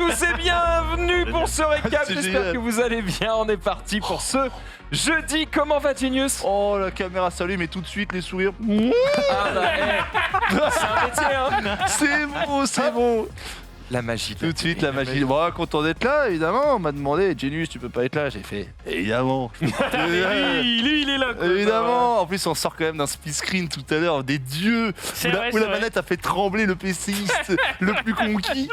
tous et bienvenue pour ce récap. C'est J'espère génial. que vous allez bien. On est parti pour ce jeudi. Comment va Genius? Oh, la caméra s'allume et tout de suite les sourires. Ah bah, c'est un métier, hein. C'est bon, c'est bon. La magie. Tout de suite, la magie. Bon, content d'être là, évidemment. On m'a demandé, Genius, tu peux pas être là? J'ai fait, évidemment. Lui, il est là. Quoi. Évidemment. En plus, on sort quand même d'un split screen tout à l'heure, des dieux, C'est où vrai, la c'est vrai. manette a fait trembler le PCiste le plus conquis.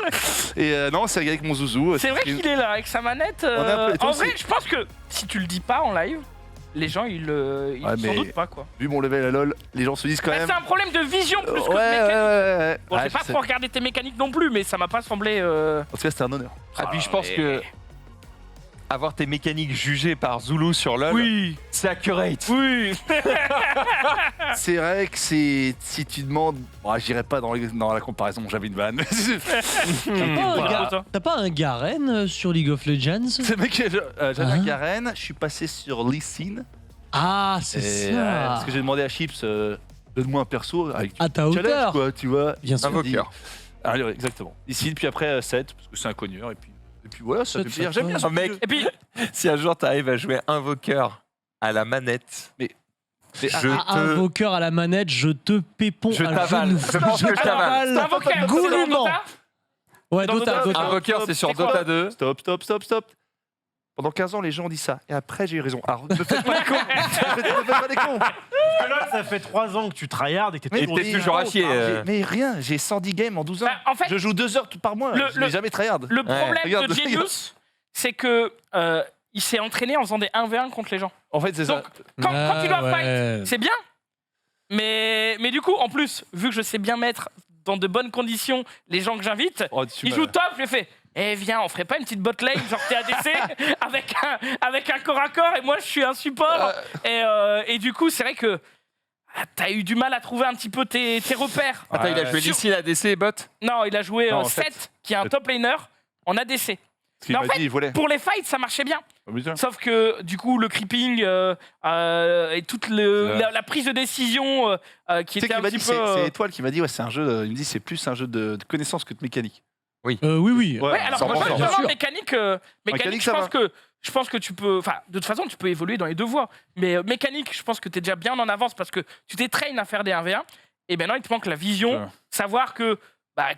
Et non, c'est avec mon zouzou. C'est vrai qu'il est là avec sa manette. On a appelé- En toi, vrai, c'est- je pense que si tu le dis pas en live, les gens ils Ouais, s'en mais- doutent pas quoi. Vu mon level à LoL, les gens se disent quand Bah, même. c'est un problème de vision plus que de Ouais, mécanique. ouais. Bon, Ah, j'ai je pas sais. trop regardé tes mécaniques non plus, mais ça m'a pas semblé. En tout cas, c'était un honneur. Ah, puis je pense mais- que avoir tes mécaniques jugées par Zulu sur LoL, Oui, c'est accurate. oui. C'est vrai que c'est. Si tu demandes. Bon, j'irai pas dans la comparaison, j'avais une vanne. Voilà. T'as pas un Garen sur League of Legends? C'est mec, j'avais un Hein Garen, je suis passé sur Lee Sin. Ah, c'est Et, ça. parce que j'ai demandé à Chips, donne-moi un perso avec À ta challenge, hauteur. quoi, tu vois. Bien sûr. Invoqueur. Ah, ouais, exactement. Lee Sin, puis après 7, parce que c'est un cogneur, et puis voilà, ça fait Sept, plaisir. ça J'aime bien va. ce Oh, mec. jeu. Et puis, Si un jour t'arrives à jouer invoqueur à la manette, Mais je Un te... invoqueur à la manette, je te pépon Je à t'avale. genou. Je pense que je t'avale. c'est invoqué à Goulûment. Dota. Ouais, Dans Dota, Dota, Dota. Invoqueur, c'est sur C'est quoi Dota 2. Stop. Pendant 15 ans, les gens ont dit ça. Et après, j'ai eu raison. Alors, ne faites pas les cons. Ne faites pas les cons. Là, ça fait 3 ans que tu tryhards et que Mais Et t'es toujours à chier. Mais rien, j'ai 110 games en 12 ans. Bah, en fait, Je joue 2 heures par mois. Je n'ai jamais tryhard. le problème Regarde, de Genius, c'est que il s'est entraîné en faisant des 1v1 contre les gens. En fait, c'est ça. Donc, quand tu dois Ouais. fight, c'est bien. Mais du coup, en plus, vu que je sais bien mettre dans de bonnes conditions les gens que j'invite, Oh, tu ils m'as- jouent top, j'ai fait. Eh viens, on ferait pas une petite bot lane, genre t'es ADC, avec un corps à corps et moi je suis un support. Et du coup, c'est vrai que t'as eu du mal à trouver un petit peu tes repères. Attends, il a joué Sur- Lee Sin ADC et bot. Non, il a joué Non, en Seth, fait. qui est un top laner, en ADC. Ce qu'il Mais en m'a fait, dit, il volait. Pour les fights, ça marchait bien. Oh, putain. Sauf que du coup, le creeping et toute la prise de décision qui Tu sais était qu'il un m'a petit dit, peu. c'est Étoile qui m'a dit, ouais, c'est un jeu. Il me dit, c'est plus un jeu de connaissance que de mécanique. Oui, oui. Ouais, alors sans moi, mentir. bien justement, sûr. mécanique, Mécanique, je ça pense que tu peux. Enfin, de toute façon, tu peux évoluer dans les deux voies. Mais mécanique, je pense que tu es déjà bien en avance parce que tu t'es train à faire des 1v1. Et maintenant, il te manque la vision, Ouais. savoir que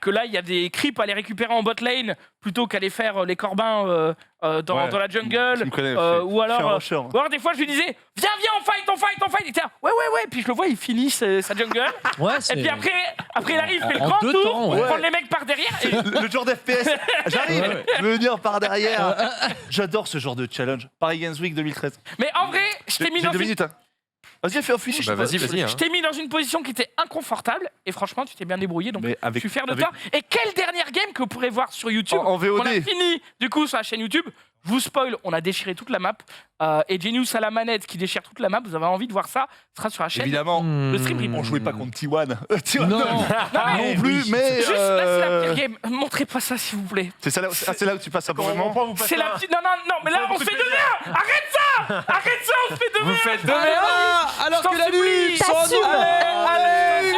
là, il y a des creeps à les récupérer en bot lane plutôt qu'aller faire les corbins dans Ouais. la Tu jungle. me connais, Ou alors. je suis un rusher. Ou alors des fois je lui disais viens on fight. Il était là, ouais puis je le vois il finit sa jungle Ouais, et c'est. puis après il arrive, il fait le En grand deux tour temps, pour ouais. prendre les mecs par derrière et Le genre d'FPS. J'arrive, Ouais. venir par derrière. J'adore ce genre de challenge. Paris Games Week 2013. mais en vrai je t'ai mis J'ai dans 2 une minutes. Hein. Vas-y, fais un finish. Bah, vas-y. Hein. je t'ai mis dans une position qui était inconfortable et franchement tu t'es bien débrouillé donc Mais je avec, suis fier de avec- toi. Et quelle dernière game que vous pourrez voir sur YouTube En VOD. On a fini du coup sur la chaîne YouTube. Je vous spoil, on a déchiré toute la map. Et Genius à la manette qui déchire toute la map. Vous avez envie de voir ça, ce sera sur la chaîne. Évidemment, Hmm. Le stream replay. on jouait pas contre T1. T1 Non. Non, mais non plus, mais. juste là, c'est la pire game. Montrez pas ça s'il vous plaît. C'est c'est là où tu passes un bon moment. C'est la petite. Non, mais là, on se fait 2v1. Arrête ça, on se fait 2v1. Vous faites 2 Alors Je t'en que la supplie. nuit sont en nous. Allez,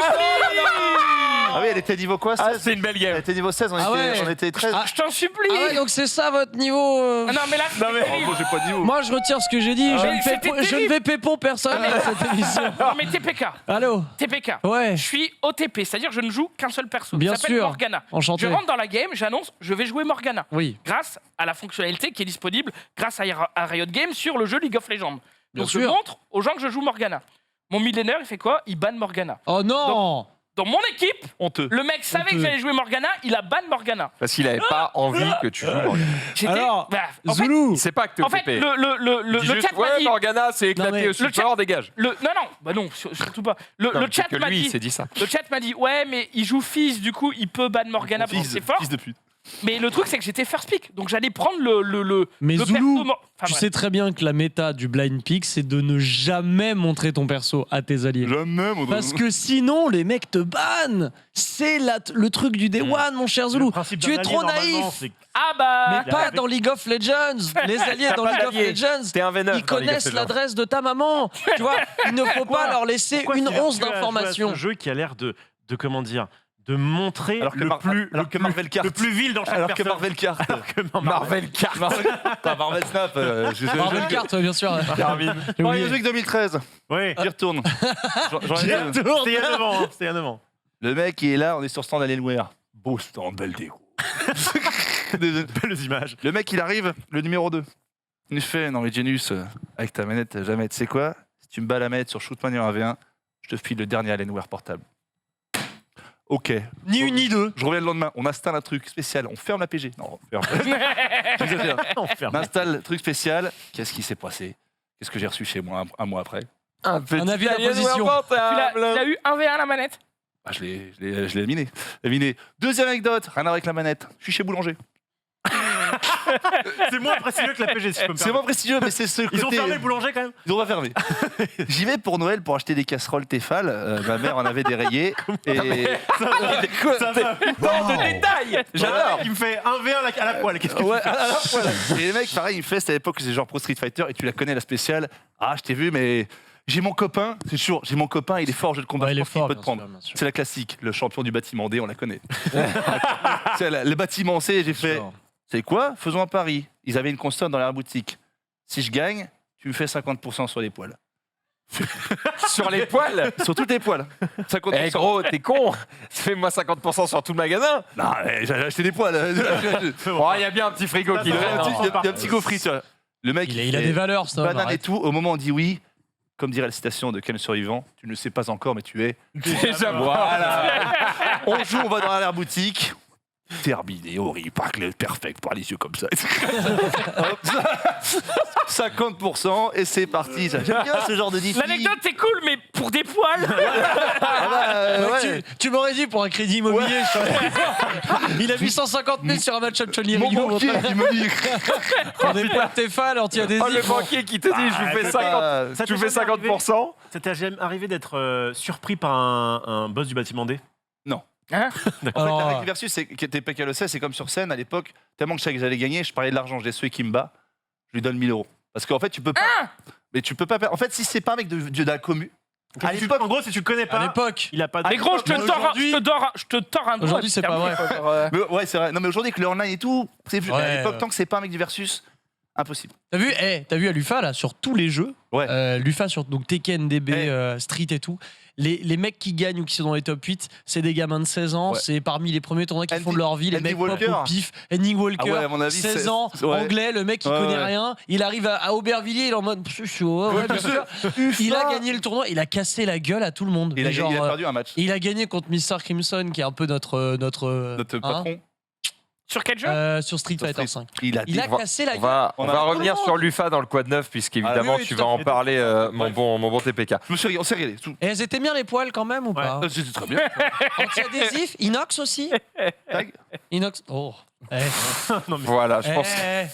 Ah oui, elle était niveau quoi Ah, 16 c'est une belle Elle game. était niveau 16, Ah ouais. on était 13. Ah, je t'en supplie. Ah ouais, donc c'est ça votre niveau. Ah non, mais là, c'est Oh, terrible. bon, j'ai pas de niveau. Moi, je retire ce que j'ai dit. Ah je, ouais. ne C'était je ne terrible. vais pépon personne dans cette émission. Non, mais TPK. Allô. Ouais. Je suis OTP, c'est-à-dire je ne joue qu'un seul perso. Bien Il s'appelle sûr. Morgana. Enchanté. Je rentre dans la game, j'annonce, je vais jouer Morgana. Oui. Grâce à la fonctionnalité qui est disponible grâce à Riot Games sur le jeu League of Legends. Bien Donc je sûr. montre aux gens que je joue Morgana. Mon millénaire, il fait quoi? Il banne Morgana. Oh non. Dans mon équipe, Honteux. le mec savait que Honteux. j'allais jouer Morgana, il a ban Morgana. Parce qu'il avait pas envie que tu joues Morgana. J'étais- Alors, bah, en fait, Zoulou. Il sait pas que t'es en fait, OTP. le Il dit le juste, chat m'a ouais, dit. Morgana, c'est Non, mais éclaté au support, dégage. Non, surtout pas. Non, Le chat que m'a lui, il dit. s'est dit ça. Le chat m'a dit, ouais, mais il joue Fizz, du coup, il peut ban Morgana parce que c'est fort. Fils de pute. Mais le truc, c'est que j'étais first pick, donc j'allais prendre le Mais le Zoulou, perso enfin, tu bref. sais très bien que la méta du blind pick, c'est de ne jamais montrer ton perso à tes alliés. Jamais, mon Parce que sinon, les mecs te bannent. C'est le truc du Day One, mon cher Zoulou. Tu es trop naïf. Ah bah. Mais pas dans League of Legends. Les alliés dans pas League of d'alliés. Legends, T'es un V9 ils dans League of connaissent Legends. l'adresse de ta maman. Tu vois, il ne faut pas leur laisser une once d'information. Un jeu qui a l'air de comment dire, de montrer Alors que le que Marvel Kart. le plus vil dans chaque Alors que personne. Marvel Kart. Alors que Marvel Kart. Pas Marvel Snap. Marvel Kart, ouais, bien sûr. Carmine. J'ai Mario oublié. Music 2013. Oui. J'y retourne. J'en ai C'était deux. il y a 9 ans. C'était il y a 9 ans. Le mec il est là, on est sur stand Alienware. Beau stand, belle déco. Belles images. Le mec il arrive, le numéro 2. Il nous fait, non mais Genius, avec ta manette, jamais, tu sais quoi? Si tu me bats la manette sur Shootmania 1v1, je te file le dernier Alienware portable. Ok. Ni une ni deux. Je reviens le lendemain, on installe un truc spécial, on ferme la PG. Non, on ferme. J'exagère. On ferme. On installe le truc spécial. Qu'est-ce qui s'est passé? Qu'est-ce que j'ai reçu chez moi un mois après? Un petit avis d'opposition. Alienware Tu l'as portable. eu 1v1 la manette? Ah, je l'ai miné. Deuxième anecdote, rien à voir avec la manette. Je suis chez Boulanger. C'est moins prestigieux que la PG, si je peux me C'est permettre. moins prestigieux, mais c'est ce côté... Ils ont fermé le boulanger quand même. Ils ont pas fermé. J'y vais pour Noël pour acheter des casseroles Tefal. Ma mère en avait des rayées. Et... Ça va. Tant de détails. J'adore. Il me fait 1v1 à la poêle. Qu'est-ce que Ouais, alors, voilà. Et les mecs, pareil, il me fait, c'était à l'époque, c'est genre Pro Street Fighter, et tu la connais, la spéciale. Ah, je t'ai vu, mais j'ai mon copain, c'est sûr, j'ai mon copain, il est fort au jeu de combat, Ouais, il je est pense qu'il fort, peut te bien prendre. sûr, bien sûr. C'est la classique, le champion du bâtiment D, on la connaît. C'est le bâtiment C, j'ai fait, c'est quoi? Faisons un pari. Ils avaient une console dans la boutique. Si je gagne, tu me fais 50% sur les poils. Sur les poils. Sur toutes les poils. 50%. Eh gros, t'es con. Fais-moi 50% sur tout le magasin. Non, j'ai acheté des poils. Oh, il y a bien un petit frigo qui Il y traîne. a hein. un petit gaufrier, tu vois. Le mec, Il a des valeurs, ça. banane et arrête. tout. Au moment où on dit oui, comme dirait la citation de Quel survivant, tu ne le sais pas encore, mais tu es. Déjà, Voilà. On joue, on va dans l'arrière-boutique. Terminé, horrible, pas clair, perfect, par les yeux comme ça. Hop, 50% et c'est parti. J'aime bien ce genre de défi. L'anecdote c'est cool, mais pour des poils. Ah bah, ouais. Tu m'aurais dit pour un crédit immobilier. Il a mis 150 000 sur un match up Chun-Li. Mon banquier qui me dit. On est pas Tefal, Oh, le anti-adhésif. banquier qui te dit je vous fais c'est 50. Ça Tu t'est fais jamais arrivé 50%. Ça t'est jamais arrivé d'être surpris par un boss du bâtiment D? En fait, Alors, la règle versus, c'est que TPK le sait, c'est comme sur scène à l'époque, tellement que je savais que j'allais gagner, je parlais de l'argent, je dis celui qui me bat, je lui donne 1000 €. Parce qu'en fait, tu peux pas. Mais tu peux pas. En fait, si c'est pas un mec de la commu, à l'époque, En gros, si tu le connais à pas, l'époque. il a pas. Mais gros, je te Mais tords aujourd'hui- un doigt. Aujourd'hui, c'est pas vrai. mais ouais, c'est vrai. Non, mais aujourd'hui, avec le online et tout, c'est plus. Ouais, à l'époque, ouais. tant que c'est pas un mec du versus, impossible. T'as vu à l'UFA, là, sur tous les jeux, Ouais. l'UFA sur donc Tekken, DB, Ouais. Street et tout, les mecs qui gagnent ou qui sont dans les top 8, c'est des gamins de 16 ans, Ouais. c'est parmi les premiers tournois qui Andy- font de leur vie, les Andy mecs pop Walker. au pif, Ending Walker, Ah ouais, à mon avis, 16 c'est- ans, ouais. anglais, le mec qui Ouais, connaît ouais. rien, il arrive à Aubervilliers, il est en mode, je suis chaud, ouais, bien sûr. Il a gagné le tournoi, il a cassé la gueule à tout le monde. Il a, Mais genre, il a perdu un match. il a gagné contre Mr. Crimson, qui est un peu notre Notre hein, patron, Sur quel jeu? sur Street Sur Fighter Street. 5. il a Il a dit- cassé la On gueule. va On a- revenir sur l'UFA dans le quad 9, puisqu'évidemment Ah oui, tu tout à vas en fait. parler, mon bon TPK. Je me suis, on s'est régalé. Tout. Et elles étaient bien les poils quand même ou pas C'était très bien. Anti-adhésif, inox aussi. Tag. Inox. Oh. Eh. Voilà, je pense. Eh.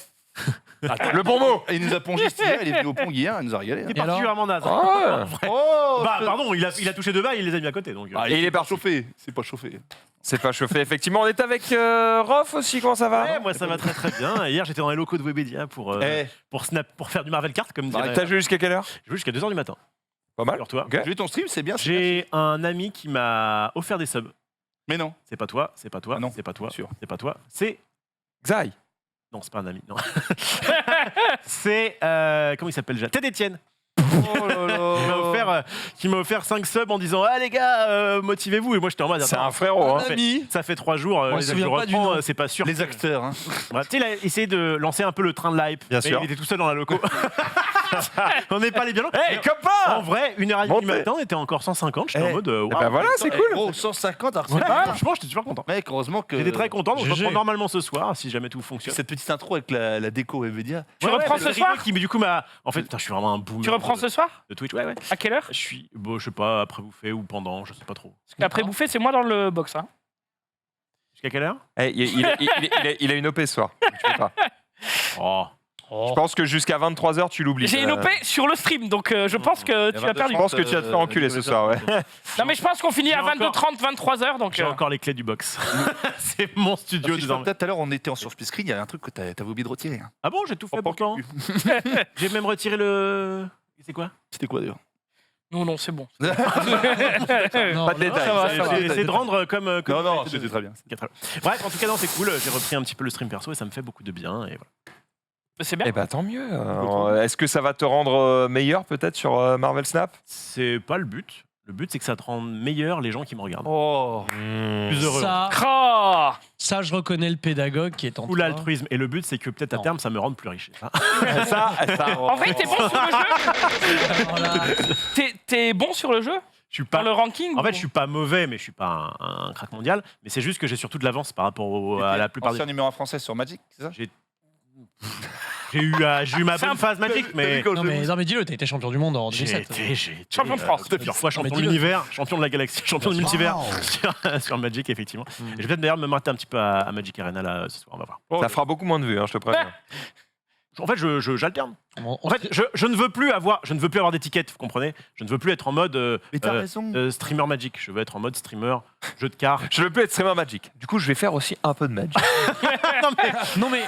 Le bon mot. Il nous a plongé cet hiver, il est venu au pont hier, il nous a régalé. hein. C'est Et alors particulièrement naze. Ah, Oh Bah, pardon, il a touché deux balles, il les a mis à côté. Donc, Ah, Et il est pas parti. chauffé. C'est pas chauffé. C'est pas chauffé, effectivement. On est avec Rof aussi, comment ça va? Ouais, moi ça va très très bien. Hier j'étais dans les locaux de Webedia pour Eh, pour faire du Marvel Kart comme dirait. T'as joué jusqu'à quelle heure? J'ai joué jusqu'à 2h du matin. Pas mal. Sur toi. Ok. j'ai vu ton stream, c'est bien. c'est bien. J'ai un ami qui m'a offert des subs. Mais non. C'est pas toi, c'est pas toi, Ah non, c'est pas toi, sûr. c'est pas toi. C'est Xaï. non, c'est pas un ami. Non. C'est comment il s'appelle déjà? Ted Etienne. Oh là là. Qui m'a offert 5 subs en disant ah les gars motivez-vous et moi j'étais en mode C'est attends, un frérot, hein. fait- Ami. ça fait 3 jours On se je souvient pas du reprends, nom. c'est pas sûr. Les acteurs. Hein. Voilà, tu sais, il a essayé de lancer un peu le train de l'hype. Bien mais sûr. Il était tout seul dans la loco. On n'est pas les violents. Hey, En copain! vrai, 1h30 du Montez. matin, on était encore 150. J'étais Eh. en mode. Eh waouh. ben voilà, c'est Eh, cool. gros, 150, alors Ouais, c'est pas- franchement, j'étais super content. Mec, heureusement que. J'étais très content, donc je GG. reprends normalement ce soir, si jamais tout fonctionne. Cette petite intro avec la déco Webedia. Tu reprends mais ce le soir Rico qui, mais du coup, m'a. En fait, putain, je suis vraiment un boomer. Tu reprends ce soir? de Twitch, ouais. À quelle heure? Je suis, bon, je sais pas, après bouffer ou pendant, je sais pas trop. Après bouffer, c'est moi dans le box. Hein. Jusqu'à quelle heure? Eh, il a une OP ce soir. Tu peux pas. Oh. Je pense que jusqu'à 23h, tu l'oublies. J'ai une OP sur le stream, donc je pense que tu as perdu. Je pense que tu vas te faire enculer ce soir, ouais. Non, mais je pense qu'on finit à J'ai encore- 22h30, 23h, donc. J'ai encore les clés du box. C'est mon studio Parce que désormais. Tout à l'heure, on était en sur split screen, il y a un truc que t'avais oublié de retirer. Hein. Ah bon, j'ai tout fait Oh, pourtant. cul. J'ai même retiré le. C'est quoi? C'était quoi d'ailleurs? Non, c'est bon. Non, Pas de non, détails. ça va, ça va. Essayez de rendre comme. Non, c'était très bien. Bref, en tout cas, non, c'est cool. J'ai repris un petit peu le stream perso et ça me fait beaucoup de bien. Et voilà. C'est bien. Eh ben tant mieux. Est-ce que ça va te rendre meilleur peut-être sur Marvel Snap? C'est pas le but. Le but, c'est que ça te rende meilleur les gens qui me regardent. Oh. Plus heureux. Ça, je reconnais le pédagogue qui est en Ou l'altruisme. Et le but, c'est que peut-être à Non. terme, ça me rende plus riche. ça, En vrai, t'es bon sur le jeu. Alors là, T'es bon sur le jeu. Je suis Dans pas. le ranking. En fait, je suis pas mauvais, mais je suis pas un crack mondial. Mais c'est juste que j'ai surtout de l'avance par rapport à la plupart des. Ancien numéro 1 français sur Magic, c'est ça? J'ai eu ma bonne phase Magic, mais. non, mais dis-le, t'as été champion du monde en J'ai 2007. été Champion de France. plusieurs fois champion de dis-le. l'univers, champion de la galaxie, champion du multivers Wow. sur Magic, effectivement. Et je vais peut-être d'ailleurs me mater un petit peu à Magic Arena là ce soir, on va voir. ça fera beaucoup moins de vues, je te préviens. En fait, j'alterne. On En fait, je ne veux plus avoir d'étiquette, vous comprenez? Je ne veux plus être en mode Mais t'as raison. streamer Magic. Je veux être en mode streamer, jeu de cartes. Je veux plus être streamer Magic. Du coup, je vais faire aussi un peu de Magic. Non, mais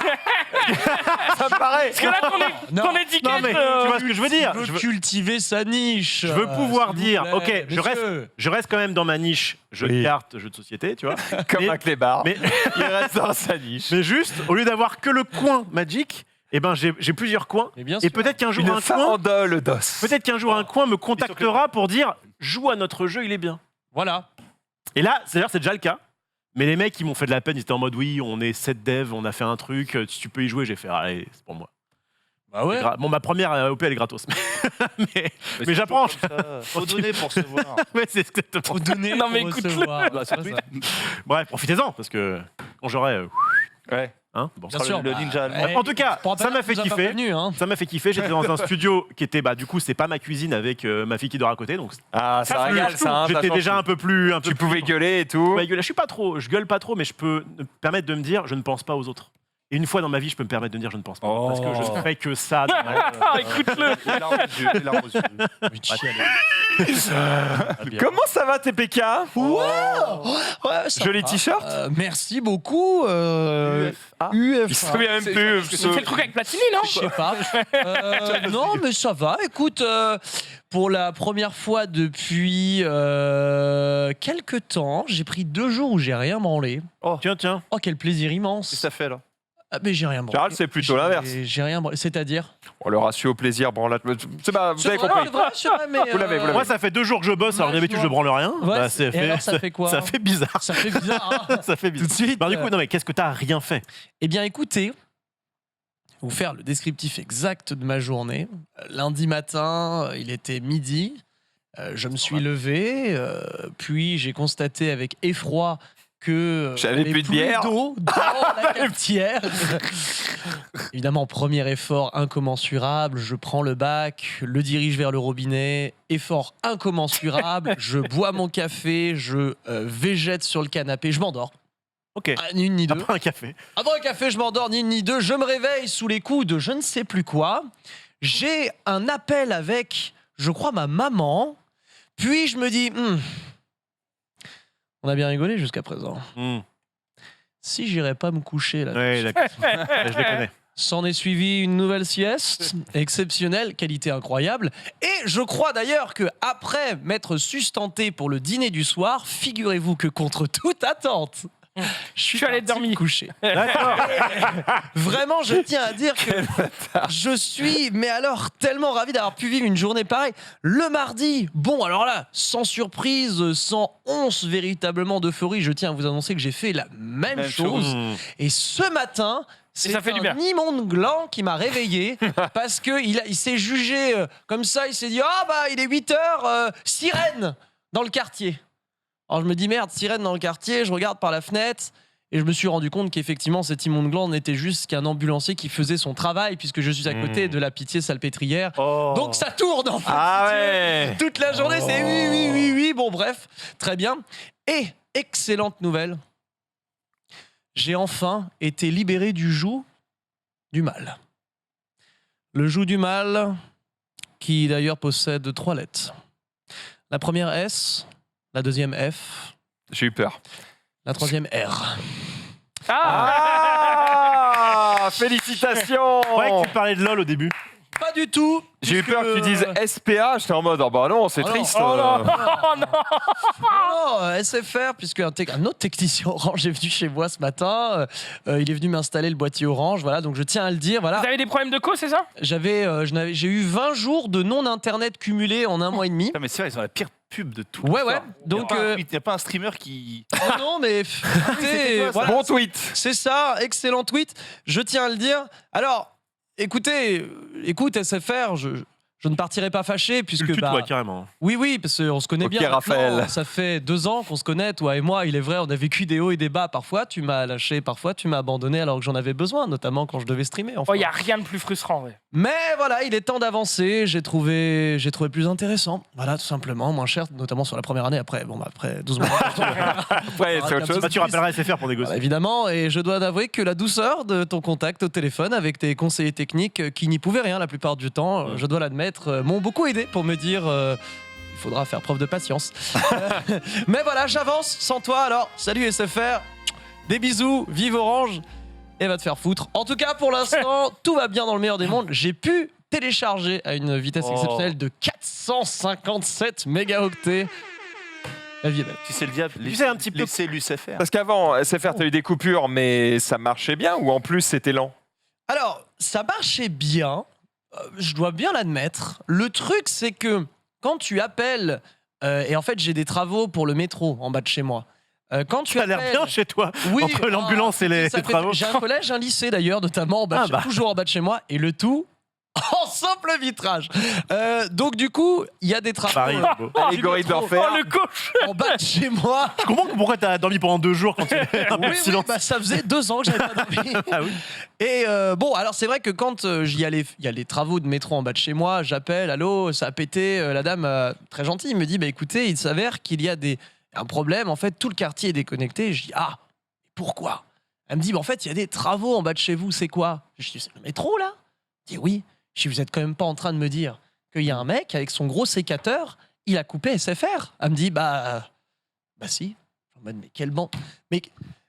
ça me paraît. Parce que là, Non. ton étiquette. Non mais tu vois ce que je veux dire? il veut cultiver sa niche. Je veux pouvoir s'il vous dire, plaît, ok, messieurs. je reste quand même dans ma niche jeu de Oui. cartes, jeu de société, tu vois. Comme un clébard. mais, Il reste dans sa niche. mais juste, au lieu d'avoir que le coin Magic, eh ben j'ai plusieurs coins. Mais bien Et sûr. peut-être qu'un jour Une un coin, farandole d'os. peut-être qu'un jour un coin me contactera pour dire joue à notre jeu, il est bien. Voilà. Et là, c'est déjà le cas. Mais les mecs, ils m'ont fait de la peine. Ils étaient en mode oui, on est 7 devs, on a fait un truc. Si tu peux y jouer, j'ai fait allez, c'est pour moi. Bah ouais. Bon, ma première OP, elle est gratos. mais j'apprends. Faut donner pour se voir. Ouais, c'est exactement. Faut donner Non, pour mais écoute-le. recevoir. Bah, C'est oui. ça. Bref, profitez-en parce que quand j'aurai. Ouais. Hein, bon. Bien sûr. le ninja allemand. Eh, En tout cas, pour ça m'a fait nous a pas kiffer. prévenu, hein. Ça m'a fait kiffer. J'étais dans un studio qui était, du coup, c'est pas ma cuisine avec ma fille qui dort à côté. Donc, Ah, ça Ça, régale, ça. hein, j'étais ça déjà change un peu plus. tout. Tu pouvais gueuler et tout. Je suis pas trop, je gueule pas trop, mais je peux me permettre de me dire, je ne pense pas aux autres. Et une fois dans ma vie, je peux me permettre de me dire, je ne pense pas. Oh. Parce que je ne fais que ça. Dans ma vie. Ah, écoute-le. Les larmes aux yeux, les larmes aux yeux. Mais chialer. Comment ça va, TPK Ouais, ça Joli va. t-shirt. Merci beaucoup. UFA. Il se souvient même plus. C'est le truc avec Platini, non? Je sais pas. Non, mais ça va. Écoute, pour la première fois depuis quelques temps, j'ai pris 2 jours où j'ai rien branlé. Tiens. Oh, quel plaisir immense. Qu'est-ce que ça fait là? Ah, mais j'ai rien branlé. Gérald, c'est plutôt l'inverse. J'ai rien branlé. C'est-à-dire Le ratio plaisir, branlade. C'est pas, vous avez C'est vrai, compris. c'est vrai, c'est vrai, mais, Vous l'avez. Moi, ça fait 2 jours que je bosse, alors Ouais, d'habitude, je je vois. branle rien. Ouais, ça et alors, ça fait quoi Ça fait bizarre. Ça fait bizarre. Hein. Ça fait bizarre. Tout de suite. Du coup, non, mais qu'est-ce que t'as rien fait? Eh bien, écoutez, je vais vous faire le descriptif exact de ma journée. Lundi matin, il était midi. Je me suis levé, puis j'ai constaté avec effroi que J'avais on plus de avait bière. d'eau dans la cafetière. Évidemment, premier effort incommensurable, je prends le bac, le dirige vers le robinet, effort incommensurable, je bois mon café, je végète sur le canapé, je m'endors. Ok. Ah, ni une ni deux. Après un café. Avant un café, je m'endors, ni une ni deux. Je me réveille sous les coups de je ne sais plus quoi. J'ai un appel avec, je crois, ma maman. Puis je me dis, on a bien rigolé jusqu'à présent. Si j'irais pas me coucher là, Ouais, d'accord. Je les connais. s'en est suivi une nouvelle sieste exceptionnelle, qualité incroyable. Et je crois d'ailleurs que après m'être sustenté pour le dîner du soir, figurez-vous que contre toute attente, je suis allé parti dormir. me coucher. D'accord. Vraiment, je tiens à dire que je suis, mais alors, tellement ravi d'avoir pu vivre une journée pareille. Le mardi, bon, alors là, sans surprise, sans once véritablement d'euphorie, je tiens à vous annoncer que j'ai fait la même chose. Et ce matin, c'est ça fait du bien. un immonde gland qui m'a réveillé parce qu'il s'est jugé comme ça, il s'est dit « Ah bah, il est 8h, sirène dans le quartier ». Alors je me dis merde, sirène dans le quartier, je regarde par la fenêtre et je me suis rendu compte qu'effectivement cet immonde gland n'était juste qu'un ambulancier qui faisait son travail puisque je suis à côté de la Pitié Salpêtrière. Donc ça tourne en fait. Ah si tu veux. ouais. Toute la journée c'est oui. Bon bref, très bien. Et excellente nouvelle, j'ai enfin été libéré du joug du mal. Le joug du mal qui d'ailleurs possède 3 lettres. La première S, la deuxième F, J'ai eu peur. la troisième R. Ah, Ah, félicitations. Je croyais que tu parlais de LOL au début. Pas Pas du tout. J'ai eu puisque, peur que tu dises SPA, j'étais en mode, oh bah non, c'est Oh non. triste. Oh non, oh non. Non, SFR, puisque un autre technicien Orange est venu chez moi ce matin. Il est venu m'installer le boîtier Orange. Voilà, donc je tiens à le dire. Voilà, Vous avez des problèmes de co, c'est ça? j'ai eu 20 jours de non-internet cumulés en un mois et demi. Putain, mais c'est vrai, ils ont la pire pub de tout. Ouais, l'histoire. ouais. Donc, Il n'y a pas un streamer qui. non, mais écoutez, toi, ça. voilà, Bon tweet. c'est ça, excellent tweet. Je tiens à le dire. Alors, écoute SFR, je ne partirai pas fâché puisque Tu le tutoies carrément. oui, parce qu'on se connaît Ok, bien. Raphaël. maintenant. Ça fait 2 ans qu'on se connaît, toi et moi. Il est vrai, on a vécu des hauts et des bas. Parfois, tu m'as lâché, parfois, tu m'as abandonné alors que j'en avais besoin, notamment quand je devais streamer. Enfin. Oh, il y a rien de plus frustrant, ouais. Mais voilà, il est temps d'avancer. J'ai trouvé plus intéressant. Voilà, tout simplement, moins cher, notamment sur la première année. Après, après 12 mois. Après, c'est autre chose. Bah, tu rappelleras SFR pour négocier. Voilà, évidemment, et je dois avouer que la douceur de ton contact au téléphone avec tes conseillers techniques qui n'y pouvaient rien la plupart du temps, je dois l'admettre, m'ont beaucoup aidé pour me dire il faudra faire preuve de patience. Mais voilà, j'avance sans toi, alors salut SFR, des bisous, vive Orange, et va te faire foutre. En tout cas, pour l'instant, tout va bien dans le meilleur des mondes. J'ai pu télécharger à une vitesse exceptionnelle de 457 mégaoctets. La vie est belle. Tu sais le diable, Tu sais un petit peu. laissez l'UCFR. Parce qu'avant, SFR, t'as eu des coupures, mais ça marchait bien ou en plus c'était lent? Alors, ça marchait bien, je dois bien l'admettre. Le truc, c'est que quand tu appelles, et en fait, j'ai des travaux pour le métro en bas de chez moi. Quand tu Ça a l'air appelles- bien chez toi. Oui, Entre l'ambulance et les ça fait- travaux. J'ai un collège, un lycée d'ailleurs, notamment, toujours en bas de chez moi, et le tout en simple vitrage. Donc du coup, il y a des travaux Pareil. Allégorie de Oh, l'enfer. le coach. en bas de chez moi. Je comprends pourquoi t'as dormi pendant 2 jours quand tu un peu de Oui, silence. bah, ça faisait 2 ans que j'avais pas dormi. Ah oui. Et bon, alors c'est vrai que quand il y a les travaux de métro en bas de chez moi, j'appelle, allô, ça a pété. La dame, très gentille, me dit, bah écoutez, il s'avère qu'il y a un problème. En fait, tout le quartier est déconnecté. Je dis, ah, pourquoi? Elle me dit, bah, en fait, il y a des travaux en bas de chez vous. C'est quoi? Je dis, c'est le métro là? Elle dit, oui. Je dis, vous êtes quand même pas en train de me dire qu'il y a un mec avec son gros sécateur, il a coupé SFR. Elle me dit, bah si. En mode, mais quel bon.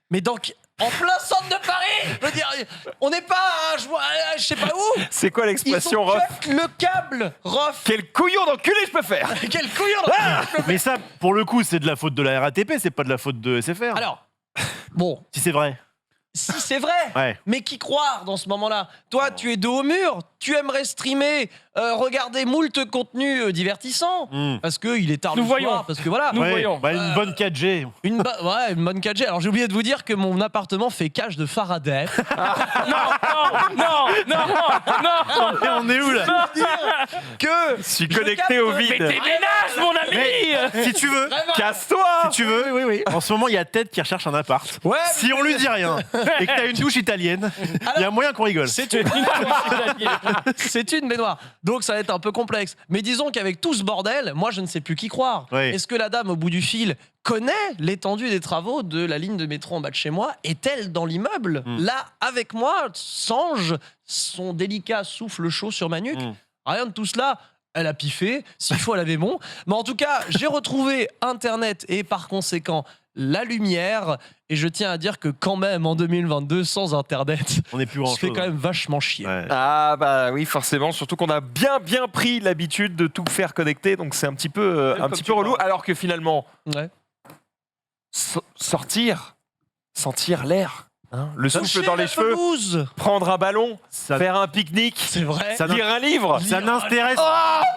Mais donc, en plein centre de Paris, je veux dire, on n'est pas, je sais pas où. C'est quoi Ils l'expression ont ref? cut le câble, ref. Quel couillon d'enculé je peux faire? Quel couillon. Mais ça, pour le coup, c'est de la faute de la RATP, c'est pas de la faute de SFR. Alors, bon, Si c'est vrai. si c'est vrai, Ouais. mais qui croire dans ce moment-là? Toi, tu es dos au mur, tu aimerais streamer, regarder moult contenus divertissants, Hmm. parce qu'il est tard Nous le voyons. soir, parce que voilà. Nous Ouais, voyons. bah, une bonne 4G. Une bonne 4G. Alors j'ai oublié de vous dire que mon appartement fait cage de Faraday. Non. Et on est où là? Que Je suis Je connecté capte. au Mais vide. déménage, mon ami. Si tu veux, Casse-toi! si tu veux, oui. en ce moment, il y a Ted qui recherche un appart. Ouais, Si on lui dit rien et que t'as une douche italienne, il y a moyen qu'on rigole. c'est une c'est une baignoire. Donc ça va être un peu complexe. Mais disons qu'avec tout ce bordel, moi je ne sais plus qui croire. Oui. Est-ce que la dame au bout du fil connaît l'étendue des travaux de la ligne de métro en bas de chez moi? Est-elle dans l'immeuble? Là, avec moi, Sange, son délicat souffle chaud sur ma nuque. Rien de tout cela. Elle a piffé, s'il faut, elle avait bon. Mais en tout cas, j'ai retrouvé Internet et par conséquent la lumière. Et je tiens à dire que quand même, en 2022, sans Internet, On n'est plus je grand fais chose. quand même vachement chier. Ouais. Ah bah oui, forcément, surtout qu'on a bien pris l'habitude de tout faire connecter, donc c'est un petit peu relou, alors que finalement, Ouais. sortir, sentir l'air, hein, le souffle Toucher dans la les cheveux, pelouse. prendre un ballon, Ça, faire un pique-nique, C'est vrai. ça lire un livre. ça n'intéresse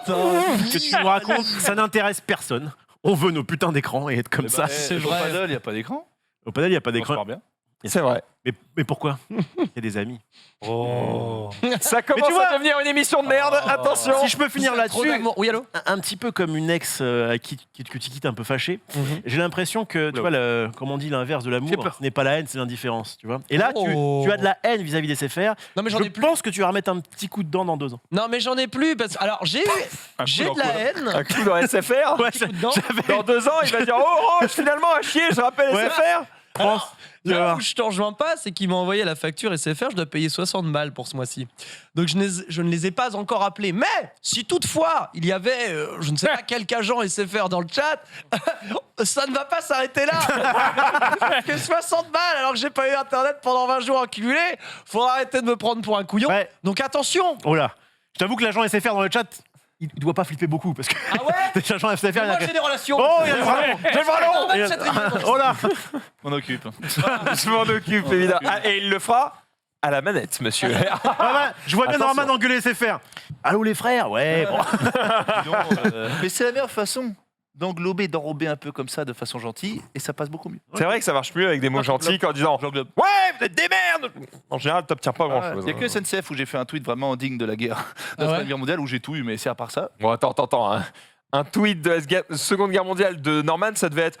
ce que tu nous racontes, ça n'intéresse personne. On veut nos putains d'écrans et être comme ça. c'est Au vrai. paddle, il n'y a pas d'écran. Au panel, il n'y a pas On se d'écran. part bien. C'est vrai. Mais pourquoi? Il y a des amis. Ça commence vois- à devenir une émission de merde, attention. Si je peux finir Trop là-dessus, d'amour. Oui, allô? un petit peu comme une ex que tu quittes un peu fâché. J'ai l'impression que, tu Oula. vois, comme on dit, l'inverse de J'ai l'amour, peur. ce n'est pas la haine, c'est l'indifférence. Tu vois. Et là, Oh. tu as de la haine vis-à-vis des SFR. Non, mais j'en Je ai plus. pense que tu vas remettre un petit coup dedans dans 2 ans. Non, mais j'en ai plus. Parce... Alors, j'ai de la haine. Un coup dans SFR. Ouais, Non. Dans 2 ans, il va dire oh Orange, finalement à chier, je rappelle Ouais. SFR. Alors, Tu vas là voir. où je t'en rejoins pas, c'est qu'il m'a envoyé la facture SFR, je dois payer 60 balles pour ce mois-ci. Donc je ne les ai pas encore appelés. Mais si toutefois il y avait, je ne sais pas quel agent SFR dans le chat, ça ne va pas s'arrêter là. Parce que 60 balles alors que j'ai pas eu internet pendant 20 jours en cumulé, faut arrêter de me prendre pour un couillon. Ouais. Donc attention. Oh là, Je t'avoue que l'agent SFR dans le chat, il doit pas flipper beaucoup parce que Ah ouais l'agent SFR, il Moi a j'ai des relations. Oh, il y a le ballon. J'ai le ballon. Même cette réunion. Oh là. On occupe. Je m'en occupe, évidemment. Ah, et il le fera à la manette, monsieur. Ah bah, je vois bien Attention. Norman engueuler SFR. Allô les frères, ouais. Bon. Sinon, mais c'est la meilleure façon d'englober, d'enrober un peu comme ça de façon gentille et ça passe beaucoup mieux. C'est vrai que ça marche mieux avec des mots gentils qu'en disant J'englobe. ouais, vous êtes des merdes. En général, t'obtiens pas grand chose. Il n'y a que SNCF où j'ai fait un tweet vraiment digne de la guerre, de la Ah ouais Seconde Guerre mondiale où j'ai tout eu, mais c'est à part ça. Bon, attends. Hein. Un tweet de la Seconde Guerre mondiale de Norman, ça devait être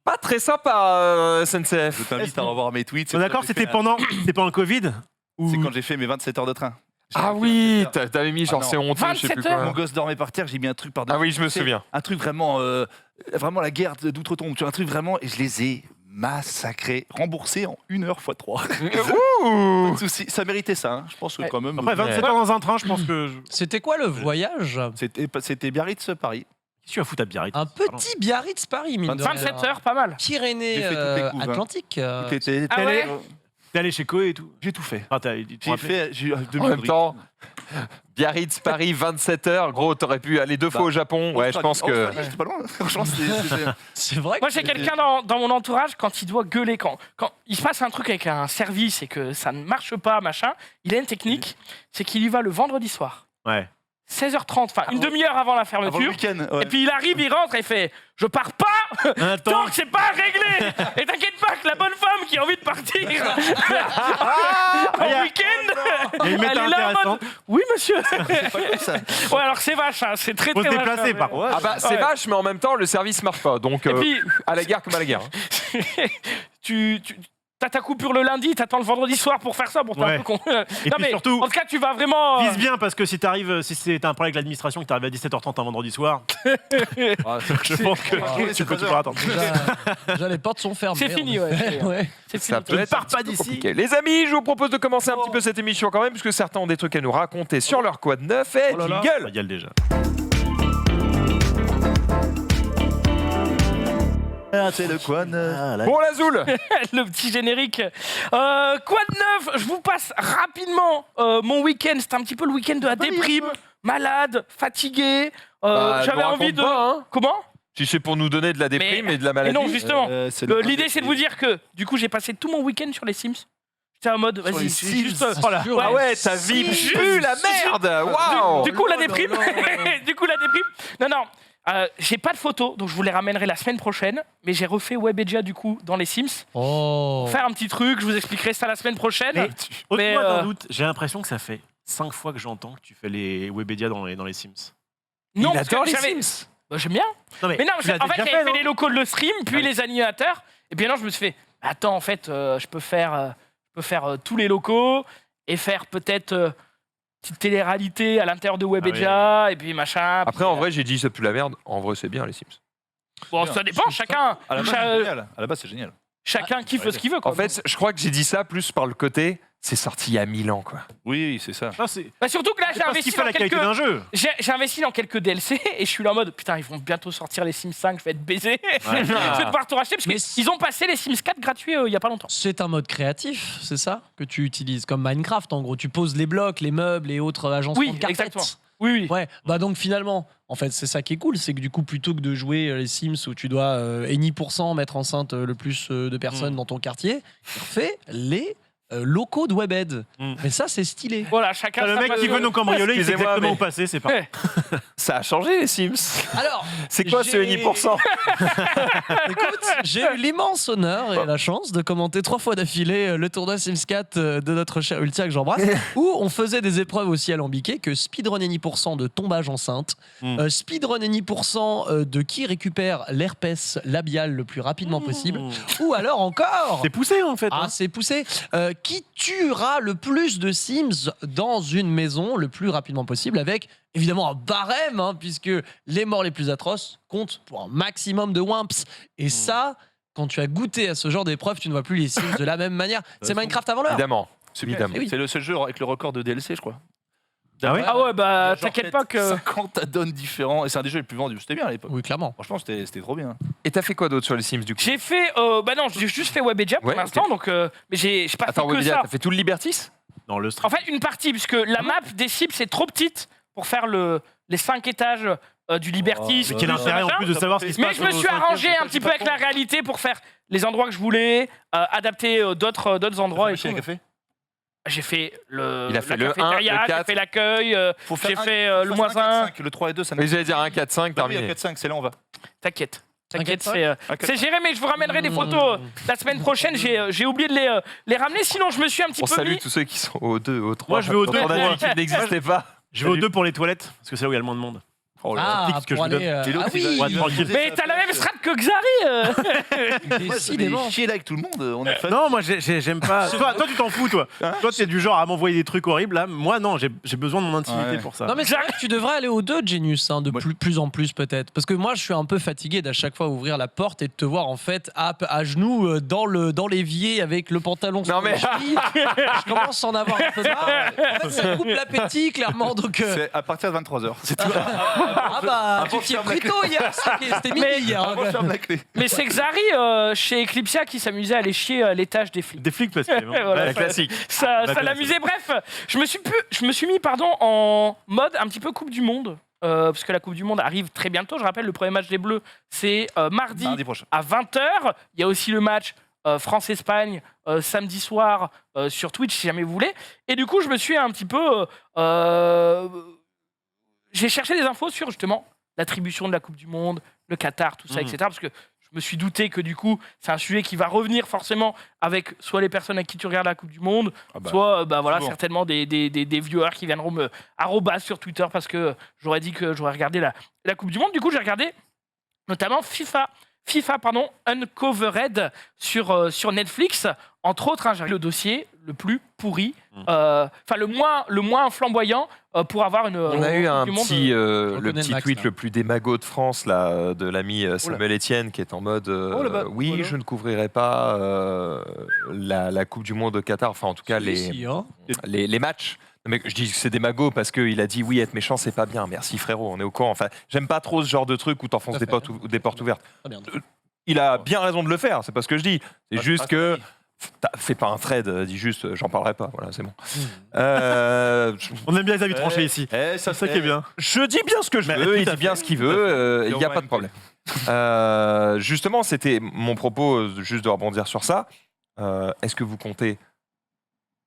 pas très sympa, Je SNCF. t'invite à revoir mes tweets. Bon, d'accord, c'était pendant le Covid ou C'est quand j'ai fait mes 27 heures de train. Ah oui, t'avais mis genre Ah non. c'est honteux, je sais 27 plus quoi. Mon gosse dormait par terre, j'ai mis un truc par-dessus. Ah oui, je me Tu sais, souviens. Un truc vraiment, vraiment la guerre d'outre-tombe. Tu vois, un truc vraiment, et je les ai massacrés, remboursés en 1 heure x 3. Ouh. Pas de souci. Ça méritait ça, hein. Je pense que quand même. Après 27 heures dans un train, je pense que. C'était quoi le voyage? C'était Biarritz, Paris. Qu'est-ce que tu as à foutre à Biarritz? Un petit Biarritz Paris, mine de 27 rien. heures, pas mal. Pyrénées J'ai fait toutes les couves, hein. Atlantiques. T'étais Ah ouais T'es allé chez Koé et tout. J'ai tout fait. Ah, J'ai eu En 2000 même temps, Biarritz, Paris, 27 heures. Gros, t'aurais pu aller 2 fois au Japon. Ouais, je pense que. J'étais pas loin. Franchement, c'était. C'est vrai que Moi, j'ai quelqu'un dans mon entourage, quand il doit gueuler, quand il se passe un truc avec un service et que ça ne marche pas, machin, il a une technique, c'est qu'il y va le vendredi soir. Ouais. 16h30, enfin une demi-heure avant la Avant le fermeture. week-end. Ouais. Et puis il arrive, il rentre et il fait « Je pars pas Attends. tant que c'est pas réglé !» Et t'inquiète pas que la bonne femme qui a envie de partir en week-end, Il y a une elle méta est là en intéressante. mode « Oui monsieur !» C'est pas comme ça. Ouais, alors c'est vache, hein, c'est très Faut se très vache. déplacer hein, par mais- contre. Ah bah c'est Ouais. vache, mais en même temps, le service marche pas. Donc, Et puis, à la guerre comme à la guerre. t'as ta coupure le lundi, t'attends le vendredi soir pour faire ça, pour t'es Ouais. un peu con. Et Non puis mais surtout, en tout cas, tu vas vraiment. vise bien parce que si t'as un problème avec l'administration, que t'arrives à 17h30 un vendredi soir, Ah, je pense que Ouais, tu c'est peux pas toujours attendre. déjà les portes sont fermées. C'est fini, ouais. Ouais. C'est Ça fini. peut être un petit peu compliqué. Les amis, je vous propose de commencer un petit peu cette émission quand même, puisque certains ont des trucs à nous raconter sur leur quad neuf. Et Oh là là. jingle. Il y a le déjà. Ah, c'est le quoi Bon, Lazoul. Le petit générique. Quoi de neuf? Je vous passe rapidement mon week-end. C'était un petit peu le week-end de la déprime. Malade, fatigué. Bah, J'avais nous envie raconte de. pas, hein. Comment? Si c'est pour nous donner de la déprime et de la Mais maladie. non, justement. L'idée, c'est de vous dire. dire que du coup, j'ai passé tout mon week-end sur les Sims. J'étais en mode, vas-y, les c'est Sims. juste. Voilà. Ah ouais, ta vie Si. pue la merde. Waouh. Du coup, la Oh là déprime. là. Du coup, la déprime. Non. J'ai pas de photos, donc je vous les ramènerai la semaine prochaine. Mais j'ai refait Webedia du coup dans les Sims. Oh. Faire un petit truc, je vous expliquerai ça la semaine prochaine. Mais Mais, ôte-moi d'un doute, j'ai l'impression que ça fait 5 fois que j'entends que tu fais les Webedia dans les Sims. Non, Il parce adore que les j'avais- Sims. Bah, j'aime bien. Non Mais non, tu l'as en fait, déjà j'avais fait non les locaux de le stream, puis Ah oui. les animateurs. Et puis non, je me suis fait, attends, en fait, je peux faire tous les locaux et faire peut-être petite télé-réalité à l'intérieur de Webedia, et puis machin. Après, en vrai, j'ai dit ça pue la merde. En vrai, c'est bien les Sims. Bon, ça dépend, chacun, À la base, c'est génial. À la base, c'est génial. chacun kiffe ce qu'il veut. Quoi. En fait, je crois que j'ai dit ça plus par le côté. C'est sorti il y a 1000 ans, quoi. Oui, c'est ça. Non, c'est Bah, surtout que là, j'ai pas ce qui investi fait dans la qualité quelques... d'un jeu. J'ai investi dans quelques DLC et je suis là en mode putain, ils vont bientôt sortir les Sims 5, je vais être baisé. Ouais. Je vais devoir tout racheter parce Mais qu'ils ont passé les Sims 4 gratuits il y a pas longtemps. C'est un mode créatif, c'est ça que tu utilises comme Minecraft en gros. Tu poses les blocs, les meubles et autres agencements Oui, de carpets. exactement. Oui. Ouais, bah donc finalement, en fait, c'est ça qui est cool, c'est que du coup, plutôt que de jouer les Sims où tu dois any% mettre enceinte le plus de personnes dans ton quartier, tu refais les locaux de Webhead. Mais ça, c'est stylé. Voilà, chacun Le sa mec qui passion. veut nous cambrioler, il sait Excusez-moi, exactement mais- où passer, c'est pas. Ça a changé les Sims. Alors, C'est quoi ce j'ai- 1%? écoute, j'ai eu l'immense honneur et la chance de commenter 3 fois d'affilée le tournoi Sims 4 de notre cher Ultia que j'embrasse, où on faisait des épreuves aussi alambiquées que speedrun any% de tombage enceinte, speedrun any% de qui récupère l'herpès labial le plus rapidement possible, ou alors encore... C'est poussé en fait. Ah, hein. c'est poussé. Qui tuera le plus de Sims dans une maison le plus rapidement possible avec évidemment un barème, hein, puisque les morts les plus atroces comptent pour un maximum de wimps. Et ça, quand tu as goûté à ce genre d'épreuve, tu ne vois plus les Sims de la même manière. C'est Minecraft avant l'heure. Évidemment. C'est bien. Évidemment. Eh oui. C'est le seul jeu avec le record de DLC, je crois. Ah oui Ah ouais, bah Genre t'inquiète pas peut-être que. 50 add-ons différents. Et c'est un des jeux les plus vendus. C'était bien à l'époque. Oui, clairement. Franchement, c'était trop bien. Et t'as fait quoi d'autre sur les Sims du coup? J'ai fait. Bah non, j'ai juste fait Webedia pour Ouais, l'instant, ok. donc. Mais j'ai pas Attends, fait que Webedia, ça. t'as fait tout le Libertis? dans le En stream. fait, une partie, puisque la map des cibles, c'est trop petite pour faire les 5 étages du Liberty. Mais quel intérêt en plus de savoir ce qui se Mais passe je me au suis cinquième, arrangé c'est un pas petit du peu avec la réalité pour faire les endroits que je voulais, adapter d'autres endroits. Et Chez tout. un café. J'ai fait Il a fait la le 1, cafétéria, le j'ai 4. fait l'accueil, Faut faire j'ai un- fait faut le faire moins un 1. 4-5. Le 3 et 2, ça Mais j'allais dire 1, 4, 5, Bah oui, terminé. 4-5, c'est là on va. T'inquiète. T'inquiète T'inquiète, c'est géré, mais je vous ramènerai des photos la semaine prochaine. J'ai oublié de les ramener, sinon je me suis un petit On peu salue mis. tous ceux qui sont au 2, au 3. Moi, je vais au 2 On a pour dit moi. qu'il n'existait pas. Je vais aux 2 pour les toilettes, parce que c'est là où il y a le moins de monde. Oh là là. Ah, ce que pour je vous aller. Et l'autre, Ah oui, Ouais, tranquille. Mais t'as la même strat que Xari décidément. Chier là avec tout le monde, on est fan. Non, moi j'aime pas. Toi, tu t'en fous, toi. Toi, t'es du genre à m'envoyer des trucs horribles. Là, moi, non, j'ai besoin de mon intimité Ouais. pour ça. Non mais c'est vrai que tu devrais aller aux 2 Genius de plus en plus peut-être parce que moi je suis un peu fatigué d'à chaque fois ouvrir la porte et de te voir en fait à genoux dans l'évier avec le pantalon sur Non, mais- les chevilles. Je commence à en avoir un peu marre. En fait, ça coupe l'appétit clairement donc C'est à partir de 23h. C'est tout. ah bah tu Avant, t'y es ferme la pris clé. tôt hier c'était midi hier hein, Avant, quand ferme même. la clé. Mais c'est Xari chez Eclipsia qui s'amusait à aller chier l'étage des flics. Des flics, parce que. Voilà. La classique. Ça classique. l'amusait. Bref, je me suis mis en mode un petit peu Coupe du Monde. Parce que la Coupe du Monde arrive très bientôt. Je rappelle, le premier match des Bleus, c'est mardi Mardi prochain. à 20h. Il y a aussi le match France-Espagne samedi soir sur Twitch, si jamais vous voulez. Et du coup, je me suis un petit peu... j'ai cherché des infos sur, justement, l'attribution de la Coupe du Monde, le Qatar, tout ça, etc. Parce que je me suis douté que, du coup, c'est un sujet qui va revenir forcément avec soit les personnes avec qui tu regardes la Coupe du Monde, soit voilà, souvent. certainement des viewers qui viendront me arrobas sur Twitter parce que j'aurais dit que j'aurais regardé la Coupe du Monde. Du coup, j'ai regardé notamment FIFA Uncovered sur Netflix. Entre autres, j'ai regardé le dossier le plus pourri, enfin le moins flamboyant pour avoir une. On a eu un Coupe du Monde, petit, le connaît petit le max, tweet là. le plus démago de France là, de l'ami Samuel Etienne qui est en mode là-bas, oui, voilà. je ne couvrirai pas la Coupe du Monde au Qatar, enfin en tout cas Si, hein. les matchs. Non, mais je dis que c'est démago parce qu'il a dit oui, être méchant c'est pas bien. Merci frérot, on est au courant. Enfin, j'aime pas trop ce genre de truc où t'enfonces Tout à fait. des portes ouvertes. Très bien. Il a bien raison de le faire, c'est pas ce que je dis. C'est Ah, juste ah, que oui. fais pas un thread, dis juste j'en parlerai pas. Voilà, c'est bon. On aime bien les avis tranchés ici. Eh, C'est ça qui est bien. Je dis bien ce que je Mais veux, il tout à dit bien fait, ce qu'il tout à veut, il Et n'y a on pas va de problème. Justement, c'était mon propos, juste de rebondir sur ça. Est-ce que vous comptez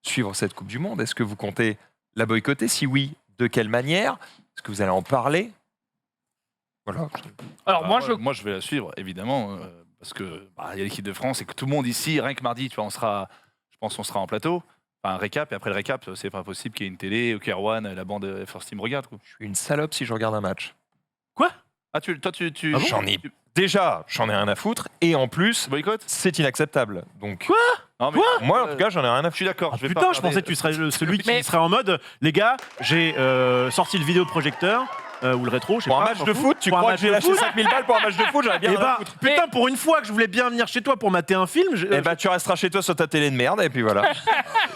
suivre cette Coupe du Monde? Est-ce que vous comptez la boycotter? Si oui, de quelle manière? Est-ce que vous allez en parler? Voilà. Alors moi, Moi, je vais la suivre, évidemment, parce que il y a l'équipe de France et que tout le monde ici, rien que mardi, tu vois, je pense qu'on sera en plateau. Enfin, un récap, et après le récap, c'est pas possible qu'il y ait une télé ou qu'Erwan, la bande First Team regarde. Quoi. Je suis une salope si je regarde un match. Ah, toi, tu Ah bon J'en ai déjà, j'en ai rien à foutre, et en plus, boycott? c'est inacceptable. Donc, Non, mais- moi, en tout cas, j'en ai rien à je foutre. suis d'accord. Ah, je vais putain, pas je pensais regarder- que tu serais celui qui Mais- serait en mode les gars, j'ai sorti le vidéoprojecteur ou le rétro, je sais Pour un pas, match m'en de fous. foot, tu Pour un crois match que j'ai de lâché foot 5000 balles pour un match de foot? J'aurais bien Eh rien à bah, foutre. putain, pour une fois que je voulais bien venir chez toi pour mater un film, Eh bah, tu resteras chez toi sur ta télé de merde, et puis voilà.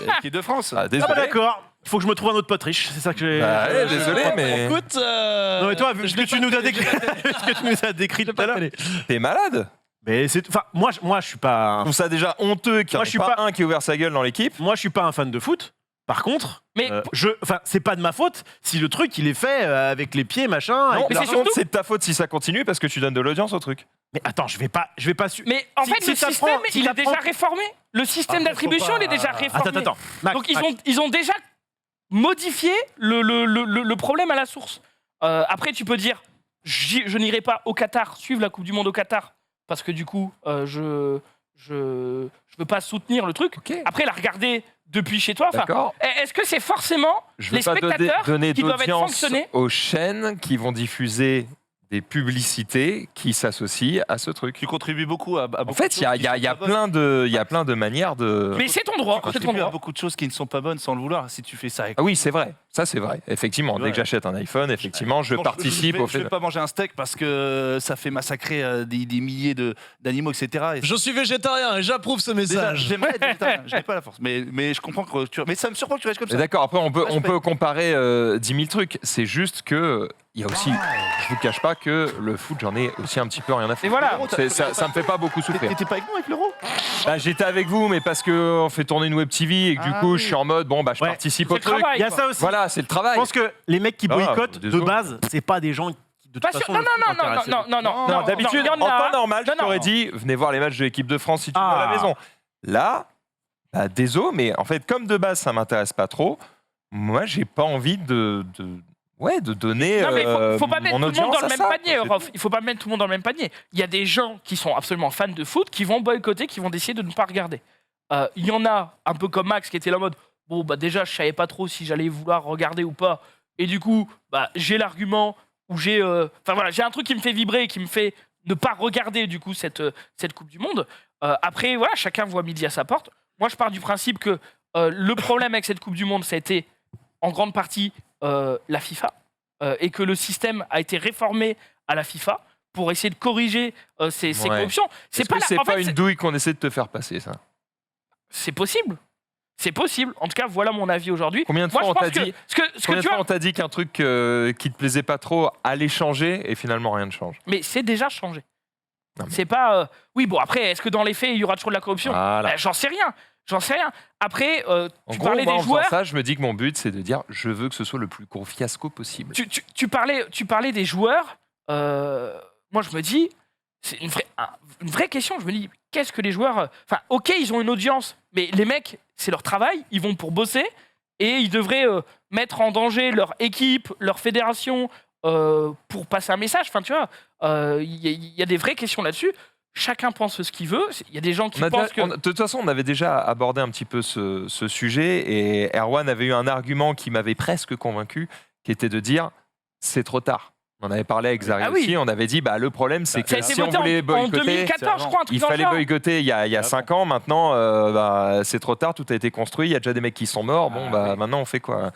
L'équipe de France. Ah, ah désolé. bah d'accord, il faut que je me trouve un autre pote riche, c'est ça que j'ai. Bah, ouais, désolé, mais Écoute, Non mais toi, vu ce que tu nous as décrit, ce que tu nous as décrit tout à l'heure. t'es malade. Mais c'est, enfin, moi je suis pas, Je trouve ça déjà honteux qu'il n'y en Moi, ait je suis pas pas- un qui ait ouvert sa gueule dans l'équipe. moi je suis pas un fan de foot. Par contre, Mais- enfin, c'est pas de ma faute si le truc il est fait avec les pieds machin. avec Non, mais par c'est contre, surtout- c'est de ta faute si ça continue parce que tu donnes de l'audience au truc. Mais attends, je vais pas Mais en Si- fait, si le ça système, prend- si il ça est déjà prend- réformé. Le système Après, d'attribution, faut pas- il est déjà réformé. Attends, Max, Donc Max. ils ont déjà modifié le problème à la source. Après, tu peux dire, je n'irai pas au Qatar, suivre la Coupe du Monde au Qatar, parce que du coup, je veux pas soutenir le truc. Ok. Après, la regarder depuis chez toi. Enfin, D'accord. est-ce que c'est forcément Je veux les pas spectateurs donner qui doivent être d'audience sanctionnés? aux chaînes qui vont diffuser des publicités qui s'associent à ce truc. Tu contribues beaucoup à En beaucoup fait, de il y a, choses il y a- qui il y a sont pas bonnes. plein de manières de. Mais c'est ton droit, Tu c'est ton contribues à droit. beaucoup de choses qui ne sont pas bonnes sans le vouloir. Si tu fais ça avec Ah oui, c'est vrai. Ça, c'est vrai. Effectivement, dès Ouais. que j'achète un iPhone, effectivement, je Non, participe au je fait. vais pas manger un steak parce que ça fait massacrer des milliers d'animaux, etc. Et Je suis végétarien et j'approuve ce déjà, message. j'aimerais être végétarien, je n'ai pas la force. Mais je comprends que mais ça me surprend que tu restes comme ça. D'accord, après, on Respect. peut comparer 10 000 trucs. C'est juste que. Il y a aussi. Je vous cache pas que le foot, j'en ai aussi un petit peu rien à Et faire. voilà. Ça me fait pas beaucoup souffrir. T'étais pas avec nous avec l'euro? Bah, j'étais avec vous, mais parce qu'on fait tourner une web TV et que du Ah coup, oui. je suis en mode, bon, bah, je Ouais. participe C'est au le truc. travail. Il y a quoi. ça aussi. Voilà, c'est le Je travail. pense que les mecs qui Ah, boycottent, de désolé. base, c'est pas des gens qui, de Pas toute sûr. façon, Non, d'habitude, il y en en a. temps normal, je Non, non. t'aurais dit, venez voir les matchs de l'équipe de France si tu veux Ah. à la maison. Là, bah, désolé, mais en fait, comme de base, ça m'intéresse pas trop, moi, j'ai pas envie de donner Non, mais faut pas mettre mon tout le monde audience dans le à même ça, panier, quoi, c'est Rof. Il faut pas mettre tout le monde dans le même panier. Il y a des gens qui sont absolument fans de foot, qui vont boycotter, qui vont décider de ne pas regarder. Il y en a, un peu comme Max, qui était là en mode bon, bah déjà, je savais pas trop si j'allais vouloir regarder ou pas. Et du coup, bah, j'ai l'argument où j'ai. Enfin voilà, j'ai un truc qui me fait vibrer et qui me fait ne pas regarder, du coup, cette Coupe du Monde. Après, voilà, chacun voit midi à sa porte. Moi, je pars du principe que le problème avec cette Coupe du Monde, ça a été en grande partie la FIFA. Et que le système a été réformé à la FIFA pour essayer de corriger ces Ouais. corruptions. Est-ce que c'est pas une douille qu'on essaie de te faire passer, ça? C'est possible. C'est possible. En tout cas, voilà mon avis aujourd'hui. Combien de Moi, fois je on t'a pense que dit ce que Combien de tu fois vois, on t'a dit qu'un truc qui te plaisait pas trop allait changer et finalement rien ne change? mais c'est déjà changé. Non, mais- C'est pas. Oui, bon, après, est-ce que dans les faits, il y aura toujours de la corruption Voilà. J'en sais rien. J'en sais rien. Après, En tu gros, parlais moi, en des faisant joueurs. ça, je me dis que mon but, c'est de dire je veux que ce soit le plus gros fiasco possible. Tu parlais des joueurs. Moi, je me dis, c'est une vraie question. Je me dis, qu'est-ce que les joueurs. Enfin, ok, ils ont une audience, mais les mecs, c'est leur travail. Ils vont pour bosser et ils devraient mettre en danger leur équipe, leur fédération pour passer un message. Enfin, tu vois, il y a des vraies questions là-dessus. Chacun pense ce qu'il veut. Il y a des gens qui pensent que. De toute façon, on avait déjà abordé un petit peu ce sujet et Erwan avait eu un argument qui m'avait presque convaincu, qui était de dire c'est trop tard. On avait parlé avec Zari Ah oui. aussi, on avait dit bah, le problème c'est Ça a que été si on voté voulait en boycotter, 2014, je crois, un truc il dans le fallait genre. boycotter il y a 5 ans. Maintenant, bah, c'est trop tard, tout a été construit, il y a déjà des mecs qui sont morts. Bon, bah, maintenant on fait quoi?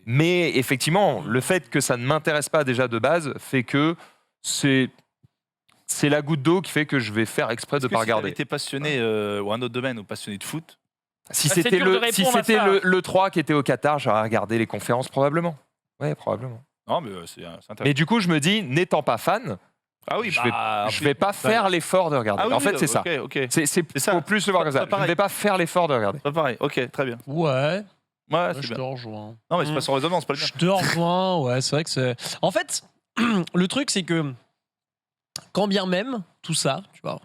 Mais effectivement, le fait que ça ne m'intéresse pas déjà de base fait que c'est la goutte d'eau qui fait que je vais faire exprès de ne pas Si tu regarder. été passionné ou un autre domaine ou passionné de foot, Si Ah, c'est c'était dur de si répondre à c'était ça. le 3 qui était au Qatar, j'aurais regardé les conférences probablement. Ouais, probablement. non, mais c'est intéressant. Mais du coup, je me dis, n'étant pas fan, Ah oui, je vais pas faire l'effort de regarder. Ah oui, En fait, c'est ça. Ok. C'est ça. faut plus le voir comme ça. Pas Je ne pareil. vais pas faire l'effort de regarder. Pas pareil. Ok, très bien. Ouais, Ouais, c'est je te bien. rejoins. Non, mais c'est pas sans raisonnement, c'est pas le bien. Je te rejoins, ouais, c'est vrai que c'est. En fait, le truc, c'est que quand bien même tout ça, tu vois,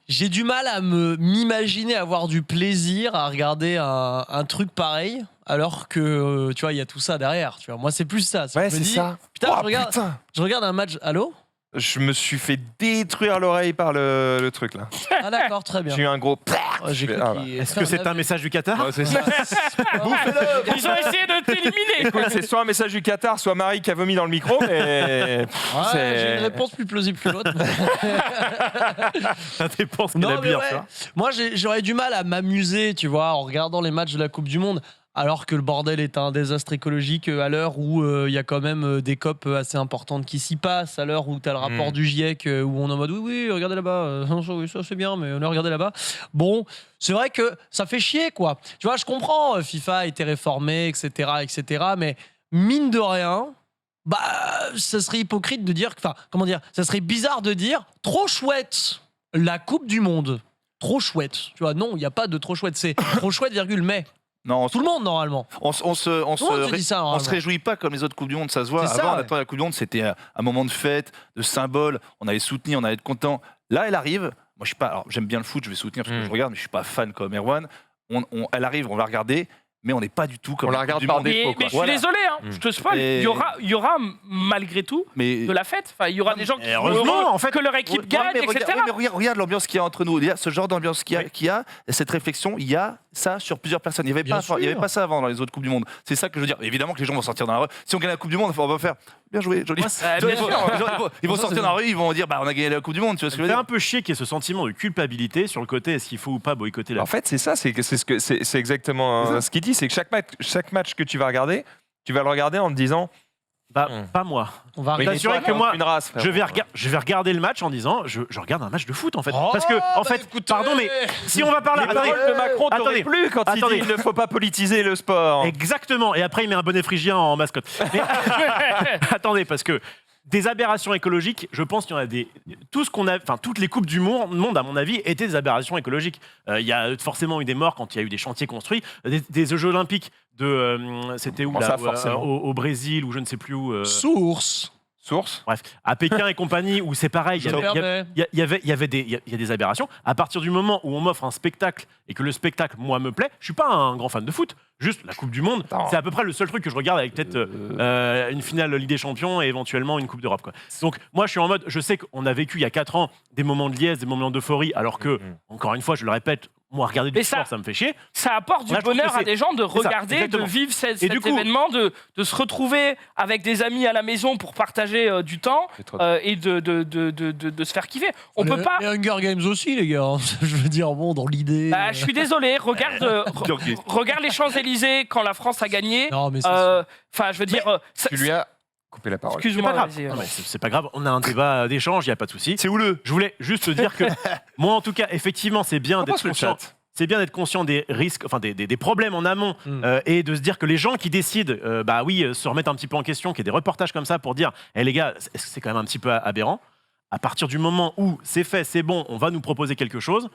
j'ai du mal à m'imaginer avoir du plaisir à regarder un truc pareil, alors que tu vois, il y a tout ça derrière. Tu vois, moi, c'est plus ça. Ouais, Je me c'est dis, ça. Putain, Oh, je regarde un match. Allô? Je me suis fait détruire l'oreille par le truc là. Ah d'accord, très bien. J'ai eu un gros. Ouais, j'ai cru Ah, qu'il- Est-ce que c'est un message du Qatar? Ouais, c'est ça. Ils ont essayé de t'éliminer. Écoute, c'est soit un message du Qatar, soit Marie qui a vomi dans le micro, mais. Ouais, c'est- j'ai une réponse plus plausible que l'autre. Ça dépend ce qu'il Non, a mais bu, ouais. tu vois. Moi, j'aurais du mal à m'amuser, tu vois, en regardant les matchs de la Coupe du Monde, alors que le bordel est un désastre écologique à l'heure où il y a quand même des COP assez importantes qui s'y passent, à l'heure où tu as le rapport du GIEC où on est en mode oui, regardez là-bas, oui, ça c'est bien, mais regardez là-bas. Bon, c'est vrai que ça fait chier, quoi. Tu vois, je comprends, FIFA a été réformé, etc., mais mine de rien. Bah, ça serait hypocrite de dire, enfin, comment dire, ça serait bizarre de dire trop chouette la Coupe du Monde. Trop chouette. Tu vois, non, il n'y a pas de trop chouette. C'est trop chouette, virgule, mais. Non, Tout le monde, normalement. on Tout le monde se dit ça, on se normalement. réjouit pas comme les autres Coupes du Monde, ça se voit. C'est ça, Avant, on ouais. attendait la Coupe du Monde, c'était un moment de fête, de symbole, on allait soutenir, on allait être content. Là, elle arrive. Moi, je suis pas. Alors, j'aime bien le foot, je vais soutenir parce que je regarde, mais je suis pas fan comme Erwan. Elle arrive, on va regarder, mais on n'est pas du tout comme On la Coupe regarde du par Monde. défaut. Mais je suis Voilà. désolé, hein, je te spoil. Et- Il y aura malgré tout Mais de la fête. Enfin, il y aura des gens qui seront heureusement, heureux en fait. que leur équipe Ouais, gagne, mais etc. regarde l'ambiance qu'il y a entre nous. Il y a ce genre d'ambiance qu'il y a, cette réflexion, il y a ça sur plusieurs personnes. Il n'y avait, Bien il y avait sûr. pas ça avant dans les autres Coupes du Monde. C'est ça que je veux dire. Évidemment que les gens vont sortir dans la rue. Si on gagne la Coupe du Monde, on va faire bien joué, joli. bien Ils sûr. vont Ça, sortir c'est dans la rue, ils vont dire bah, on a gagné la Coupe du Monde. Tu vois ce que Ça je me veux fait dire un peu chier qu'il y ait ce sentiment de culpabilité sur le côté est-ce qu'il faut ou pas boycotter la En fait, c'est ça, c'est exactement ce qu'il dit. dit, c'est que chaque match que tu vas regarder, tu vas le regarder en te disant Bah, pas moi. On va oui, T'as mais assuré toi, que t'as moi, aucune race, frérot. je vais regarder le match en disant je regarde un match de foot en fait. Oh, Parce que, en bah, fait, écoutez. pardon, mais si on va par là. Les paroles de Macron t'auraient attendez. plu quand il dit Attendez. il ne faut pas politiser le sport. Exactement. Et après, il met un bonnet phrygien en mascotte. Mais attendez, parce que des aberrations écologiques, je pense qu'il y en a des. Toutes les coupes du monde, à mon avis, étaient des aberrations écologiques. Il y a forcément eu des morts quand il y a eu des chantiers construits. Des Jeux Olympiques c'était où Bon, là, ça, forcément. au Brésil ou je ne sais plus où. Source. Source. Bref, à Pékin et compagnie, où c'est pareil, il y a des aberrations. À partir du moment où on m'offre un spectacle et que le spectacle, moi, me plaît, je suis pas un grand fan de foot. Juste la Coupe du Monde, Attends. c'est à peu près le seul truc que je regarde avec peut-être une finale Ligue des Champions et éventuellement une Coupe d'Europe. Quoi. Donc moi, je suis en mode, je sais qu'on a vécu il y a 4 ans des moments de liesse, des moments d'euphorie, alors que, encore une fois, je le répète, moi, regarder du Mais sport, ça me fait chier. Ça apporte du Là, je trouve bonheur que à des gens de c'est ça, regarder, de exactement. vivre cet Et du coup- événement, de se retrouver avec des amis à la maison pour partager du temps C'est trop- et de se faire kiffer. On peut pas. Les Hunger Games aussi, les gars. Je veux dire, bon, dans l'idée. Bah, je suis désolé, regarde les Champs-Élysées quand la France a gagné. Non, mais c'est Enfin, je veux dire. Tu lui as coupé la parole. C'est Excuse-moi, pas grave. vas-y. Non, mais c'est pas grave, on a un débat d'échange, il n'y a pas de souci. C'est houleux. Je voulais juste te dire que, moi, en tout cas, effectivement, c'est bien d'être Pense le conscient. chat. C'est bien d'être conscient des risques, enfin des problèmes en amont, et de se dire que les gens qui décident, se remettent un petit peu en question, qu'il y ait des reportages comme ça pour dire, les gars, c'est quand même un petit peu aberrant. À partir du moment où c'est fait, c'est bon, on va nous proposer quelque chose.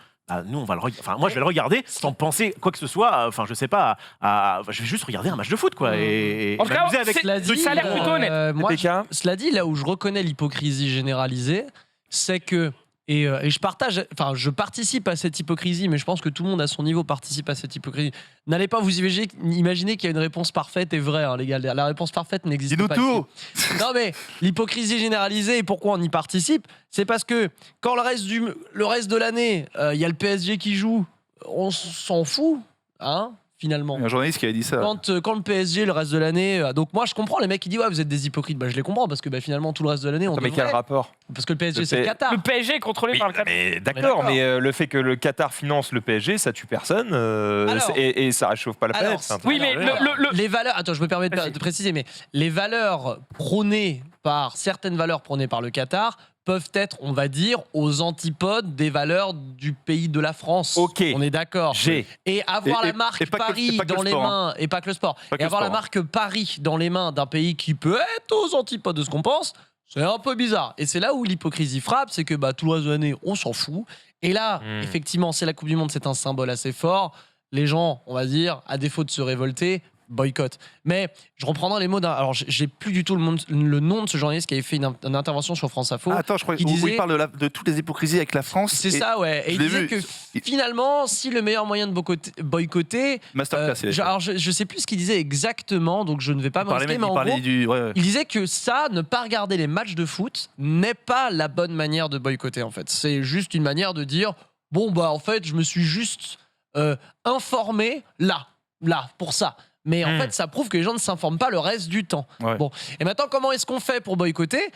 Nous, on va moi, je vais le regarder sans penser quoi que ce soit. Enfin, je sais pas. Je vais juste regarder un match de foot, quoi, et En tout cas, m'amuser avec. c'est- Cela dit, ça a l'air plutôt honnête. moi, PK. cela dit, là où je reconnais l'hypocrisie généralisée, c'est que et je participe à cette hypocrisie, mais je pense que tout le monde à son niveau participe à cette hypocrisie. N'allez pas vous imaginer qu'il y a une réponse parfaite et vraie, hein, les gars. La réponse parfaite n'existe Dis-nous pas. tout. ici. Non mais l'hypocrisie généralisée et pourquoi on y participe, c'est parce que quand le reste de l'année, il y a le PSG qui joue, on s'en fout, hein, finalement. Il y a un journaliste qui avait dit ça. Quand le PSG, le reste de l'année. Donc, moi, je comprends les mecs qui disent, ouais, vous êtes des hypocrites. Bah, je les comprends parce que finalement, tout le reste de l'année, on Mais quel devrait. rapport Parce que le PSG, Le c'est le P- Qatar. Le PSG est contrôlé Oui, par le Qatar. mais d'accord. d'accord, mais le fait que le Qatar finance le PSG, ça tue personne Alors- et ça réchauffe pas la Alors, planète. Oui, mais Les valeurs. Attends, je me permets Vas-y. de préciser, mais les valeurs prônées certaines valeurs prônées par le Qatar peuvent être, on va dire, aux antipodes des valeurs du pays de la France. Ok. On est d'accord. J'ai. Et avoir Et- la marque et pas que- Paris et pas que dans le les sport, mains, et pas que le sport, Pas que et le avoir la sport, hein. marque Paris dans les mains d'un pays qui peut être aux antipodes de ce qu'on pense, c'est un peu bizarre. Et c'est là où l'hypocrisie frappe, c'est que tout le reste de l'année, on s'en fout. Et là, effectivement, c'est la Coupe du Monde, c'est un symbole assez fort. Les gens, on va dire, à défaut de se révolter, boycott. Mais je reprendrai les mots d'un. Alors, j'ai plus du tout le nom de ce journaliste qui avait fait une intervention sur France Info. Ah, attends, je crois qui où disait- il parle de toutes les hypocrisies avec la France. C'est et ça, ouais. Et je il l'ai disait vu. que finalement, si le meilleur moyen de boycotter. Masterclass, il a fait. alors, je sais plus ce qu'il disait exactement, donc je ne vais pas Il parlait m'investir, même- mais il en parlait gros, du. Ouais, ouais. il disait que ça, ne pas regarder les matchs de foot, n'est pas la bonne manière de boycotter, en fait. C'est juste une manière de dire, bon, en fait, je me suis juste informé là, pour ça. Mais en fait, ça prouve que les gens ne s'informent pas le reste du temps. Ouais. Bon. Et maintenant, comment est-ce qu'on fait pour boycotter ?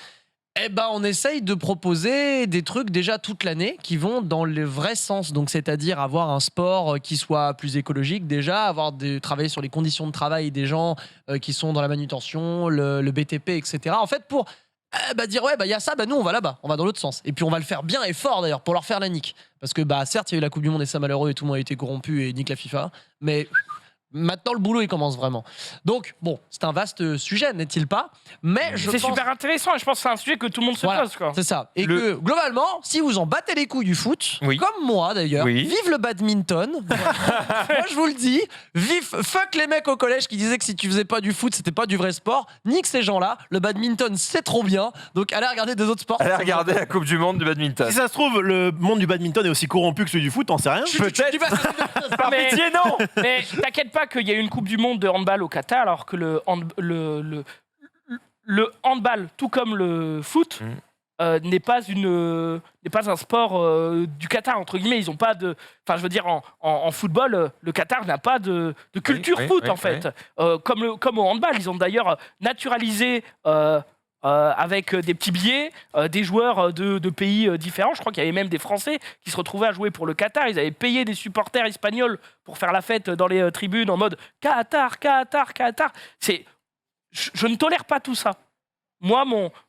On essaye de proposer des trucs déjà toute l'année qui vont dans le vrai sens. Donc, c'est-à-dire avoir un sport qui soit plus écologique déjà, travailler sur les conditions de travail des gens qui sont dans la manutention, le BTP, etc. En fait, pour dire, ouais, il y a ça, nous, on va là-bas, on va dans l'autre sens. Et puis, on va le faire bien et fort d'ailleurs pour leur faire la nique. Parce que, certes, il y a eu la Coupe du Monde et ça, malheureux, et tout le monde a été corrompu et nique la FIFA. Mais. Maintenant, le boulot, il commence vraiment. Donc, bon, c'est un vaste sujet, n'est-il pas ? Mais je C'est pense... super intéressant et je pense que c'est un sujet que tout le monde se Voilà, pose. Quoi. c'est ça. Et que, globalement, si vous en battez les couilles du foot, Oui. comme moi d'ailleurs, Oui. vive le badminton. Moi, je vous le dis, fuck les mecs au collège qui disaient que si tu faisais pas du foot, c'était pas du vrai sport. Nique ces gens-là. Le badminton, c'est trop bien. Donc, allez regarder des autres sports. Allez regarder la Coupe du Monde du badminton. Si ça se trouve, le monde du badminton est aussi corrompu que celui du foot, t'en sais rien. Tu vas- Par Mais- pitié, non. Mais t'inquiète pas qu'il y a eu une Coupe du Monde de handball au Qatar, alors que le handball, tout comme le foot, n'est pas un sport du Qatar, entre guillemets. Ils ont pas de. Enfin, je veux dire, en football, le Qatar n'a pas de culture oui, foot, oui, en fait. Comme au handball. Ils ont d'ailleurs naturalisé avec des petits billets, des joueurs de pays différents. Je crois qu'il y avait même des Français qui se retrouvaient à jouer pour le Qatar. Ils avaient payé des supporters espagnols pour faire la fête dans les tribunes en mode Qatar, Qatar, Qatar. Je ne tolère pas tout ça. Moi,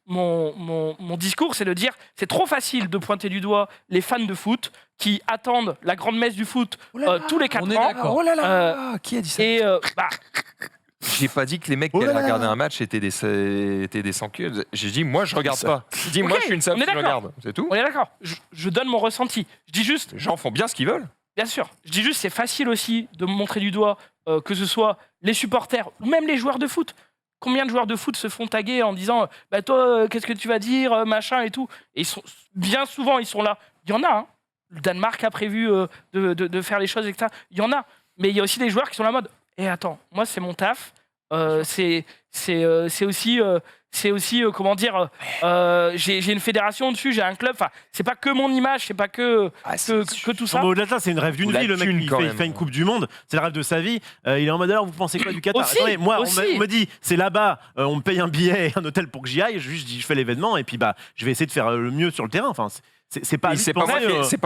mon discours, c'est de dire c'est trop facile de pointer du doigt les fans de foot qui attendent la grande messe du foot tous les 4 On est ans. d'accord. Oh là là Qui a dit ça? Et J'ai pas dit que les mecs qui Oh là allaient là. regarder un match étaient des sans-culs. J'ai dit, moi, je regarde pas. J'ai dit, moi, Ok, je suis une seule on est qui d'accord. regarde. C'est tout. on est d'accord. Je donne mon ressenti. Je dis juste, Les gens font bien ce qu'ils veulent. bien sûr, je dis juste c'est facile aussi de me montrer du doigt que ce soit les supporters ou même les joueurs de foot. Combien de joueurs de foot se font taguer en disant bah toi qu'est-ce que tu vas dire machin et tout, et bien souvent ils sont là. Il y en a, hein. Le Danemark a prévu de faire les choses etc. Il y en a, mais il y a aussi des joueurs qui sont là en mode attends, moi c'est mon taf, c'est aussi comment dire, j'ai une fédération dessus, j'ai un club, enfin c'est pas que mon image, c'est pas que tout ça. Non, mais au-delà de ça, c'est une rêve d'une Ou la vie. Le mec, thune, il quand fait, même. une Coupe du Monde, c'est le rêve de sa vie. Il est en mode alors, vous pensez quoi du Qatar? Aussi, Attendez, moi, aussi. on me dit, c'est là-bas, on me paye un billet et un hôtel pour que j'y aille. Je dis, je fais l'événement et puis bah, je vais essayer de faire le mieux sur le terrain. Enfin, c'est pas. à lui de C'est pas,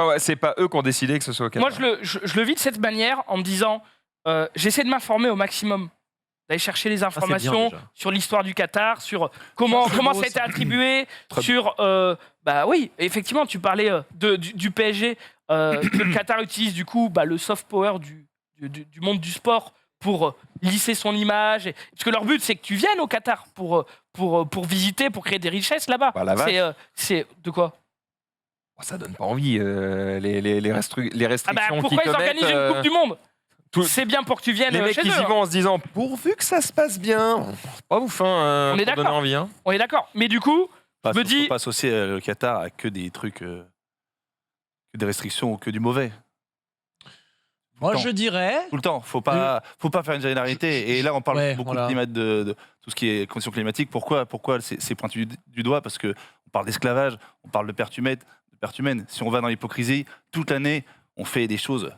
penser, c'est pas eux qui ont décidé que ce soit au Qatar. Moi je le vis de cette manière en me disant j'essaie de m'informer au maximum, d'aller chercher les informations déjà. sur l'histoire du Qatar, sur comment beau, ça a été ça. attribué, Très sur bah oui, effectivement, tu parlais du PSG, que le Qatar utilise du coup le soft power du monde du sport pour lisser son image, parce que leur but c'est que tu viennes au Qatar pour visiter, pour créer des richesses là-bas. Bah, la vache. C'est de quoi? Oh, ça donne pas envie. Les restrictions Pourquoi qu'ils ils organisent commettent, une Coupe du Monde? tout- C'est bien pour que tu viennes les mecs chez qui eux. y vont en se disant pourvu que ça se passe bien. C'est pas ouf, hein, On est pour donner d'accord. envie. Hein. On est d'accord. Mais du coup, Pas, je me dis- faut pas associer le Qatar à que des trucs, que des restrictions ou que du mauvais. Moi, Temps. je dirais. Tout le temps. Faut pas faire une généralité. Et là, on parle Ouais, beaucoup voilà. de climat, de tout ce qui est conditions climatiques. Pourquoi c'est pointu du doigt? Parce que on parle d'esclavage, on parle de perte humaine. Si on va dans l'hypocrisie, toute l'année, on fait des choses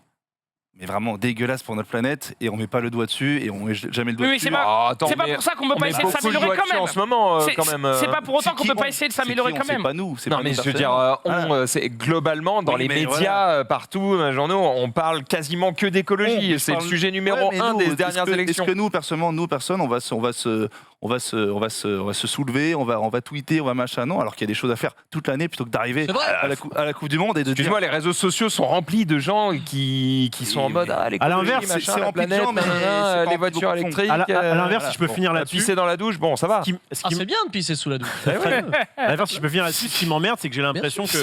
mais vraiment dégueulasses pour notre planète et on met pas le doigt dessus et on met jamais le doigt Oui, mais dessus. c'est pas- Ah, attends, c'est pas mais pour ça qu'on peut on pas met essayer de beaucoup s'améliorer doigts quand dessus même. en ce moment, C'est- quand même. C'est pas pour autant C'est qu'on qui peut pas on- essayer de c'est s'améliorer qui quand on sait même. pas nous. C'est Non, pas mais nous je veux personnellement. dire, c'est globalement dans Oui, les mais médias partout, journaux, on parle quasiment que d'écologie. Bon, C'est le je parle- sujet numéro Ouais, mais 1 nous, des est-ce dernières que- élections. Est-ce que nous, personnellement, on va se soulever, on va tweeter, on va machin, non, alors qu'il y a des choses à faire toute l'année plutôt que d'arriver C'est vrai. à la Coupe du Monde et de dire. Excuse-moi, les réseaux sociaux sont remplis de gens qui sont en mode mais- l'écologie, l'inverse, machin, c'est la rempli de planète, gens, mais nanana, c'est pas les rempli voitures beaucoup de monde. électriques. À l'inverse, si je peux finir bon, là-dessus. pisser dans la douche, bon, ça va. Ce qui Ah, c'est bien de pisser sous la douche. À l'inverse, si je peux finir là-dessus, ce qui m'emmerde, c'est que j'ai l'impression que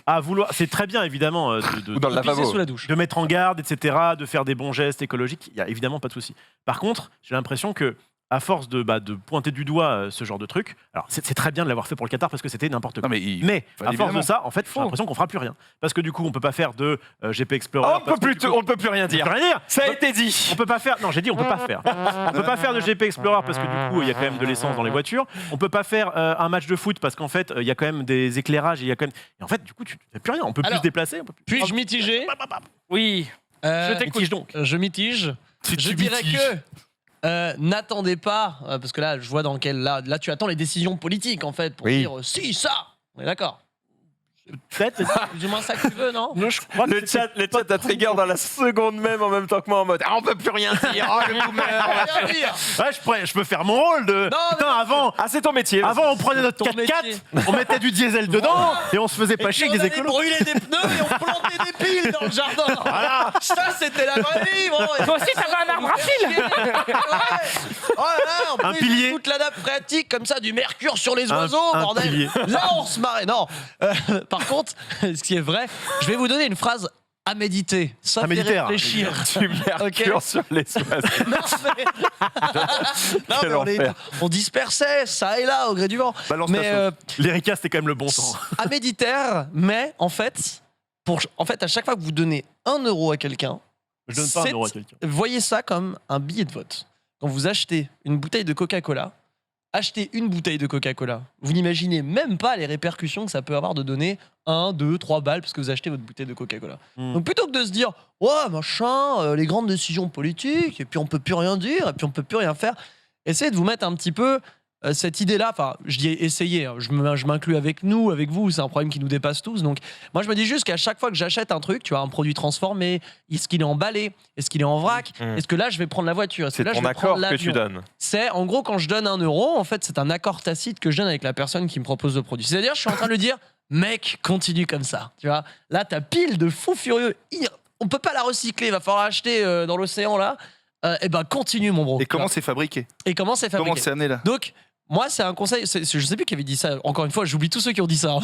à vouloir, c'est très bien évidemment Ou dans le Pisser lavabo. sous la douche. de mettre en garde, etc., de faire des bons gestes écologiques, il y a évidemment pas de souci. Par contre, j'ai l'impression que à force de pointer du doigt ce genre de truc, alors c'est très bien de l'avoir fait pour le Qatar parce que c'était n'importe quoi. Non, Mais à force évidemment. de ça, en fait, j'ai l'impression qu'on fera plus rien. Parce que du coup, on peut pas faire de GP Explorer. Oh, parce que du coup- on ne peut plus rien on dire. peut rien dire. Ça a été dit. On peut pas faire. Non, j'ai dit on peut pas faire. On peut pas faire de GP Explorer parce que du coup il y a quand même de l'essence dans les voitures. On peut pas faire un match de foot parce qu'en fait il y a quand même des éclairages et il y a quand même. Et en fait du coup tu fais plus rien. On peut plus Alors, se déplacer. On peut plus. Puis-je mitiger? Oui. Je t'écoute. Mitige donc. Je mitige. Tu Je dirais mitiges. que n'attendez pas, parce que là, je vois dans quel. Là, tu attends les décisions politiques, en fait, pour Oui. dire si, ça. On est d'accord. Peut-être. Plus ou moins ça que tu veux, non? Non, je crois que Le chat a trigger dans la seconde même en même temps que moi en mode on peut plus rien dire. Oh, le boomer. Rien dire. Ouais, je peux faire mon rôle de. Non, Putain, avant. Ah, c'est ton métier. Avant, on prenait notre Ton 4x4, métier. on mettait du diesel dedans et on se faisait pas Et chier puis avec on des allait écolos. brûler des pneus et on plantait des piles dans le jardin. Voilà. Ça, c'était la vraie vie. Bon, Toi aussi, t'avais un arbre à fil. Ouais. Oh là là, en Un plus, pilier. toute la nappe phréatique comme ça, du mercure sur les Un- oiseaux, un bordel. pilier. Là, on se marrait. Non. Par contre, ce qui est vrai, je vais vous donner une phrase à méditer. Ça À fait méditer, réfléchir. Du mercure sur les oiseaux. Non, mais, non, Quel mais enfer. on dispersait ça et là au gré du vent. Balance Mais ta sauce. L'Erika, c'était quand même le bon temps. à méditaire, mais en fait, à chaque fois que vous donnez 1 euro à quelqu'un, Je donne pas un euro à quelqu'un. voyez ça comme un billet de vote. Quand vous achetez une bouteille de Coca-Cola, achetez une bouteille de Coca-Cola. Vous n'imaginez même pas les répercussions que ça peut avoir de donner 1, 2, 3 balles parce que vous achetez votre bouteille de Coca-Cola. Mm. Donc plutôt que de se dire, ouais, machin, les grandes décisions politiques, et puis on peut plus rien dire, et puis on peut plus rien faire, essayez de vous mettre un petit peu cette idée-là, enfin, je dis essayer, hein, je m'inclus avec nous, avec vous, c'est un problème qui nous dépasse tous. Donc, moi, je me dis juste qu'à chaque fois que j'achète un truc, tu vois, un produit transformé, est-ce qu'il est emballé? Est-ce qu'il est en vrac? Est-ce que là, je vais prendre la voiture? Est-ce que C'est là, je ton vais prendre accord que tu l'avion? donnes. C'est, en gros, quand je donne 1 euro, en fait, c'est un accord tacite que je donne avec la personne qui me propose le produit. C'est-à-dire, je suis en train de lui dire, mec, continue comme ça. Tu vois, là, t'as pile de fous furieux. On peut pas la recycler, il va falloir l'acheter dans l'océan, là. Et ben, continue, mon bro. Et Tu comment vois. c'est fabriqué? Et comment c'est fabriqué? Comment c'est amené là? Donc, moi, c'est un conseil. Je sais plus qui avait dit ça. Encore une fois, j'oublie tous ceux qui ont dit ça.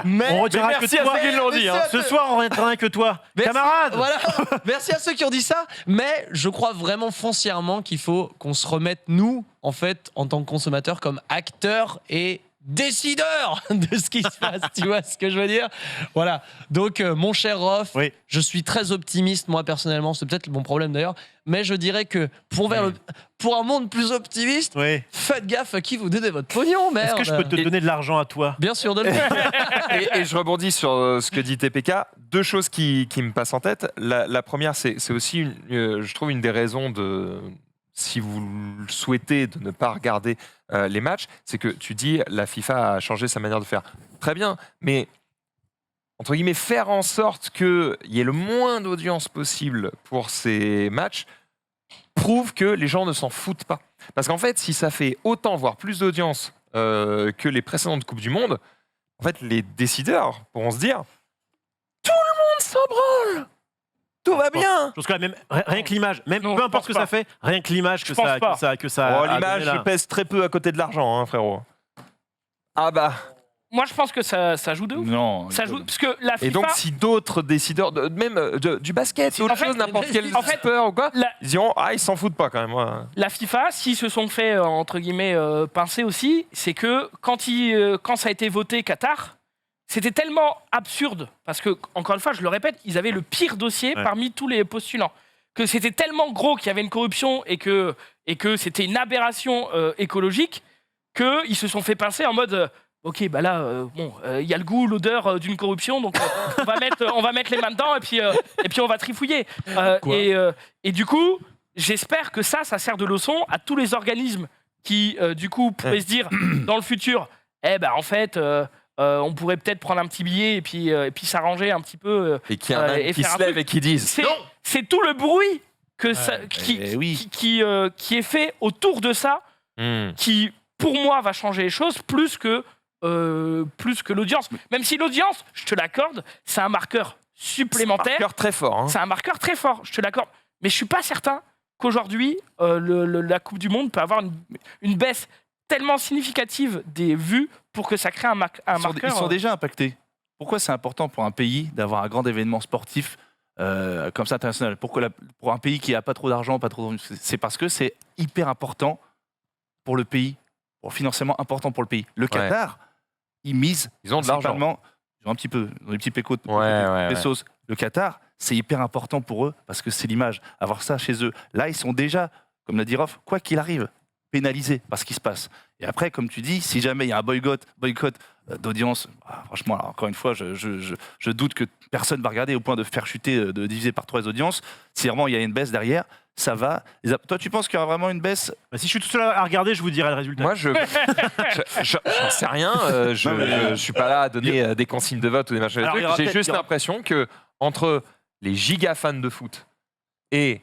Mais, On retiendra merci que à toi. ceux qui l'ont dit, hein. Ce soir, on retiendra que toi. Merci. Camarade. Voilà. Merci à ceux qui ont dit ça. Mais je crois vraiment foncièrement qu'il faut qu'on se remette, nous, en fait, en tant que consommateurs, comme acteurs et décideurs de ce qui se passe. Tu vois ce que je veux dire? Voilà. Donc, mon cher Rof, Oui. je suis très optimiste, moi, personnellement. C'est peut-être mon problème, d'ailleurs. Mais je dirais que pour un monde plus optimiste, Oui. faites gaffe à qui vous donnez votre pognon, merde. Est-ce que je peux te donner de l'argent à toi? Bien sûr, donne Et je rebondis sur ce que dit TPK. 2 choses qui me passent en tête. La première, c'est aussi, je trouve, une des raisons de, si vous le souhaitez, de ne pas regarder les matchs, c'est que tu dis la FIFA a changé sa manière de faire. Très bien, mais entre guillemets, faire en sorte qu'il y ait le moins d'audience possible pour ces matchs prouve que les gens ne s'en foutent pas. Parce qu'en fait, si ça fait autant, voire plus d'audience que les précédentes Coupes du Monde, en fait, les décideurs pourront se dire tout le monde s'en branle, tout va bien. Je pense que là, même rien que l'image, même Non, peu je importe ce que pense ça fait, rien que l'image que Je pense ça, pas. que ça Oh, a donné l'image là. pèse très peu à côté de l'argent, hein, frérot. Ah bah. Moi, je pense que ça joue de ouf. Non. Ça joue, parce que la FIFA. Et donc, si d'autres décideurs, même du basket, En autre fait, chose, n'importe quel en fait, sport ou quoi, la- ils diront ah, ils s'en foutent pas quand même. Ouais. La FIFA, s'ils se sont fait, entre guillemets, pincer aussi, c'est que quand ça a été voté Qatar, c'était tellement absurde, parce que, encore une fois, je le répète, ils avaient le pire dossier Ouais. parmi tous les postulants, que c'était tellement gros qu'il y avait une corruption et que c'était une aberration écologique, qu'ils se sont fait pincer en mode... ok, bah là, il y a le goût, l'odeur d'une corruption, donc on va mettre les mains dedans et puis on va trifouiller. Et du coup, j'espère que ça sert de leçon à tous les organismes qui, du coup, pourraient se dire dans le futur, en fait, on pourrait peut-être prendre un petit billet et puis s'arranger un petit peu. Et qu'il y en a Et qui faire un se lèvent truc. et qui disent C'est tout le bruit que qui est fait autour de ça Hmm. qui, pour moi, va changer les choses plus que l'audience. Même si l'audience, je te l'accorde, c'est un marqueur supplémentaire. Marqueur très fort. Hein. C'est un marqueur très fort, je te l'accorde. Mais je suis pas certain qu'aujourd'hui, la Coupe du Monde peut avoir une baisse tellement significative des vues pour que ça crée un marqueur. Ils sont déjà impactés. Pourquoi c'est important pour un pays d'avoir un grand événement sportif comme ça international? Pourquoi pour un pays qui n'a pas trop d'argent, c'est parce que c'est hyper important pour le pays, financièrement important pour le pays. Le Qatar, ils misent. Ils ont de l'argent. principalement- Ils ont un petit peu, ils ont des petits pécos de Ouais. pesos. Le Qatar, c'est hyper important pour eux parce que c'est l'image. Avoir ça chez eux. Là, ils sont déjà, comme l'a dit Rof, quoi qu'il arrive, pénalisés par ce qui se passe. Et après, comme tu dis, si jamais il y a un boycott d'audience, franchement, alors, encore une fois, je doute que personne va regarder au point de faire chuter, de diviser par 3 les audiences. Si vraiment il y a une baisse derrière, ça va. Toi, tu penses qu'il y aura vraiment une baisse? Bah, si je suis tout seul à regarder, je vous dirai le résultat. Moi, j'en sais rien. Je suis pas là à donner des consignes de vote ou des machins. Alors, il y aura J'ai peut-être- juste il y aura- l'impression que entre les giga fans de foot et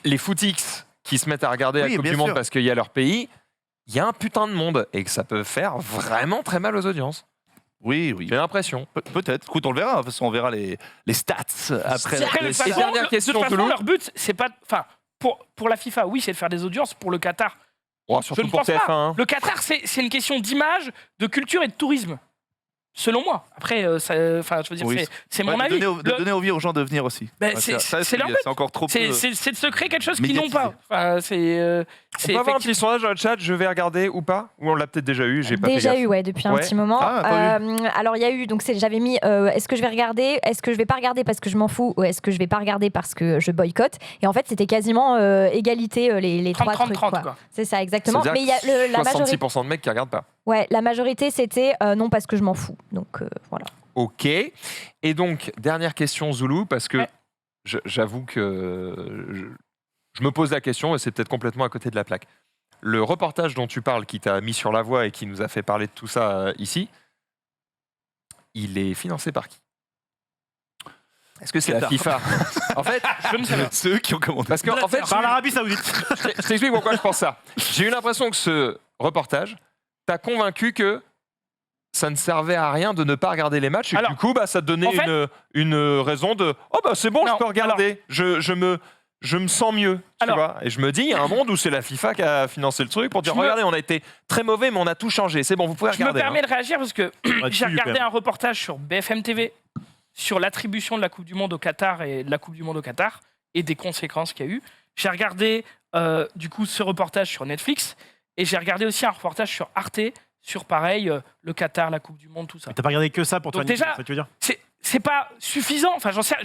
les footix qui se mettent à regarder Oui, la Coupe bien du Monde sûr. parce qu'il y a leur pays, il y a un putain de monde et que ça peut faire vraiment très mal aux audiences. Oui. J'ai l'impression. Peut-être. Écoute, on le verra. De toute façon, on verra les stats après. Après, de toute façon, dernière question, de toute façon, Toulouse. leur but, c'est pas. Enfin, pour la FIFA, oui, c'est de faire des audiences. Pour le Qatar, Oh, je surtout ne pour pense TF1. pas. hein. Le Qatar, c'est une question d'image, de culture et de tourisme. Selon moi. Après, je veux dire, Oui, c'est mon Ouais, avis. de donner envie aux gens de venir aussi. Ben, Ouais, c'est ça, leur but. C'est encore trop peu. C'est de se créer quelque chose qu'ils n'ont médiatisé. pas. Enfin, On peut avoir un petit sondage dans le chat, je vais regarder ou pas? Ou on l'a peut-être déjà eu, j'ai pas fait Déjà gaffe. eu, ouais, depuis un Ouais. petit moment. Ah, pas Alors, il y a eu, donc j'avais mis est-ce que je vais regarder, est-ce que je vais pas regarder parce que je m'en fous, ou est-ce que je vais pas regarder parce que je boycotte. Et en fait, c'était quasiment égalité les trois 30-30-30, trucs. Quoi. quoi. C'est ça, exactement. C'est-à-dire Mais il y a la majorité. 66% de mecs qui regardent pas. Ouais, la majorité, c'était non parce que je m'en fous. Donc voilà. Ok. Et donc, dernière question, Zoulou, parce que Ouais. j'avoue que je me pose la question et c'est peut-être complètement à côté de la plaque. le reportage dont tu parles, qui t'a mis sur la voie et qui nous a fait parler de tout ça ici, il est financé par qui? Est-ce que c'est la Qatar. FIFA? En fait, Je ne sais pas. C'est eux qui ont commandé. parce que en fait, Par l'Arabie Saoudite. je t'explique pourquoi je pense ça. J'ai eu l'impression que ce reportage t'a convaincu que ça ne servait à rien de ne pas regarder les matchs et que Alors, du coup, ça te donnait en fait- une raison de « Oh, c'est bon, Non, je peux regarder. Je me sens mieux. » Tu Alors- vois. Et je me dis, il y a un monde où c'est la FIFA qui a financé le truc pour dire « Je me- Regardez, on a été très mauvais, mais on a tout changé. C'est bon, vous pouvez Je me regarder. permets de réagir parce que Ouais, j'ai dessus, regardé quand même. un reportage sur BFM TV sur l'attribution de la Coupe du Monde au Qatar et de la Coupe du Monde au Qatar et des conséquences qu'il y a eu. J'ai regardé du coup ce reportage sur Netflix et j'ai regardé aussi un reportage sur Arte sur pareil le Qatar, la Coupe du Monde, tout ça. T'as pas regardé que ça pour toi, Donc Nick, déjà- c'est ça que tu veux dire? C'est pas suffisant. Enfin, j'en sais,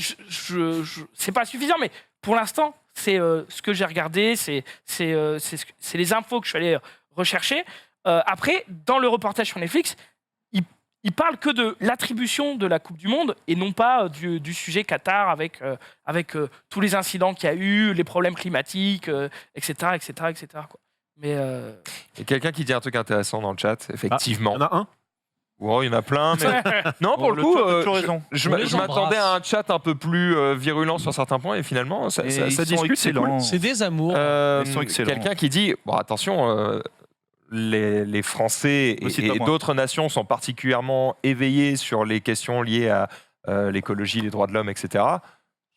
c'est pas suffisant, mais pour l'instant, c'est ce que j'ai regardé, c'est les infos que je suis allé rechercher. Après, dans le reportage sur Netflix, il parle que de l'attribution de la Coupe du Monde et non pas du sujet Qatar avec tous les incidents qu'il y a eu, les problèmes climatiques, etc., quoi. Mais Il y a quelqu'un qui dit un truc intéressant dans le chat, effectivement. Il y en a un. Wow, il y en a plein, mais non, pour Bon, le coup, chat a toujours raison. je On les m'attendais embrasse. à un chat un peu plus virulent sur certains points et finalement, ça Et ils sont discute, c'est cool. excellents. C'est des amours. Ils sont excellents. Quelqu'un qui dit, bon attention, les Français Me cite et pas moi. d'autres nations sont particulièrement éveillés sur les questions liées à l'écologie, les droits de l'homme, etc.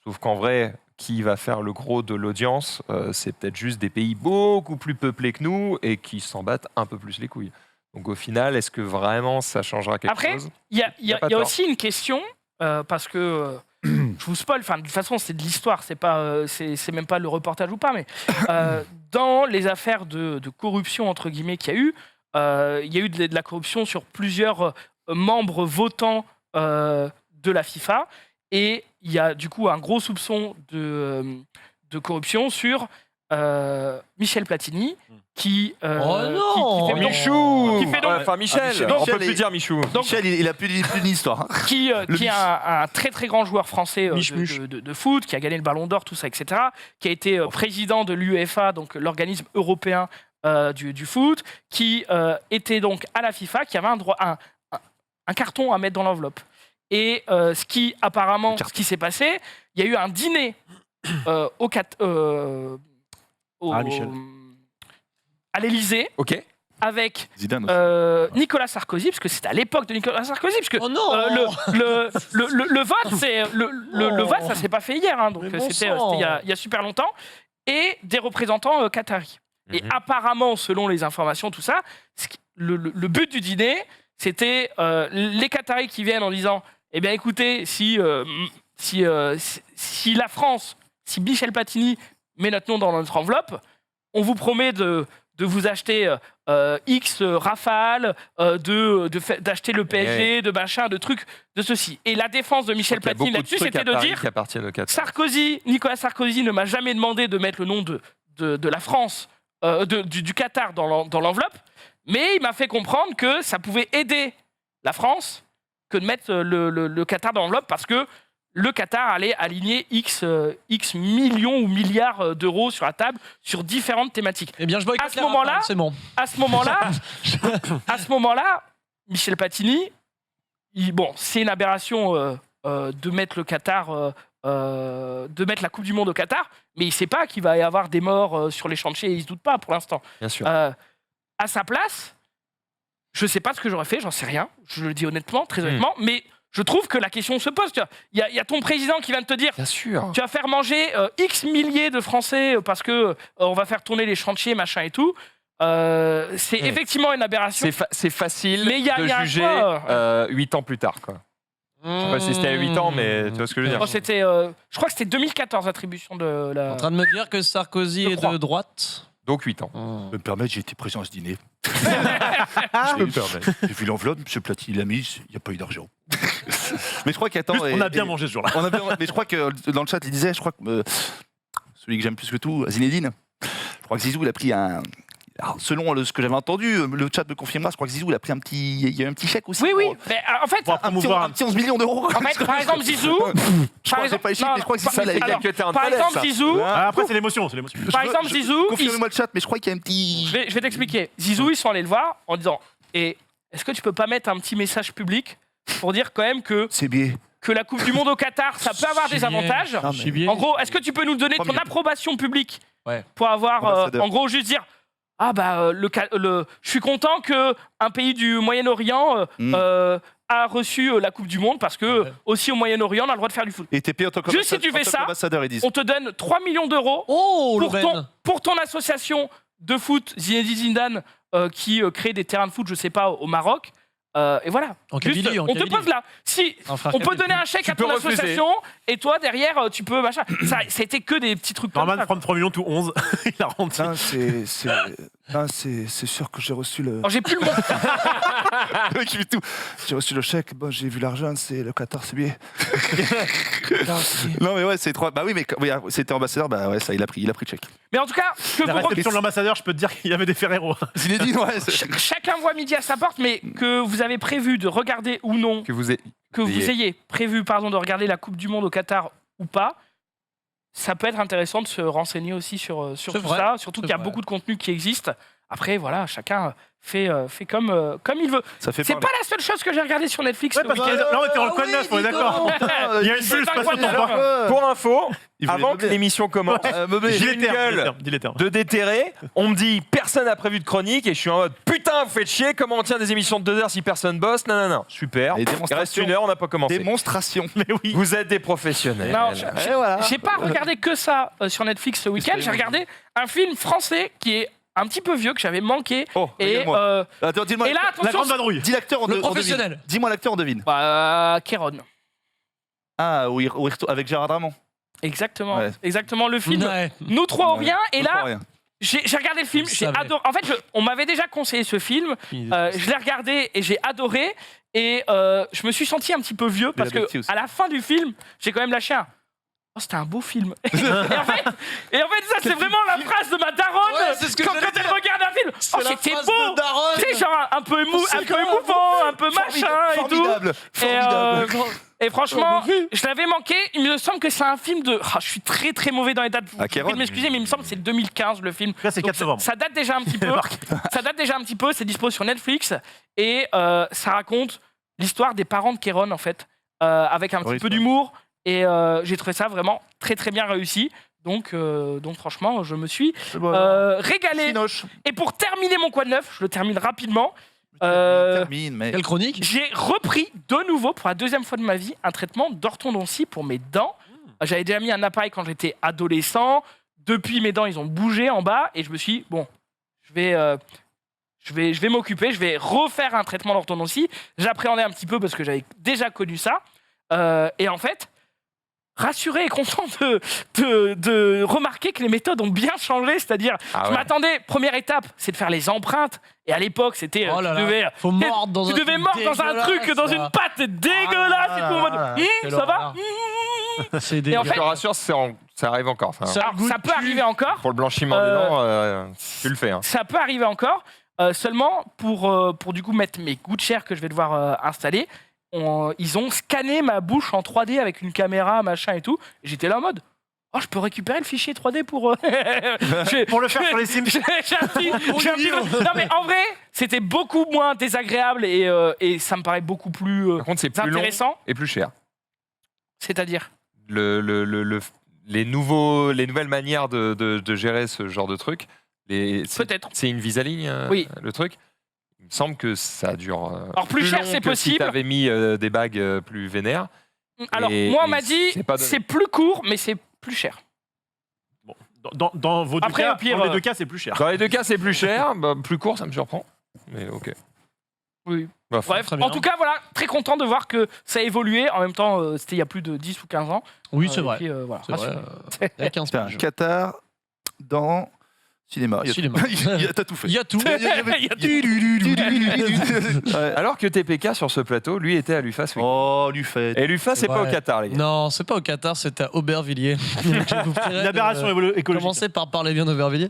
Sauf qu'en vrai, qui va faire le gros de l'audience, c'est peut-être juste des pays beaucoup plus peuplés que nous et qui s'en battent un peu plus les couilles. Donc au final, est-ce que vraiment ça changera quelque Après, chose? il y a pas tort. aussi une question, parce que je vous spoil, de toute façon c'est de l'histoire, c'est même pas le reportage ou pas, mais dans les affaires de corruption, entre guillemets, qu'il y a eu, il y a eu de la corruption sur plusieurs membres votants de la FIFA, et il y a du coup un gros soupçon de corruption sur Michel Platini, qui, Oh non qui fait donc- Michou qui fait donc- Enfin Michel, Michel, on peut Michel plus est- dire Michou. Donc- Michel, il a plus d'une histoire. Hein. qui est un très très grand joueur français Mich-mich. de foot, qui a gagné le Ballon d'Or, tout ça, etc., qui a été président de l'UEFA, donc l'organisme européen du foot, qui était donc à la FIFA, qui avait un carton à mettre dans l'enveloppe. Et ce qui s'est passé, il y a eu un dîner Michel. à l'Élysée Ok. avec Zidane aussi. Nicolas Sarkozy, parce que c'était à l'époque de Nicolas Sarkozy, parce que Oh non le vote, le vote, ça s'est pas fait hier, hein, donc Mais bon c'était sang. il y a super longtemps, et des représentants qataris. Et Mhm. apparemment, selon les informations, tout ça, le but du dîner, c'était les Qataris qui viennent en disant, eh bien écoutez, si la France, si Michel Platini met notre nom dans notre enveloppe, on vous promet de vous acheter X Rafale, d'acheter le PSG, de machin, de trucs, de ceci. Et la défense de Michel Il y a Platini beaucoup de là-dessus, trucs c'était à de Paris dire qui appartiennent au Qatar. Nicolas Sarkozy ne m'a jamais demandé de mettre le nom de la France, du Qatar dans l'enveloppe, mais il m'a fait comprendre que ça pouvait aider la France que de mettre le Qatar dans l'enveloppe, parce que le Qatar allait aligner X millions ou milliards d'euros sur la table sur différentes thématiques. Eh bien, je boycotte À ce les moment-là- Rafales, c'est bon. À ce moment-là, Michel Platini, c'est une aberration de mettre le Qatar, de mettre la Coupe du Monde au Qatar, mais il ne sait pas qu'il va y avoir des morts sur les chantiers, il ne se doute pas pour l'instant. Bien sûr. À sa place, je ne sais pas ce que j'aurais fait, j'en sais rien, je le dis honnêtement, très honnêtement, mais je trouve que la question se pose. Il y a ton président qui vient de te dire, Bien sûr. tu vas faire manger X milliers de Français parce que on va faire tourner les chantiers, machin et tout. C'est Ouais. effectivement une aberration. C'est facile Mais il y a de un juger choix. 8 ans plus tard. Quoi. Je sais pas si c'était à 8 ans, mais tu vois ce que je veux dire. Bon, je crois que c'était 2014 l'attribution de la. En train de me dire que Sarkozy Je est crois. de droite. Donc 8 ans. Je me permettre, j'ai été présent à ce dîner. Je me permets. J'ai vu l'enveloppe, M. Platini l'a mise, il n'y a pas eu d'argent. Mais je crois qu'attends. On a bien mangé ce jour-là. Mais je crois que dans le chat, il disait, je crois que celui que j'aime plus que tout, Zinedine. Je crois que Zizou, il a pris alors, selon ce que j'avais entendu, le chat me confirmera, je crois que Zizou il a pris il y a eu un petit chèque aussi. Oui, oui. pour- Mais, en fait, Pour Un petit, promouvoir un petit 11 millions d'euros. en fait, par exemple, Zizou. Je crois que j'ai pas les chiffres, mais je crois que Zizou, il a alors, quelques terrains de par palette, exemple, ça. Zizou. Ah, après, c'est l'émotion. C'est l'émotion. Par exemple, Zizou. Confirmez-moi le chat, mais je crois qu'il y a un petit. Je vais t'expliquer. Zizou, ils sont allés le voir en disant est-ce que tu peux pas mettre un petit message public pour dire quand même que C'est bien. la Coupe du Monde au Qatar, ça peut avoir des Chibier. avantages. Non, mais- Chibier. En gros, est-ce que tu peux nous donner ton 3 millions. approbation publique Ouais. pour avoir, Ambassadeur. en gros, juste dire ah bah je suis content que un pays du Moyen-Orient a reçu la Coupe du Monde parce que Ouais. aussi au Moyen-Orient on a le droit de faire du foot. Et t'es payé en tant Juste si tu fais ça, qu'ambassadeur, ils disent. On te donne 3 millions d'euros Oh, pour l'aubaine. pour ton association de foot Zinedine Zidane qui crée des terrains de foot, je sais pas, au Maroc. Et voilà. En Juste, Kabylie, en on te Kabylie. pose là. Si Un frère on peut Kabylie. donner un chèque Tu à peux ton refuser. association et toi derrière tu peux machin. Ça c'était que des petits trucs comme Norman ça. prend 3 millions, tout 11. Il a rendu. Non, c'est sûr que j'ai reçu le. Alors, j'ai plus le mot. Le mec, il fait tout. J'ai reçu le chèque, bon, j'ai vu l'argent, c'est le Qatar, c'est bien. Non, mais ouais, c'est 3. Bah oui, mais oui, c'était ambassadeur, bah ouais, ça, il a pris le chèque. Mais en tout cas, que La vous réception de l'ambassadeur, je peux te dire qu'il y avait des Ferrero. Zinedine, ouais. chacun voit midi à sa porte, mais que vous avez prévu de regarder ou non, Que vous êtes. que vous ayez prévu de regarder la Coupe du Monde au Qatar ou pas, ça peut être intéressant de se renseigner aussi sur C'est tout vrai, ça. Surtout c'est qu'il y a vrai. beaucoup de contenu qui existe. Après, voilà, chacun fait comme il veut. Ça fait C'est parler. pas la seule chose que j'ai regardé sur Netflix Ouais, ce parce que week-end. là, on était en le code oui, 9, on est dis d'accord. donc. Il y a une C'est puce, pas incroyable. sur ton pas. Pour info, Il voulait avant meubler. que l'émission commence, Meublé. j'ai une gueule Dis les termes. de déterré. On me dit personne n'a prévu de chronique et je suis en mode putain, vous faites chier. Comment on tient des émissions de 2 heures si personne bosse? Non, non, non. Super. Et Il reste démonstration. 1 heure, on n'a pas commencé. Démonstration. Mais oui. Vous êtes des professionnels. Non, Et voilà. j'ai pas regardé que ça sur Netflix ce week-end. J'ai regardé un film français qui est un petit peu vieux que j'avais manqué. Oh, Et, regarde-moi. Attends, dis-moi. et là, La attention, grande vadrouille. Dis l'acteur en Le devine. professionnel. Dis-moi l'acteur en devine. Kéron. Ah, oui, avec Gérard Darmon. Exactement, Ouais. exactement le film. Ouais. Nous trois ou Ouais. rien. Et Je comprends là, rien. j'ai regardé le film. Je J'ai savais. adoré. En fait, on m'avait déjà conseillé ce film. Je l'ai regardé et j'ai adoré. Et je me suis senti un petit peu vieux parce que Belle aussi. à la fin du film, j'ai quand même lâché un. Oh, c'était un beau film. et en fait, ça c'est vraiment la phrase de ma daronne Ouais, c'est ce que quand j'allais elle dire. regarde un film. C'est Oh, la c'était phrase beau. de daronne. Tu sais, genre un peu C'est quand même émouvant, un peu machin et tout. Formidable. Formidable. Et franchement, Oh, mais je l'avais manqué. Il me semble que c'est un film de. Ah, je suis très très mauvais dans les dates. Vous Ah, Kéron. pouvez m'excuser, mais il me semble que c'est 2015 le film. Là, c'est Donc, 4 novembre. ça date déjà un petit peu. Ça date déjà un petit peu. C'est dispo sur Netflix et ça raconte l'histoire des parents de Kéron en fait, avec un petit Oui, peu c'est d'humour. Et j'ai trouvé ça vraiment très très bien réussi. Donc franchement, je me suis régalé. Chinoche. Et pour terminer mon quad neuf, je le termine rapidement. Termine, mais. Quelle chronique? J'ai repris de nouveau, pour la deuxième fois de ma vie, un traitement d'orthodontie pour mes dents. J'avais déjà mis un appareil quand j'étais adolescent. Depuis, mes dents, ils ont bougé en bas. Et je me suis dit, bon, je vais m'occuper. Je vais refaire un traitement d'orthodontie. J'appréhendais un petit peu parce que j'avais déjà connu ça. Et en fait, rassuré et content de remarquer que les méthodes ont bien changé. C'est-à-dire, Ah je ouais. m'attendais, première étape, c'est de faire les empreintes. Et à l'époque, c'était... Oh là tu devais, là. Faut mordre dans tu un devais truc mordre dans un truc, dans une dégueulasse, pâte dégueulasse. Ah et tout en mode, là là. Quelle ça va horreur. là. C'est Et en Je fait, te rassure, ça arrive encore. Enfin, Ça- alors, goût ça de peut cul. arriver encore. pour le blanchiment des dents, tu le fais. Hein. Ça peut arriver encore. Seulement, pour du coup mettre mes gouttes chères que je vais devoir installer, ils ont scanné ma bouche en 3D avec une caméra, machin et tout. Et j'étais là en mode, oh, je peux récupérer le fichier 3D pour... Pour le faire sur les Sims. J'ai un petit- Non mais en vrai, c'était beaucoup moins désagréable et ça me paraît beaucoup plus Par contre, c'est plus long intéressant. et plus cher. C'est-à-dire Les nouvelles manières de gérer ce genre de truc, Peut-être. c'est une Visalign, Oui. le truc. Il me semble que ça dure Alors, plus cher, long c'est que possible. si t'avais mis des bagues plus vénères. Alors Et- moi on et m'a dit c'est pas donné. c'est plus court mais c'est plus cher. Dans vos deux Après, cas, au pire, dans les deux cas, c'est plus cher. Dans les deux cas, c'est plus cher. Bah, plus court, ça me surprend. Mais ok. Oui. Bah, Bref, très bien. en tout cas voilà, très content de voir que ça a évolué. En même temps, c'était il y a plus de 10 ou 15 ans. Oui, c'est Et vrai. puis, voilà, C'est vrai. rassurez. Il y a 15 Putain, pages. Qatar dans Cinéma. Cinéma. T'as tout fait. Il y a tout. Alors que TPK sur ce plateau, lui était à l'UFA ce week-end. Oh, lui fait. Et l'UFA, c'est pas au Ouais. Qatar, les gars. Non, c'est pas au Qatar, c'est à Aubervilliers. Donc, je vous prierai Une aberration écologique. Commencez par parler bien d'Aubervilliers.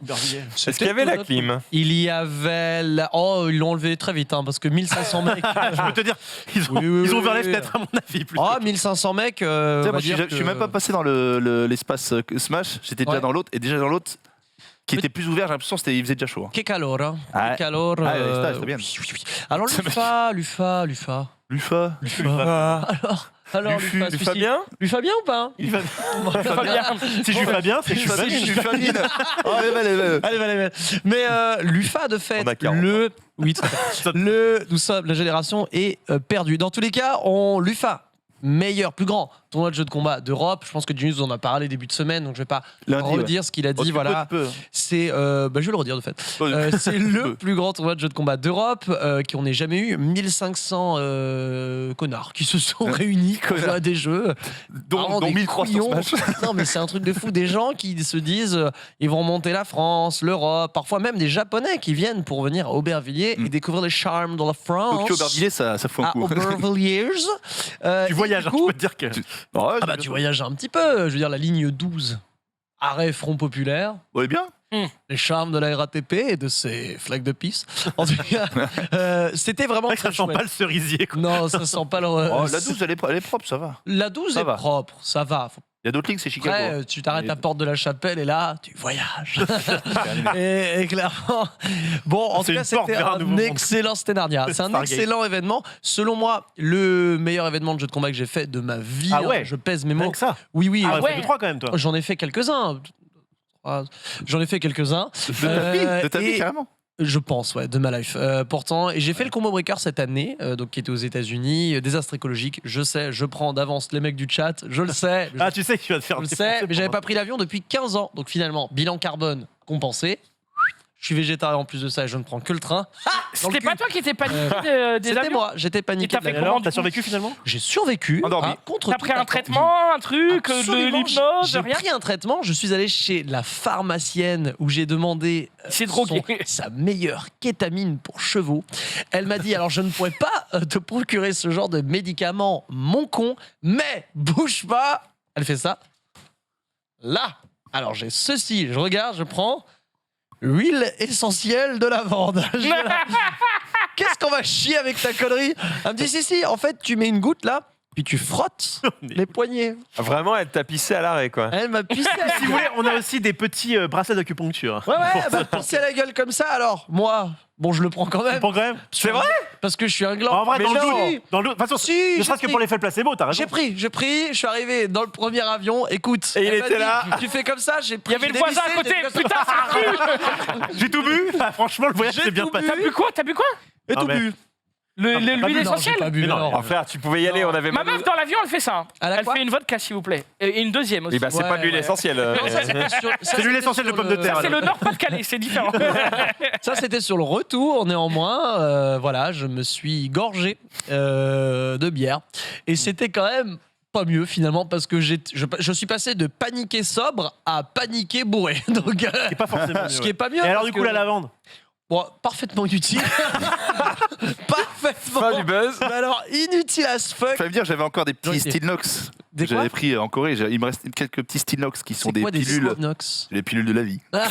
Est-ce qu'il y avait la clim? Il y avait Oh, ils l'ont enlevé très vite, hein, parce que 1500 mecs. Je peux te dire, ils ont, Oui, oui, ils ont oui, ouvert les oui. fenêtres, à mon avis. Plus. Oh, 1500 mecs. Tu sais, on va moi, je dire suis même pas passé dans l'espace Smash. J'étais déjà Ouais. dans l'autre. Et déjà dans l'autre, qui était plus ouvert, j'ai l'impression qu'il faisait déjà chaud. Hein. Que calor, hein. Ah, Que calor. Ah, c'était bien. oui, oui, oui. Alors, l'UFA. Lufa. Alors, Lufu, l'UFA, Tu vas bien? l'UFA bien ou pas Il va- Fabien. Si je fais bien, c'est que je suis pas bien. Lufamine. Oh, allez. Mais l'UFA, de fait, On a 40. Oui, tout à fait. Nous sommes, la génération est perdue. Dans tous les cas, l'UFA, meilleur, plus grand tournoi de jeux de combat d'Europe. Je pense que Junius en a parlé début de semaine, donc je vais pas Lundi, redire ce qu'il a dit. Voilà. C'est, je vais le redire de fait. C'est le plus grand tournoi de jeux de combat d'Europe qu'on n'ait jamais eu. 1500 connards qui se sont réunis pour jouer à des jeux. Dont Des 1300 couillons. Smash. Non, mais c'est un truc de fou. Des gens qui se disent ils vont monter la France, l'Europe, parfois même des Japonais qui viennent pour venir à Aubervilliers et découvrir les charmes de la France. Tokyo Aubervilliers, ça fout un À coup. Aubervilliers. Tu voyages, du hein, coup, je peux te dire que. Ouais, ah bah tu voyages un petit peu. Je veux dire, la ligne 12, arrêt Front Populaire. Ouais, bien. Les charmes de la RATP et de ses flaques de pisse. En tout cas, c'était vraiment C'est vrai que ça très sent chouette. pas le cerisier. Quoi. Non, ça sent pas le. Oh, la 12, elle est propre, ça va. La 12 Ça est va. propre, ça va. Il y a d'autres ligues, c'est Chicago. Après, tu t'arrêtes à Porte de la Chapelle et là, tu voyages. et clairement. Bon, en C'est tout cas, une porte c'était vers un un nouveau monde. excellent Sténardia. C'est un Stargate. excellent événement. Selon moi, le meilleur événement de jeu de combat que j'ai fait de ma vie. Ah ouais. Je pèse mes Rien mots. que ça. Oui, oui. Ah, ouais. ouais. 2-3 quand même, toi. J'en ai fait quelques-uns. J'en ai fait quelques-uns. De ta vie, Et- carrément. Je pense, ouais, de ma life. Pourtant, et j'ai fait le combo breaker cette année, donc qui était aux États-Unis, désastre écologique. Je sais, je prends d'avance les mecs du chat, je le sais. Ah, tu sais que tu vas te faire Je le défoncer sais, mais j'avais pour- pas pris l'avion depuis 15 ans. Donc finalement, bilan carbone compensé. Je suis végétarien en plus de ça et je ne prends que le train. C'était pas toi qui étais paniqué des C'était avions? moi, j'étais paniqué. Et t'as de fait l'avion. comment, Alors, t'as du coup survécu finalement J'ai survécu. Endormi. Contre T'as toute pris un attente. traitement, un truc, de Absolument, l'hypnose, j'ai rien? pris un traitement. Je suis allé chez la pharmacienne où j'ai demandé C'est drogué. sa meilleure kétamine pour chevaux. Elle m'a dit alors je ne pourrais pas te procurer ce genre de médicament, mon con, mais bouge pas. Elle fait ça. Là. Alors j'ai ceci. Je regarde, je prends huile essentielle de lavande. Je vais là, qu'est-ce qu'on va chier avec ta connerie? Elle me dit si, en fait tu mets une goutte là. Puis tu frottes les poignets. Vraiment, elle t'a pissé à l'arrêt, quoi. Elle m'a pissé à la Si vous voulez, on a aussi des petits bracelets d'acupuncture. Ouais, elle m'a pissé à la gueule comme ça. Alors, moi, bon, je le prends quand même. Pour quand même. C'est vrai? Parce que je suis un gland. En vrai, Mais dans le non. doute. Dans le doute. De toute façon, Si, ne j'ai serait-ce que pris. pour l'effet placebo, t'as raison. J'ai pris, je suis arrivé dans le premier avion, écoute. Et il elle m'a était dit, là. Tu fais comme ça, j'ai Il pris. y avait j'ai le voisin à dévissé, côté. j'ai fait Putain, comme ça a plu. J'ai tout bu. Ah, franchement, le voyage J'ai s'est bien tout passé. bu. T'as bu quoi? T'as bu quoi? Et Ah, tout mais- bu. L'huile Non, j'ai pas essentielle? bu, Mais non, non. Enfin, tu pouvais y aller, on avait Ma mal. meuf dans l'avion, elle fait ça. Elle a Elle quoi fait une vodka, s'il vous plaît. Et une deuxième aussi. Eh ben, c'est Ouais, pas de l'huile ouais. essentielle. Non, ça, c'était sur- ça, C'est l'huile c'était essentielle de sur pommes de le- terre. C'est le Nord-Pas-de-Calais, c'est différent. Ça, c'était sur le retour. Néanmoins, voilà, je me suis gorgé de bière. Et c'était quand même pas mieux finalement parce que je suis passé de paniquer sobre à paniquer bourré. Donc, C'est pas forcément mieux. ce qui ouais. est pas mieux. Et alors, parce du coup, que- la lavande. Bon, parfaitement inutile. Parfaitement. Fin du buzz. Mais alors, inutile as fuck. Fallait me dire, j'avais encore des petits Joystick. Stilnox Des que j'avais quoi pris en Corée. Il me reste quelques petits Stilnox qui sont C'est des quoi des pilules. Snox Les pilules de la vie. Ah.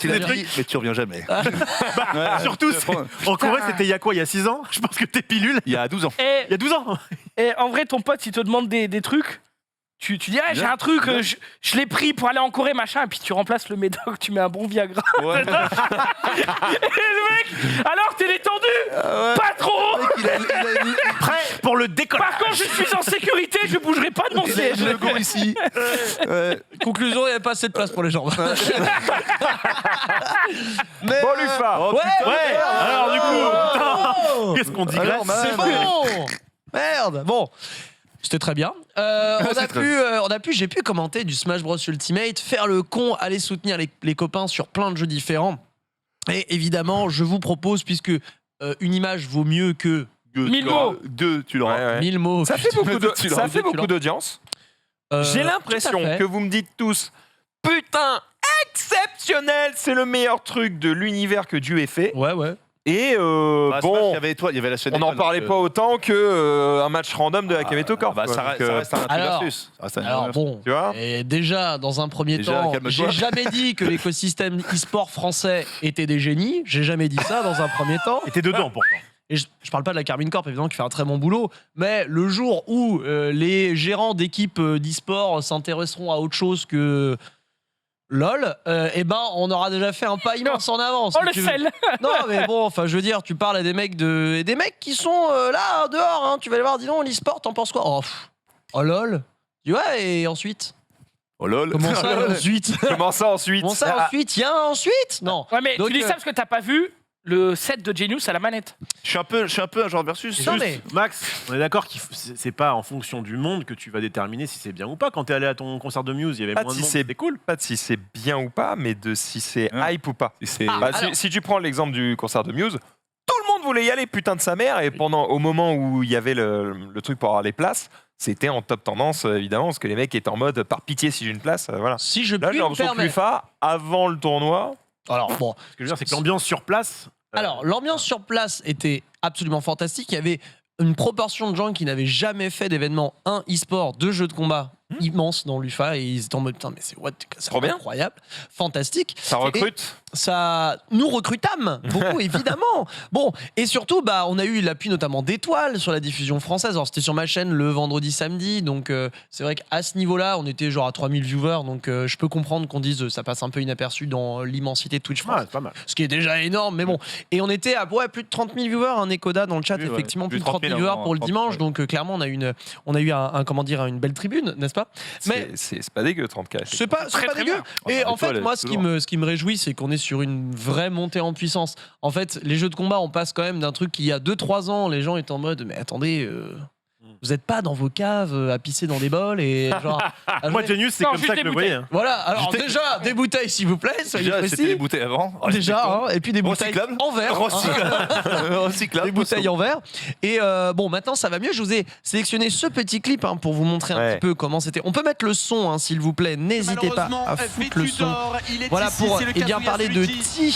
Tu l'as dit, mais tu reviens jamais. Ouais, Surtout, je prends- en Corée, c'était il y a quoi? Il y a 6 ans? Je pense que tes pilules. il y a 12 ans. Il y a 12 ans. Et en vrai, ton pote, il te demande des trucs. Tu dis, ah, j'ai un truc, je l'ai pris pour aller en Corée, machin, et puis tu remplaces le médoc, tu mets un bon Viagra. Ouais. Et le mec, alors t'es détendu? Pas trop! Prêt pour le décollage. Par contre, je suis en sécurité, je bougerai pas de mon Il a siège. le logo ici. Ouais. Conclusion, il n'y avait pas assez de place pour les jambes. Mais, Bon, Lufa. Oh, ouais, putain. Ouais, alors du coup, putain, Oh, qu'est-ce qu'on digresse? Alors, c'est bon. Merde. Bon. C'était très bien. J'ai pu commenter du Smash Bros Ultimate, faire le con, aller soutenir les copains sur plein de jeux différents. Et évidemment, je vous propose, puisque une image vaut mieux que 1000 mots. 2, tu l'auras. Ouais, ouais. 1000 mots. Ça fait beaucoup de- Tu ça l'auras fait dit, tu beaucoup d'audience. Euh, J'ai tout à l'impression fait. que vous me dites tous putain, exceptionnel. C'est le meilleur truc de l'univers que Dieu ait fait. Ouais, ouais. Et Bah, Smash, bon, il y avait la chaîne on n'en Icon, parlait donc, pas autant que un match random de Akameto Corp. bah, quoi. ça Donc, reste un alors- versus. Ça reste un Alors versus. bon, Tu vois et déjà, dans un premier Déjà, temps, calme-toi. j'ai jamais dit que l'écosystème e-sport français était des génies. J'ai jamais dit ça dans un premier temps. Et t'es dedans pourtant. Et je parle pas de la Carmine Corp, évidemment, qui fait un très bon boulot. Mais le jour où les gérants d'équipes d'e-sport s'intéresseront à autre chose que LOL, eh ben, on aura déjà fait un pas immense en avance. Oh si le tu veux. sel. Non, mais bon, enfin, je veux dire, tu parles à des mecs des mecs qui sont là dehors. Hein, tu vas les voir, dis donc, l'e-sport, t'en penses quoi? Oh LOL. Tu vois, et ensuite? Oh lol. Comment ça ensuite? Comment ça ensuite Comment ça ensuite? Il y a un ensuite? Non. Ouais, mais Donc, tu dis ça parce que t'as pas vu le set de Genius à la manette. Je suis un peu un genre versus. Non, Juste, mais- Max, on est d'accord que c'est pas en fonction du monde que tu vas déterminer si c'est bien ou pas. Quand t'es allé à ton concert de Muse, il y avait Pas moins de si monde, c'est c'était cool. Pas de si c'est bien ou pas, mais de si c'est Hein hype ou pas. C'est Bah, alors- si tu prends l'exemple du concert de Muse, tout le monde voulait y aller, putain de sa mère, et au moment où il y avait le truc pour avoir les places, c'était en top tendance, évidemment, parce que les mecs étaient en mode par pitié si j'ai une place, voilà. Si je Là, puis j'ai me l'impression que permettre. l'UFA, avant le tournoi, Alors, bon. Ce que je veux dire, c'est que l'ambiance sur place. Alors, l'ambiance sur place était absolument fantastique. Il y avait une proportion de gens qui n'avaient jamais fait d'événement e-sport, 2 jeux de combat immense dans l'UFA, et ils étaient en mode putain, mais c'est Trop bien. incroyable, fantastique. ça recrute. Ça nous recrutâmes beaucoup évidemment. Bon, et surtout on a eu l'appui notamment d'Étoile sur la diffusion française. Alors c'était sur ma chaîne le vendredi samedi, donc c'est vrai qu'à ce niveau-là on était genre à 3000 viewers, donc je peux comprendre qu'on dise ça passe un peu inaperçu dans l'immensité de Twitch France, Ouais, c'est pas mal. ce qui est déjà énorme, mais bon. Et on était à plus de 30 000 viewers, un Nekoda dans le chat, Oui, ouais. effectivement, plus Plus de 30 000 viewers pour le 30 dimanche, ouais. donc clairement on a eu une belle tribune, n'est-ce pas? Mais C'est pas dégueu, 30K. c'est pas Très, très dégueu. bien. Et Ah, en fait, Étoile, moi, toujours. ce qui me réjouit, c'est qu'on est sur une vraie montée en puissance. En fait, les jeux de combat, on passe quand même d'un truc qui, il y a 2-3 ans, les gens étaient en mode, mais attendez, vous n'êtes pas dans vos caves à pisser dans des bols et genre. à Moi, jouer- Genius, c'est Non, comme juste ça que des je le voyais. hein. Voilà, alors J'étais- déjà, des bouteilles, s'il vous plaît, soyez Déjà, c'était les précis. bouteilles avant. Déjà, hein, et puis des bouteilles Recyclables. en verre. hein. Recyclable. Des bouteilles en verre. Et bon, maintenant ça va mieux. Je vous ai sélectionné ce petit clip pour vous montrer un Ouais. petit peu comment c'était. On peut mettre le son, hein, s'il vous plaît. N'hésitez pas à foutre le son. Voilà pour bien parler de Ti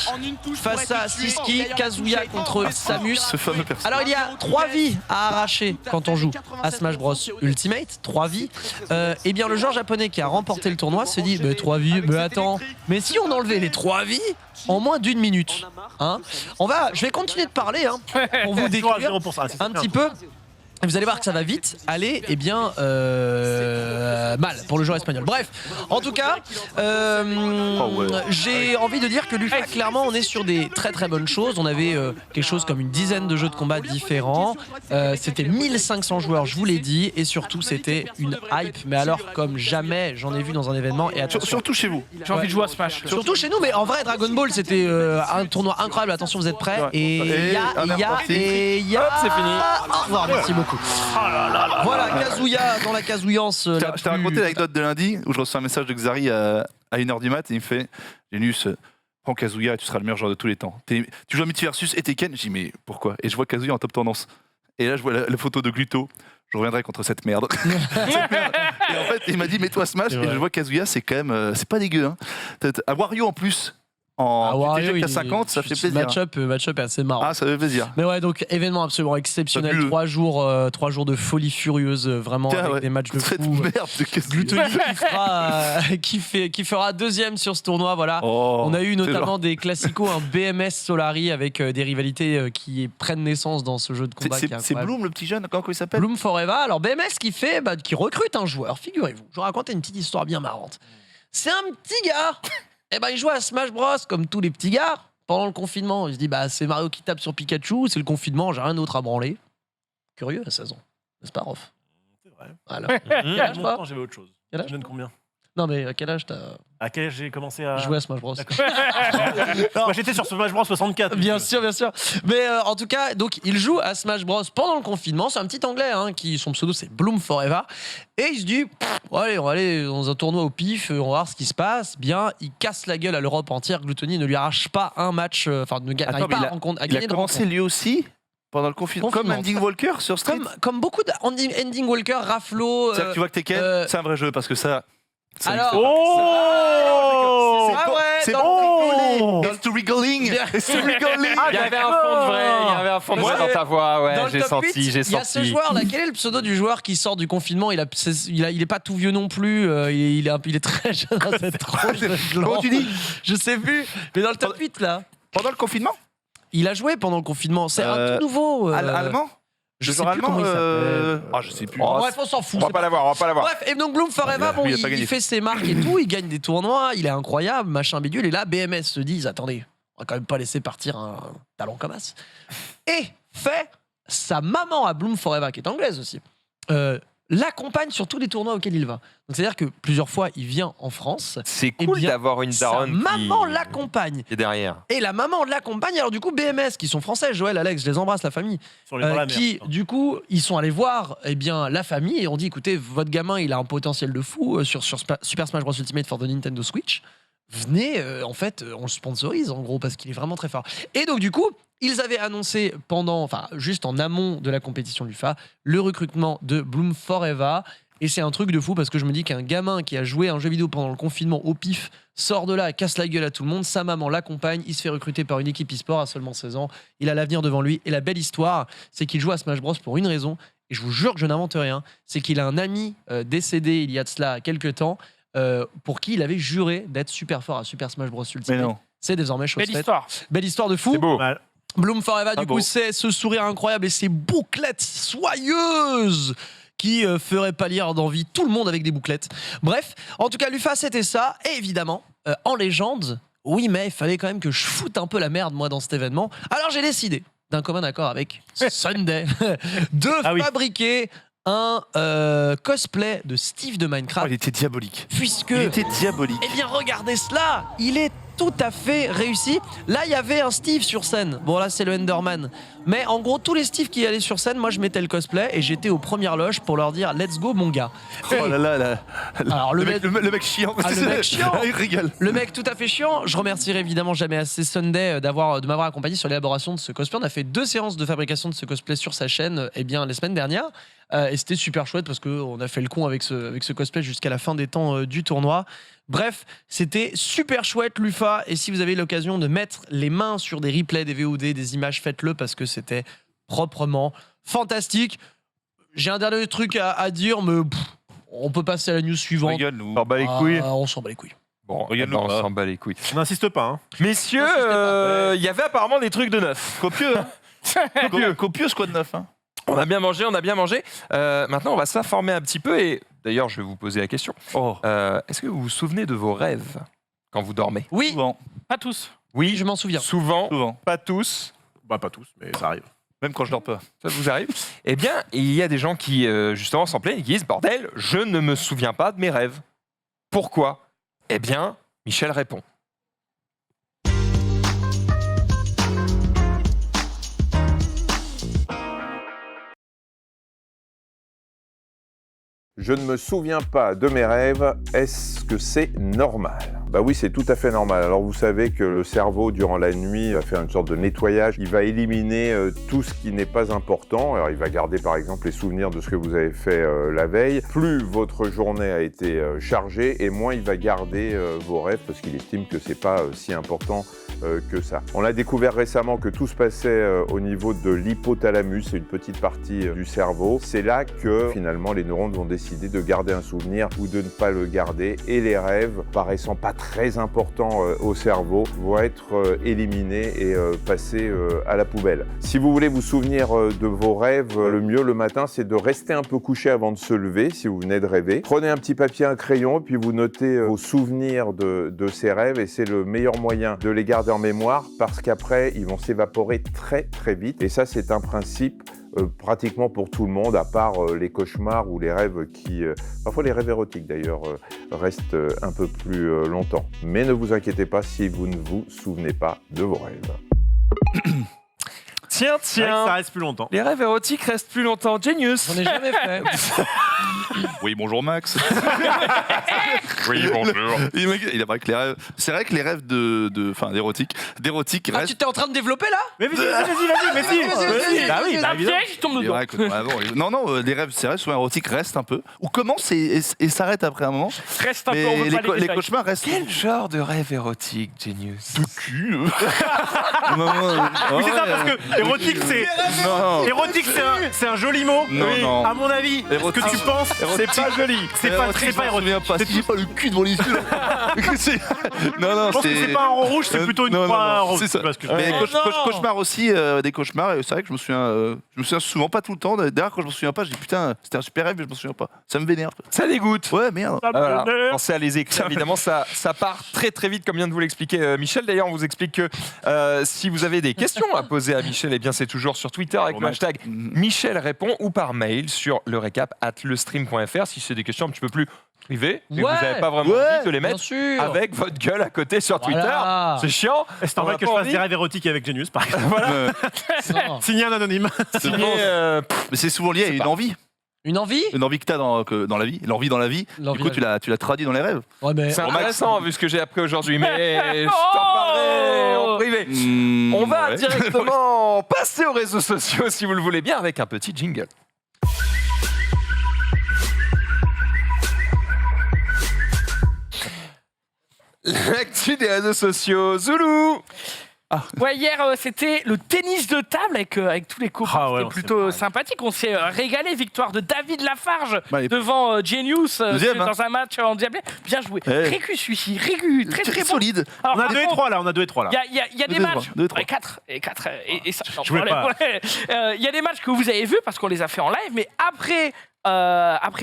face à Siski, Kazuya contre Samus. Ce fameux personnage. Alors il y a 3 vies à arracher quand on joue à Smash Bros Ultimate, 3 vies. Et bien le joueur japonais qui a remporté le tournoi se dit 3 vies, mais attends, mais si on enlevait les 3 vies en moins d'1 minute, hein, je vais continuer de parler pour vous décrire 0%. Ah, c'est un bien. petit peu. Et vous allez voir que ça va vite aller, et bien mal pour le joueur espagnol. Bref, en tout cas, j'ai envie de dire que l'UFA, clairement, on est sur des très très bonnes choses. On avait quelque chose comme une dizaine de jeux de combat différents. C'était 1500 joueurs, je vous l'ai dit, et surtout c'était une hype. Mais alors comme jamais j'en ai vu dans un événement. Et attention, Surtout chez vous. J'ai envie de jouer à Smash. surtout chez nous, mais en vrai Dragon Ball c'était un tournoi incroyable. Attention, vous êtes prêts? Et il y a, Hop, c'est fini. Au revoir, merci beaucoup. Voilà, Kazuya dans la Kazouillance. Je t'ai raconté l'anecdote de lundi où je reçois un message de Xari à 1h du mat et il me fait Genius, prends Kazuya et tu seras le meilleur joueur de tous les temps. Tu joues à Mythic Versus et Tekken. Je dis mais pourquoi? Et je vois Kazuya en top tendance. Et là je vois la photo de Gluto. Je reviendrai contre cette merde. Et en fait il m'a dit mets-toi Smash et je vois Kazuya, c'est quand même c'est pas dégueu. Hein. À Wario en plus en Wario, TG à 50, ça fait plaisir. Match-up est assez marrant. Ah ça fait plaisir. Mais ouais, donc événement absolument exceptionnel. Fabuleux. 3 jours de folie furieuse, vraiment, Tiens, avec ouais. des matchs de Cette fou. merde de Kazuya. Glutoni qui fera deuxième sur ce tournoi. Voilà. Oh, On a eu c'est notamment genre- des classicos, un BMS Solari avec des rivalités qui prennent naissance dans ce jeu de combat. qui est C'est incroyable. Bloom le petit jeune, comment il s'appelle? Bloom Forever. Alors BMS qui recrute un joueur, figurez-vous. Je vous raconte une petite histoire bien marrante. C'est un petit gars. Et ben il joue à Smash Bros comme tous les petits gars pendant le confinement. Il se dit c'est Mario qui tape sur Pikachu, c'est le confinement, j'ai rien d'autre à branler. Curieux à 16 ans, n'est-ce pas Rof? C'est vrai. Voilà. Mmh, toi quand j'avais autre chose. Quel âge Tu donnes combien? Non mais à quel âge t'as À quel âge j'ai commencé à joué à Smash Bros? D'accord. Moi, j'étais sur Smash Bros 64. Bien sûr, bien sûr. Mais en tout cas, donc il joue à Smash Bros pendant le confinement. C'est un petit anglais qui son pseudo c'est Bloom Forever. Et il se dit, allez, on va aller dans un tournoi au pif, on va voir ce qui se passe. Bien, il casse la gueule à l'Europe entière. Gluttony ne lui arrache pas un match, enfin ne Attends, n'arrive mais pas il à a- rencontre- à Il a gagner de commencé rencontre. lui aussi pendant le confinement, comme Confinement. Ending Walker sur Street. Comme beaucoup de Ending Walker, Raflo. C'est-à-dire que tu vois que Tekken, euh, c'est un vrai jeu parce que ça, Alors, Oh ah ouais, c'est dans bon. le It's to wriggling. It's to wriggling. Il y avait un fond de vrai, il y avait un fond de vrai dans ta voix, ouais, Dans le j'ai top senti, 8, j'ai il y a ce senti. joueur là. Quel est le pseudo du joueur qui sort du confinement? Il est pas tout vieux non plus. Il est très jeune dans cette tronche de blanc. Comment tu dis? Je sais plus. Mais dans le top 8 là, Pendant le confinement? il a joué pendant le confinement. C'est un Euh, tout nouveau. Allemand? Je Le sais joueur plus allemand? comment il s'appelle. Ah, je sais plus. Oh, Bref, on s'en fout. On va c'est pas l'avoir, on va pas l'avoir. Bref, et donc Bloom Forever, Ouais, bon, lui, il a pas gagné. il fait ses marques et tout, il gagne des tournois, il est incroyable, machin bidule. Et là, BMS se disent, attendez, on va quand même pas laisser partir un talent comme as. Et fait sa maman à Bloom Forever, qui est anglaise aussi, l'accompagne sur tous les tournois auxquels il va. Donc c'est-à-dire que plusieurs fois, il vient en France, C'est Eh cool bien, d'avoir une sa daronne maman qui l'accompagne. est derrière. Et la maman l'accompagne. Alors du coup, BMS, qui sont français, Joël, Alex, je les embrasse, la famille, Sur les dans la qui, merde. du coup, ils sont allés voir la famille et ont dit, écoutez, votre gamin, il a un potentiel de fou sur Super Smash Bros Ultimate for the Nintendo Switch. Venez, on le sponsorise, en gros, parce qu'il est vraiment très fort. Et donc, du coup, ils avaient annoncé juste en amont de la compétition du FA, le recrutement de Bloom Forever. Et c'est un truc de fou parce que je me dis qu'un gamin qui a joué à un jeu vidéo pendant le confinement au pif sort de là, casse la gueule à tout le monde, sa maman l'accompagne, il se fait recruter par une équipe e-sport à seulement 16 ans, il a l'avenir devant lui. Et la belle histoire, c'est qu'il joue à Smash Bros pour une raison, et je vous jure que je n'invente rien, c'est qu'il a un ami décédé il y a de cela quelques temps, pour qui il avait juré d'être super fort à Super Smash Bros Mais Ultimate. non. C'est désormais chose Belle faite. histoire. Belle histoire de fou. C'est beau. Mal. Bloom Forever, du Ah coup, bon. c'est ce sourire incroyable et ces bouclettes soyeuses qui feraient pâlir d'envie tout le monde avec des bouclettes. Bref, en tout cas, Lufa, c'était ça. Et évidemment, en légende, oui, mais il fallait quand même que je foute un peu la merde, moi, dans cet événement. Alors, j'ai décidé, d'un commun accord avec Sunday, de Ah oui. fabriquer un cosplay de Steve de Oh, Minecraft. il était diabolique. Puisque, Il était diabolique. eh bien, regardez cela, il est tout à fait réussi. Là, il y avait un Steve sur scène. Bon, là, c'est le Enderman. Mais en gros, tous les Steve qui allaient sur scène, moi, je mettais le cosplay et j'étais aux premières loges pour leur dire let's go, mon gars. Oh là là là. Alors, Le mec chiant. Ah, le mec chiant. Il rigole. Le mec tout à fait chiant. Je remercierai évidemment jamais assez Sunday de m'avoir accompagné sur l'élaboration de ce cosplay. On a fait 2 séances de fabrication de ce cosplay sur sa chaîne les semaines dernières. Et c'était super chouette parce qu'on a fait le con avec ce cosplay jusqu'à la fin des temps du tournoi. Bref, c'était super chouette, Lufa. Et si vous avez l'occasion de mettre les mains sur des replays, des VOD, des images, faites-le parce que c'était proprement fantastique. J'ai un dernier truc à dire, mais on peut passer à la news suivante. Regarde-nous. On s'en bat les couilles. On s'en bat les couilles. Bon, Regarde-nous on pas. s'en bat les couilles. On n'insiste pas. Hein. Messieurs, N'insistez pas. il y avait apparemment des trucs de neuf. Copieux, hein. Copieux squad 9, hein. On a bien mangé, on a bien mangé. Maintenant, on va s'informer un petit peu et d'ailleurs, je vais vous poser la question. Oh. Est-ce que vous vous souvenez de vos rêves quand vous dormez? Oui, Souvent. Pas tous. Oui, je m'en souviens. souvent, Souvent. pas tous. Bah, pas tous, mais ça arrive. Même quand je dors pas. Ça vous arrive? Eh bien, il y a des gens qui, justement, s'en plaignent et qui disent bordel, je ne me souviens pas de mes rêves. Pourquoi? Eh bien, Michel répond. Je ne me souviens pas de mes rêves, est-ce que c'est normal? Bah oui, c'est tout à fait normal. Alors vous savez que le cerveau, durant la nuit, va faire une sorte de nettoyage. Il va éliminer tout ce qui n'est pas important. Alors il va garder par exemple les souvenirs de ce que vous avez fait la veille. Plus votre journée a été chargée et moins il va garder vos rêves parce qu'il estime que c'est pas si important que ça. On a découvert récemment que tout se passait au niveau de l'hypothalamus, c'est une petite partie du cerveau. C'est là que finalement les neurones vont décider de garder un souvenir ou de ne pas le garder et les rêves, paraissant pas très importants au cerveau, vont être éliminés et passés à la poubelle. Si vous voulez vous souvenir de vos rêves, le mieux le matin, c'est de rester un peu couché avant de se lever si vous venez de rêver. Prenez un petit papier, un crayon, puis vous notez vos souvenirs de ces rêves et c'est le meilleur moyen de les garder en mémoire parce qu'après, ils vont s'évaporer très très vite. Et ça, c'est un principe pratiquement pour tout le monde, à part les cauchemars ou les rêves qui... parfois les rêves érotiques d'ailleurs restent un peu plus longtemps. Mais ne vous inquiétez pas si vous ne vous souvenez pas de vos rêves. Tiens, C'est vrai que tiens. ça reste plus longtemps. Les rêves érotiques restent plus longtemps. Genius. J'en ai jamais fait. Oui, bonjour Max. Oui, bonjour. Il a parlé que les rêves. C'est vrai que les rêves d'érotique Ah, restent. tu t'es en train de développer là? Mais vas-y, mais si. Bah oui, Un bah évidemment. piège, il tombe Les dedans. rêves, non, les rêves, c'est vrai, souvent érotiques restent un peu. Ou commencent et s'arrêtent après un moment. Reste un peu, on Mais veut pas les détails. cauchemars restent. Quel genre de rêve érotique, Genius? Cul. Oui, c'est ça, parce que érotique, Non. érotique, c'est un joli mot. Non, non. À mon avis, ce Érotique. que tu penses, c'est pas joli. C'est pas je m'en érotique. souviens pas. Si j'ai pas le cul devant les yeux. Non, Je pense que c'est pas un rond rouge, c'est plutôt une non, croix non, rouge. c'est ça. Parce que- Mais Oh non. cauchemars aussi, des cauchemars. Et c'est vrai que je me souviens souvent, pas tout le temps. D'ailleurs, quand je me souviens pas, je dis putain, c'était un super rêve, mais je me souviens pas. Ça me vénère. Ça dégoûte. Ouais, merde. Ça me Voilà. vénère. Pensez à les écrire, évidemment, ça part très très vite, comme vient de vous l'expliquer Michel. D'ailleurs, on vous explique que si vous avez des questions à poser à Michel, eh bien c'est toujours sur Twitter avec le hashtag Michel répond ou par mail sur le recap@lestream.fr. Si c'est des questions un petit peu plus privées, mais Ouais. vous n'avez pas vraiment Ouais. envie de les Bien mettre sûr. avec votre gueule à côté sur Twitter. Voilà. C'est chiant. C'est normal que je fasse des rêves érotiques avec Genius, par exemple. Non. Signer un anonyme. Signé, Mais c'est souvent lié à une envie. Une envie? Une envie que t'as dans la vie. L'envie dans la vie. L'envie Du coup, dans tu l'as traduit dans les rêves. Ouais, mais. c'est Bon, Max. intéressant vu ce que j'ai appris aujourd'hui, mais je t'en parlerai en privé. On va Ouais. directement passer aux réseaux sociaux si vous le voulez bien avec un petit jingle. L'actu des réseaux sociaux, Zoulou. Ouais, hier, c'était le tennis de table avec tous les copains. Ah ouais, C'était on s'est plutôt marré. sympathique. On s'est régalé. Victoire de David Lafarge Bah, et- devant Genius Deuxième, hein. dans un match en diablé. Bien joué. Ouais. Régu celui-ci. Régu. Très très bon. solide. Alors, On a par 2 et contre, 3 là, on a 2 et 3 là. Il y a des Deux, matchs. trois, deux, trois. Ouais, 4 et ça. non, Je voulais pas. Il y a des matchs que vous avez vus parce qu'on les a fait en live, mais après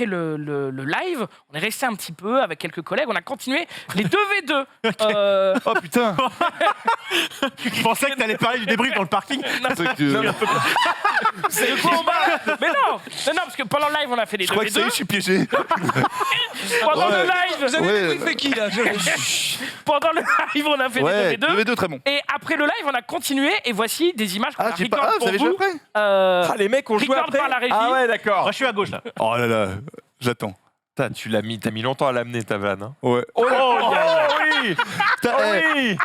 le live, on est resté un petit peu avec quelques collègues. On a continué les 2v2. Oh putain. Je pensais que t'allais parler du débrief dans le parking. C'est le combat. Mais non, parce que pendant le live, on a fait les Je crois que ça y est, 2v2. je suis piégé. Pendant Ouais. le live, Vous avez Ouais. débriefé qui là? pendant le live, on a fait Ouais, les 2v2. 2v2 très bon. Et après le live, on a continué. Et voici des images qu'on Ah, a j'ai record pas. pour vous avez joué vous. après Ah, les mecs ont joué Record après. par la régie. Ah ouais, d'accord. Moi, je suis à gauche là. Oh là là, j'attends. Putain, t'as mis longtemps à l'amener ta vanne. Hein. Ouais. Oh, Oh, oui. Putain, Oui.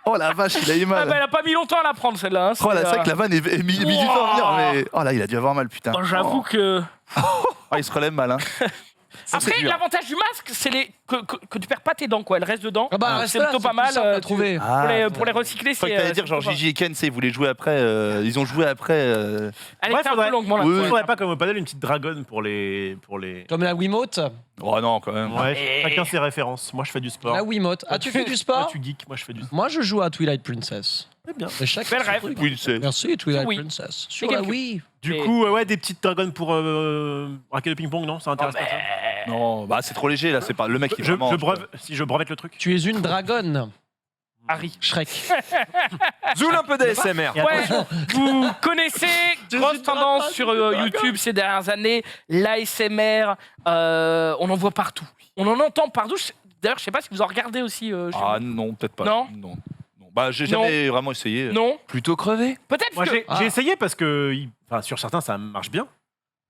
oh la vache, il a eu Ah mal. bah, elle a pas mis longtemps à la prendre celle-là. Hein. Oh là, c'est vrai euh, que la vanne est mis du temps à venir, mais. Oh là, il a dû avoir mal, putain. J'avoue que. Oh, il se relève mal, hein. Après, c'est dur. l'avantage du masque, c'est que tu perds pas tes dents, quoi. Elles restent dedans. Ah bah, c'est reste là, plutôt c'est pas mal. plus simple à tu- trouver. pour les recycler, Je crois c'est. que t'allais dire, genre, plutôt pas- Gigi et Ken, ils voulaient jouer après. Ils ont joué après. Elle Ouais, était un faudrait- peu longuement là. Oui, Il oui. faudrait pas comme au padel une petite dragonne pour les. Comme la Wiimote? Oh non, quand même. Ouais, Et- chacun ses références. Moi, je fais du sport. La Wiimote. Ah, tu fais du Toi, sport? tu geeks, moi, je fais du sport. Moi, je joue à Twilight Princess. C'est bien. Et chaque Bel rêve. truc. Oui, c'est. Merci, Twilight Oui. Princess. Sur Et la quelques- Wii. Du Mais- coup, ouais, des petites dragons pour raquer le ping-pong, non? Ça intéresse pas ça Non, bah c'est trop léger là, c'est pas. Le mec, il est je, vraiment. Si je brevette le truc. Tu es une dragonne. Harry. Shrek. Zoule un peu d'ASMR. Et Ouais, attention, vous connaissez, grosse tendance sur YouTube ces dernières années, l'ASMR, on en voit partout. On en entend partout. D'ailleurs, je sais pas si vous en regardez aussi. Ah non, peut-être pas. Non. Non. Bah, j'ai jamais vraiment essayé. Non. Plutôt crevé. Peut-être moi, que. j'ai essayé parce que enfin, sur certains, ça marche bien.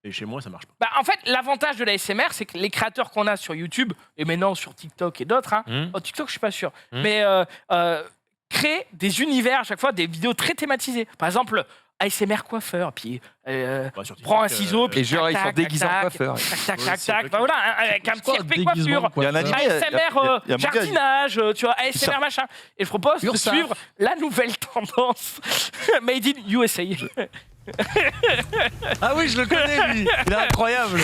Et chez moi, ça marche pas. Bah, en fait, l'avantage de l'ASMR, c'est que les créateurs qu'on a sur YouTube, et maintenant sur TikTok et d'autres, hein, TikTok, je suis pas sûr, mais créent des univers à chaque fois, des vidéos très thématisées. Par exemple, ASMR coiffeur, puis Bah, sur TikTok, prends un ciseau, puis Et genre, ils tac, sont tac, déguisés en tac, coiffeur. tac, tac, Ouais, tac, c'est tac, vrai bah voilà, avec un C'est petit quoi, RP déguisement coiffure. Il y a un coiffeur? anime. ASMR il y a un manga, jardinage, tu vois, ASMR machin. Et je propose de Ursaf. suivre la nouvelle tendance Made in USA. Ah oui, je le connais, lui. Il est incroyable.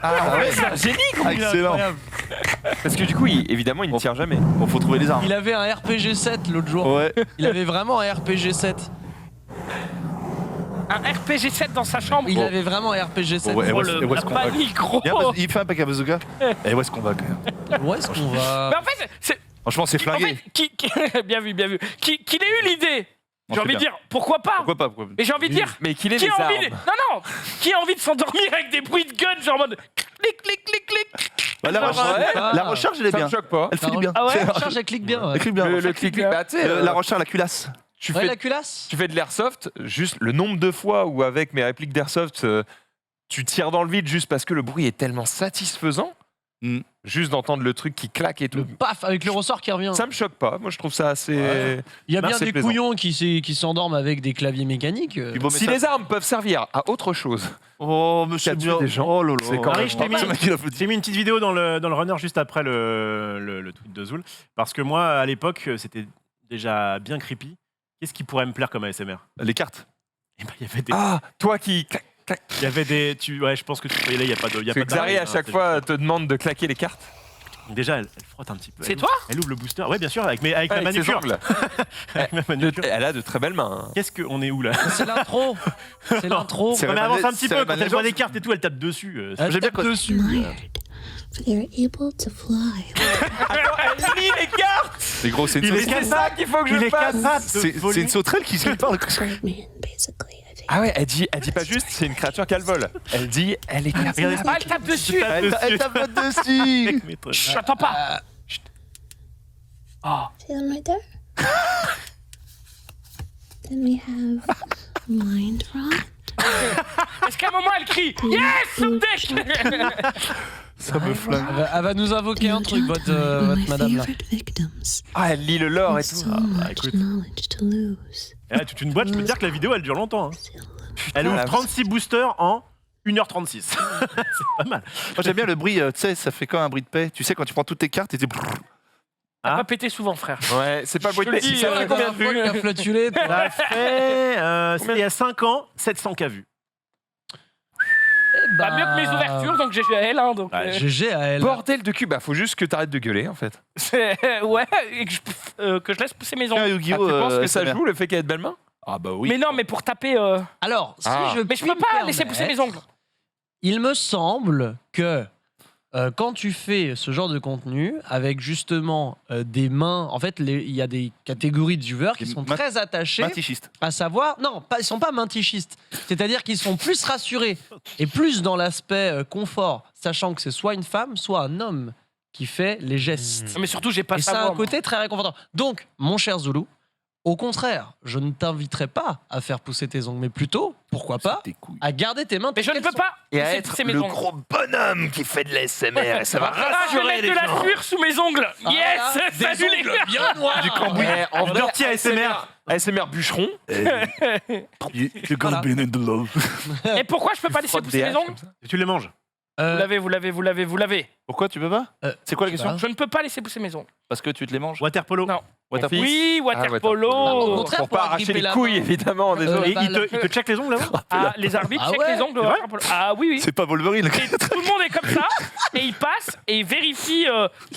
Ah ouais, c'est un génie. Il est Excellent. incroyable. Parce que du coup, évidemment, il ne tient jamais. Bon, faut trouver les armes. Il avait un RPG 7 l'autre jour. Ouais. Il avait vraiment un RPG 7. Un RPG 7 dans sa chambre. Il avait vraiment un RPG 7. Bon, ouais, Oh, et le où est-ce qu'on va panique, gros. Il fait un pack à bazooka. Et où est-ce qu'on va quand même? Où est-ce qu'on va? Mais en fait, Franchement, c'est en flingué. fait, bien vu, bien vu. Qu'il ait eu l'idée. Non, J'ai c'est envie de bien. dire, pourquoi pas? Pourquoi pas? Pourquoi pas Mais j'ai envie de dire, Mais qu'il ait qui des a envie armes. de... Non, qui a envie de s'endormir avec des bruits de gun, genre en mode clic, clic, clic, clic. Bah, la, Ouais. recharge, la recharge, elle est Ça me bien. choque pas. Elle fait du bien. Ah ouais La recharge, elle clique bien. ouais. Elle clique bien. Le clic, bah, tu sais, La recharge, la culasse. tu Ouais, fais la culasse. tu fais de l'airsoft, juste le nombre de fois où avec mes répliques d'airsoft, tu tires dans le vide juste parce que le bruit est tellement satisfaisant. Mm. Juste d'entendre le truc qui claque et tout. Le paf avec le ressort qui revient. Ça me choque pas. Moi, je trouve ça assez. Ouais. Il y a bien c'est des plaisant. couillons qui s'endorment avec des claviers mécaniques. Si les armes peuvent servir à autre chose, Oh, monsieur Qui a tué des gens. Oh là là. C'est quand Marie, même je t'ai pas mis- mal. J'ai mis une petite vidéo dans le runner juste après le tweet de Zoul. Parce que moi, à l'époque, c'était déjà bien creepy. Qu'est-ce qui pourrait me plaire comme ASMR? Les cartes. Eh ben, il y avait des. Ah, toi qui. Il y avait des. Ouais, je pense que tu peux y aller, il n'y a pas de. Il y a pas de Xari, à barrière, chaque hein, fois, te demande de claquer les cartes. Déjà, elle frotte un petit peu. C'est Elle toi ouvre- Elle ouvre le booster. Ouais, bien sûr, avec ma Avec ses manucure. ongles. Avec ma manucure. Elle a de très belles mains. hein. Qu'est-ce qu'on est où là? C'est l'intro. C'est l'intro. C'est Non, mais Rayman avance un Legends, petit c'est peu, Rayman quand elle voit Legends. les cartes et tout, elle tape dessus. Elle J'aime bien tape quand- dessus. admired, for they are able to fly. Attends, elle lit les cartes. Les gros, c'est Il une est sauterelle. C'est ça qu'il faut que Il je est fasse. capable de C'est voler. une sauterelle qui se parle. Birdman, basically, I think. Ah ouais, elle dit pas juste, c'est une créature qu'elle vole. Elle dit, elle est capable. Regardez, Ah, elle tape dessus. Elle tape dessus. Avec mes trucs. Chut, j'entends pas. See them right there? Then we have mind rot. Est-ce qu'à un moment elle crie Yes, Subdeck. Ça me flingue. Elle va nous invoquer un truc, votre My madame là. favorite victims. Ah, elle lit le lore et With tout. so much écoute. knowledge to lose. Et là, toute une boîte, je peux te dire que la vidéo, elle dure longtemps. hein. Still Elle ouvre la 36 boosters en 1h36. C'est pas mal. Moi, j'aime bien le bruit, tu sais, ça fait comme un bruit de paix. Tu sais, quand tu prends toutes tes cartes et tu. T'as Ah. pas pété souvent, frère. Ouais, c'est pas le bruit de Je te paix. dis, C'est vrai, combien de vues T'as flatulé, toi. Ça fait, c'était il y a 5 ans, 700K vues. Bah, mieux que mes ouvertures, donc GG à elle. Hein, donc, Ouais, GG à elle. Bordel de cul, bah faut juste que t'arrêtes de gueuler en fait. ouais, et que je laisse pousser mes Ah, ongles. Ah, Yu-Gi-Oh! tu penses que ça SMR. joue le fait qu'elle ait de belles mains? Ah, bah oui. Mais non, mais pour taper. Alors, si Ah. je Mais je puis peux pas me laisser pousser mes permettre, ongles. Il me semble que quand tu fais ce genre de contenu avec justement des mains, en fait, il y a des catégories de viewers qui Des sont mains- très attachés Matichiste. à savoir, non, pas, ils sont pas maintichistes, c'est-à-dire qu'ils sont plus rassurés et plus dans l'aspect confort, sachant que c'est soit une femme, soit un homme qui fait les gestes. Mais surtout, j'ai pas Et ça. ça a moi, un côté très réconfortant. Donc, mon cher Zoulou, au contraire, je ne t'inviterai pas à faire pousser tes ongles, mais plutôt, pourquoi pas, Tes couilles. à garder tes mains. Mais je ne telles peux qu'elles pas Et à laisser être pousser mes le ongles. gros bonhomme qui fait de l'ASMR et ça va Ah, je vais rassurer mettre les de la gens. sueur sous mes ongles. sont. Yes, Voilà, salut des les ongles gars. bien noirs. Du cambouis. En vrai, Dirty ASMR. ASMR bûcheron. You're gonna be in the love. Et pourquoi je peux pas laisser Frotte pousser des mes haches ongles comme ça. Tu les manges. Vous l'avez. Pourquoi tu peux pas C'est quoi la question? Je ne peux pas laisser pousser mes ongles. Parce que tu te les manges. Water polo. Non. Water Mon fils. Oui, water Ah, polo. Au contraire, Pour pas arracher agripper les la couilles, main. évidemment, des autres. Et il te check les ongles là-haut. Ah, les arbitres Ah checkent ouais, les ongles de c'est vrai water polo. Ah oui, oui. C'est pas Wolverine. Et tout le monde est comme ça, et il passe et il vérifie.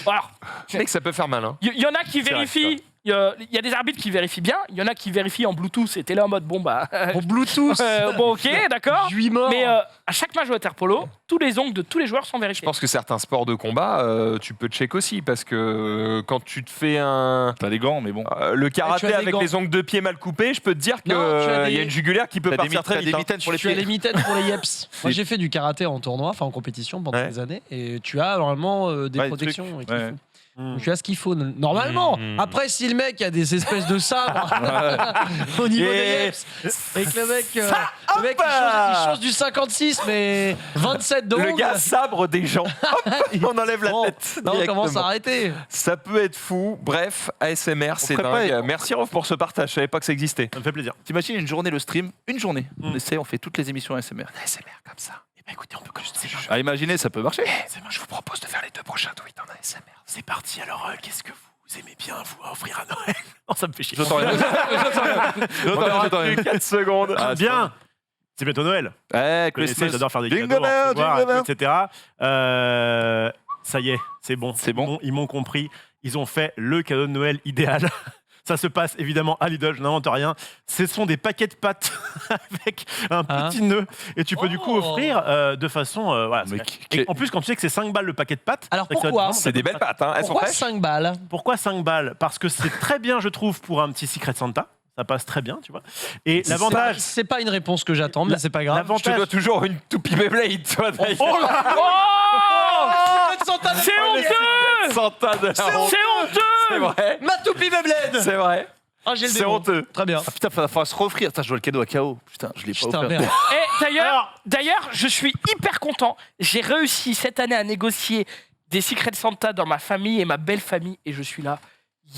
Alors, Mec, ça peut faire mal. Hein. il y en a qui C'est vrai, vérifient. Il y a des arbitres qui vérifient bien, il y en a qui vérifient en Bluetooth. Et t'es là en mode bon bah. Au Bluetooth. Bon, ok, d'accord. 8 morts. Mais à chaque match de water polo, tous les ongles de tous les joueurs sont Je vérifiés. pense que certains sports de combat, tu peux check aussi parce que quand tu te fais T'as des gants, mais bon. le tu as karaté des avec gants. les ongles de pied mal coupés, je peux te dire qu'il Non, tu as y a des- une jugulaire qui peut T'as partir très des vite. hein. mitaines pour les Tu as pieds. les mitaines pour les yeps. Moi, Si. j'ai fait du karaté en tournoi, enfin en compétition pendant Ouais. des années, et tu as normalement des Ouais, des protections. trucs. qu'il Ouais. faut. Donc, tu as ce qu'il faut normalement. Mmh. Après, si le mec a des espèces de sabres au niveau des Et- yeps, et que le mec, il change du 56, mais 27 d'ongles. Le gars sabre des gens. Hop, on enlève la Bon, tête. là, on commence à directement. arrêter. Ça peut être fou. Bref, ASMR, c'est ferait dingue. pas- Merci Rolf pour ce partage. Je savais pas que ça existait. Ça me fait plaisir. T'imagines une journée le stream, une journée. On essaie, on fait toutes les émissions ASMR. ASMR comme ça. Et ben écoutez, on peut commencer. À imaginer, ça peut marcher. Je vous propose de faire les 2 prochains tweets en ASMR. C'est parti, alors qu'est-ce que vous aimez bien vous offrir à Noël? Non, ça me fait chier. J'entends rien. On aura plus 4 secondes. Ah, Bien. C'est bientôt Noël. Eh, Vous connaissez, Christmas. j'adore faire des Jingle cadeaux, bell, recevoir, jingle bell. etc. Ça y est, c'est bon. C'est bon. Ils m'ont compris. Ils ont fait le cadeau de Noël idéal. Ça se passe évidemment à Lidl, je n'invente rien. Ce sont des paquets de pâtes avec un Hein petit nœud. Et tu peux du coup Oh. offrir de façon. Voilà, Mais et en plus, quand tu sais que c'est 5 balles le paquet de pâtes. Alors c'est que ça va être pourquoi vraiment C'est des belles pattes. Hein. Elles sont Pourquoi fraîches. 5 balles? Pourquoi 5 balles? Parce que c'est très bien, je trouve, pour un petit Secret Santa. Ça passe très bien, tu vois. Et l'avantage. C'est pas une réponse que j'attends, mais c'est pas grave. Je te L'avantage. dois toujours une toupie Beyblade, toi, d'ailleurs. Oh là C'est honteux. Santa de la honte. C'est honteux. C'est vrai. Ma toupie Beyblade. C'est vrai. Ah, j'ai le C'est démon. honteux. Très bien. Ah putain, faudra se refaire. Putain, je dois le cadeau à KO. Putain, je l'ai pas Putain, offert. merde. Et d'ailleurs, je suis hyper content. J'ai réussi cette année à négocier des Secret Santa dans ma famille et ma belle famille, et je suis là.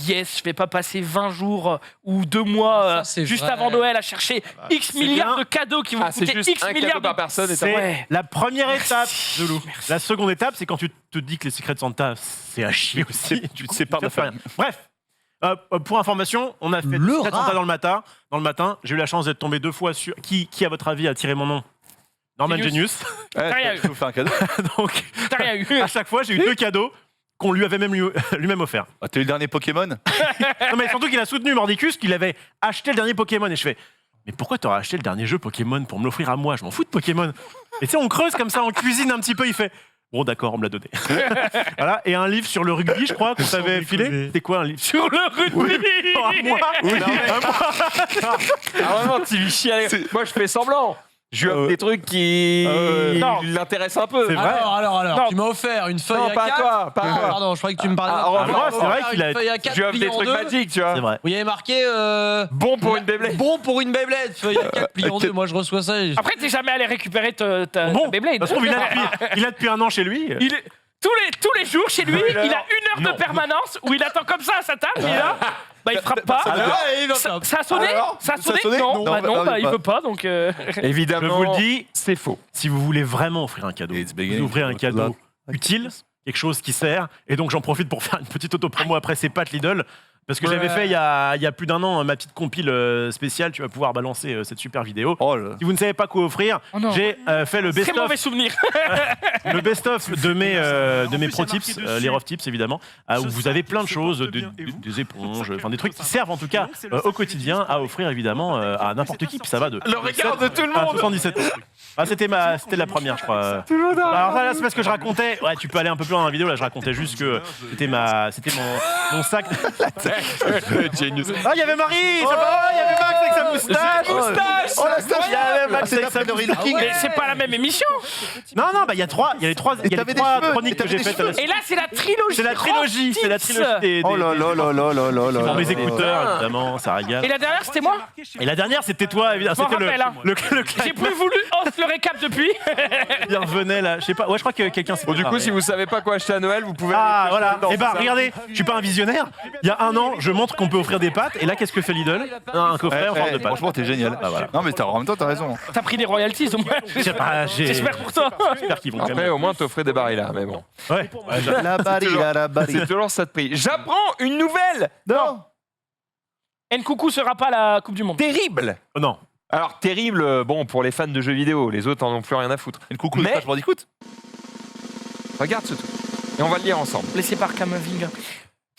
Yes, je vais pas passer 20 jours ou 2 mois Ça, c'est juste vrai. avant Noël à chercher X c'est milliards bien. de cadeaux qui vont Ah, c'est coûter juste X un milliards cadeau de par personne et C'est Ouais. la première étape, Merci, Zoulou. merci. La seconde étape, c'est quand tu te dis que les secrets de Santa, c'est à chier aussi. Tu te sépares de la fais rien. famille. Bref, pour information, on a fait Le les secrets de Santa rat. dans le matin. J'ai eu la chance d'être tombé 2 fois sur... Qui, à votre avis, a tiré mon nom? Norman Genius. Genius. Ouais, T'as rien eu. je vous fais un cadeau. Donc, T'as rien eu. à chaque fois, j'ai eu 2 cadeaux qu'on lui avait même lui-même offert. Ah, t'as eu le dernier Pokémon? Non, mais surtout qu'il a soutenu Mordicus, qu'il avait acheté le dernier Pokémon. Et je fais, mais pourquoi t'aurais acheté le dernier jeu Pokémon pour me l'offrir à moi? Je m'en fous de Pokémon. Et tu sais, on creuse comme ça, on cuisine un petit peu. Il fait, bon, d'accord, on me l'a donné. Voilà. Et un livre sur le rugby, je crois, qu'on t'avait filé. C'était quoi un livre Sur le rugby. À moi. Ah vraiment, tu lui chiales. Moi, je fais semblant. Je lui offre des trucs qui Non. l'intéressent un peu. C'est vrai. Alors, Non. tu m'as offert une feuille Non, à pas 4. toi, pas toi. Pardon, je croyais que tu me parlais. Ah, d'un en truc. revanche, c'est vrai Une qu'il a- feuille à 4 Je lui offre des pliée en trucs 2, magiques, tu vois. C'est vrai. où il y avait marqué Bon pour une Beyblade. bon pour une Beyblade, feuille à 4 pliée en 2. Moi, je reçois ça. Et... Après, t'es jamais allé récupérer ta Bon, Beyblade. ça se trouve, il a depuis 1 an chez lui. Il est- tous les jours chez lui, il a 1 heure Non. de permanence où il attend comme ça à sa table. Il est là. Bah, il frappe pas. Ça a sonné. Alors Ça a Ça a sonné. sonné Non, Non, bah bah, non, non, bah, il pas. veut pas. Donc. Je Évidemment, vous le dis, c'est faux. si vous voulez vraiment offrir un cadeau, It's vous beginning ouvrez un to cadeau look utile, quelque chose qui sert. Et donc, j'en profite pour faire une petite auto-promo après ces pâtes Lidl. Parce que j'avais fait il y a plus d'1 an ma petite compile spéciale. Tu vas pouvoir balancer cette super vidéo. Oh là. Si vous ne savez pas quoi offrir, Oh non. j'ai fait le Très best-of mauvais souvenir. de mes pro tips, les rough tips évidemment, où vous avez plein de choses, des éponges, enfin des trucs qui servent en tout cas au quotidien à offrir évidemment à n'importe qui. Puis ça va de Le regard de tout le à monde. 77. Ah, c'était la première, je crois. Alors là, c'est parce que je racontais. Ouais, tu peux aller un peu plus loin dans la vidéo. Là, je racontais juste que c'était mon sac. Genius. Ah, il y avait Marie. Ça va, il y avait Max avec sa moustache. Oh la Il y avait Max avec sa moustache. Mais c'est pas la même émission. Non, bah il y a les trois chroniques que j'ai faites. Et là, c'est la trilogie. C'est la trilogie, Rock c'est la Tips. trilogie des. Oh là là là là là là là. Dans mes là. écouteurs, évidemment, ça régale. Et la dernière, c'était moi. Et la dernière, c'était toi, évidemment. Je m'en C'était rappelle, hein. le J'ai plus voulu off le récap depuis. il revenait là. Je sais pas. Ouais, je crois que quelqu'un s'est. Bon, du coup, si vous savez pas quoi acheter à Noël, vous pouvez. Ah aller voilà. dans Et bah ça. regardez, je suis pas un visionnaire. Il y a 1 an, je montre qu'on peut offrir des pâtes. Et là, qu'est-ce que fait Lidl? Un coffret en forme de pâte. Franchement, t'es génial. Ah, voilà. Non, mais en même temps, t'as raison. T'as pris des royalties au moins. Je sais pas, J'espère pour toi. J'espère qu'ils vont quand Après, même. au moins, t'offrais des barils là, mais bon. Ouais. La barilla, la barilla. C'est toujours ça de prix. J'apprends une nouvelle. Non. Nkoukou sera pas à la Coupe du Monde. Terrible. Oh, non. Alors, terrible, bon, pour les fans de jeux vidéo. Les autres en ont plus rien à foutre. Une coucou de Mais- Crash Bandicoot. Regarde ce truc. Et on va le lire ensemble. Laissé par Kamaving.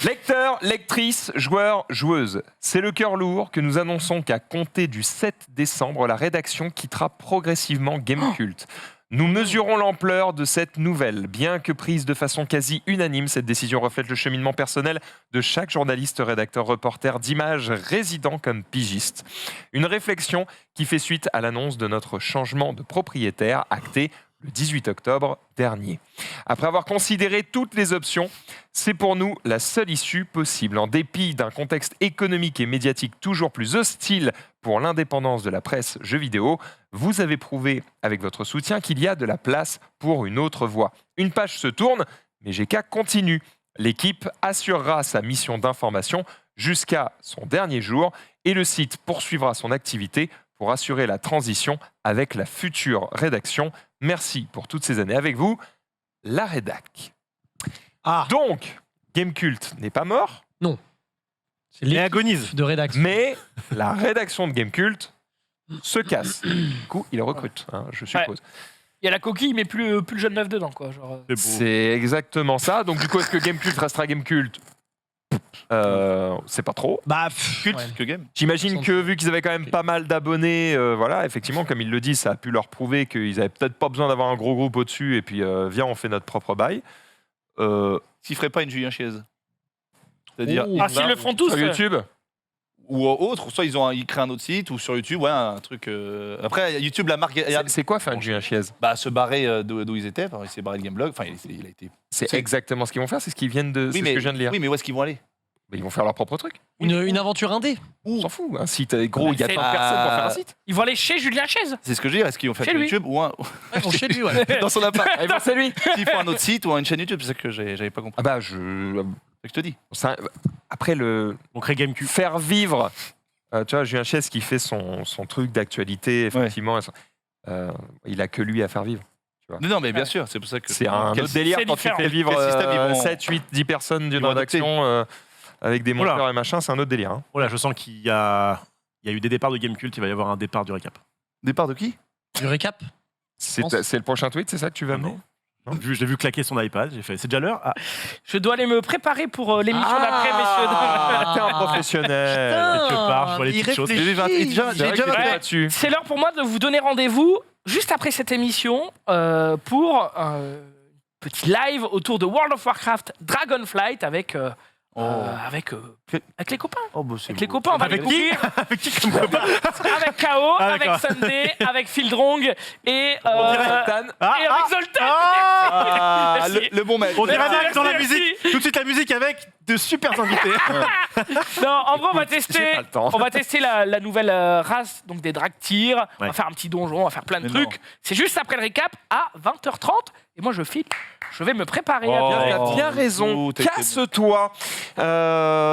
Lecteurs, lectrices, joueurs, joueuses, c'est le cœur lourd que nous annonçons qu'à compter du 7 décembre, la rédaction quittera progressivement Gamecult. Nous mesurons l'ampleur de cette nouvelle. Bien que prise de façon quasi unanime, cette décision reflète le cheminement personnel de chaque journaliste, rédacteur, reporter d'images résidant comme pigiste. Une réflexion qui fait suite à l'annonce de notre changement de propriétaire acté le 18 octobre dernier. Après avoir considéré toutes les options, c'est pour nous la seule issue possible. En dépit d'un contexte économique et médiatique toujours plus hostile pour l'indépendance de la presse jeux vidéo, vous avez prouvé avec votre soutien qu'il y a de la place pour une autre voie. Une page se tourne, mais GK continue. L'équipe assurera sa mission d'information jusqu'à son dernier jour et le site poursuivra son activité pour assurer la transition avec la future rédaction. Merci pour toutes ces années avec vous, la rédac. Ah, Donc, Gamecult n'est pas mort, c'est Et l'équipe agonise. de rédaction. mais la rédaction de Gamecult se casse. Du coup, il recrute, hein, je suppose. Il y a la coquille, mais plus le jeune neuf dedans, quoi. Genre, C'est beau. C'est exactement ça. Donc, du coup, est-ce que Gamecult restera Gamecult C'est pas trop. Bah, Culte ouais. que game. J'imagine que vu qu'ils avaient quand même pas mal d'abonnés, voilà, effectivement, comme ils le disent, ça a pu leur prouver qu'ils avaient peut-être pas besoin d'avoir un gros groupe au-dessus et puis viens, on fait notre propre bail. S'ils feraient pas une Julien Chiez. C'est-à-dire, Oh. Ah, s'ils le font tous. Sur YouTube, ou autre, soit ils créent un autre site, ou sur YouTube, ouais, un truc. Après, YouTube, la marque, c'est quoi faire une Julien Chiez? se barrer d'où ils étaient. Enfin, il s'est barré de Gameblog. Enfin, il a été. C'est C'est- exactement ce qu'ils vont faire, c'est ce qu'ils viennent de, c'est ce que je viens de lire. Oui, mais où est-ce qu'ils vont aller? Mais ils vont faire leur propre truc. Une aventure indé. On s'en fout. Un site gros, il y a C'est- plein de personnes pour faire un site. Ils vont aller chez Julien Chaise. C'est ce que je veux dire. Est-ce qu'ils ont fait Chez sur lui. YouTube ou Ils vont chez lui, ouais. dans son appart Allez voir, c'est lui. S'ils font un autre site ou une chaîne YouTube, c'est ça que j'avais pas compris. Ah bah, C'est ce que je te dis. après, On crée GameCube. faire vivre. Tu vois, Julien Chaise qui fait son truc d'actualité, effectivement. Il a que lui à faire vivre. Non, mais bien sûr, c'est pour ça que. C'est un Quel- autre délire c'est quand tu différent. fais vivre Quel système ils vont- 7, 8, 10 personnes d'une ils vont adopter. rédaction avec des Oula. monteurs et machin, c'est un autre délire. Hein. Voilà, je sens qu'il y a eu des départs de Gamecult, il va y avoir un départ du récap. Départ de qui? Du récap. C'est pense. c'est le prochain tweet, c'est ça que tu veux amener? Je l'ai vu claquer son iPad, j'ai fait c'est déjà l'heure. Ah, Je dois aller me préparer pour l'émission d'après, Ah, t'es un messieurs. professionnel. quelque part, je vois les il petites choses. J'ai C'est vrai que j'étais Ouais. là-dessus. C'est l'heure pour moi de vous donner rendez-vous juste après cette émission pour un petit live autour de World of Warcraft Dragonflight avec les copains. Oh, bah, c'est Avec les beau. copains, on va Avec découvrir Avec qui comme copain avec KO, Ah, avec d'accord. Sunday, avec Fildrong et On dirait avec Zoltan. Zoltan. Ah, Merci. le bon mec. On dirait Merci, bien que dans la merci. musique, tout de suite la musique avec de super invités. Non, en vrai, on va J'ai tester. pas le temps. On va tester la nouvelle race, donc des drag tirs. On va Ouais. faire un petit donjon, on va faire plein de Mais trucs. C'est juste après le récap à 20h30. Et moi, je file. Je vais me préparer. à Oh. bien. T'as bien raison, Tout était casse-toi.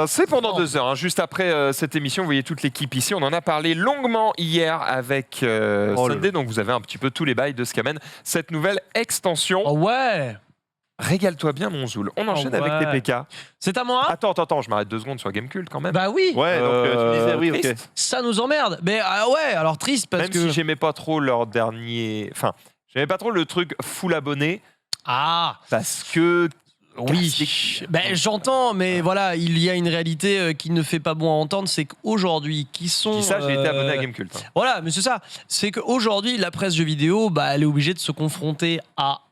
C'est pendant 2 heures, hein, juste après cette émission. Vous voyez toute l'équipe ici. On en a parlé longuement hier avec Oh là Sunday, donc vous avez un petit peu tous les bails de ce qu'amène cette nouvelle extension. Oh ouais. Régale-toi bien, mon Zoul. On enchaîne Oh ouais. avec TPK. C'est à moi. Attends, je m'arrête 2 secondes sur Gamecult quand même. Bah oui. Ouais, donc tu disais oui, ok. triste. Ça nous emmerde. Mais ouais, alors triste parce Même que. si j'aimais pas trop leur dernier. Enfin, j'aimais pas trop le truc full abonné Ah. parce que. Oui, ben, j'entends, mais voilà, il y a une réalité qui ne fait pas bon à entendre, c'est qu'aujourd'hui, qui Je sont... dis ça, j'ai été abonné à Gamecult. hein. Voilà, mais c'est ça, c'est qu'aujourd'hui, la presse jeux vidéo, bah, elle est obligée de se confronter à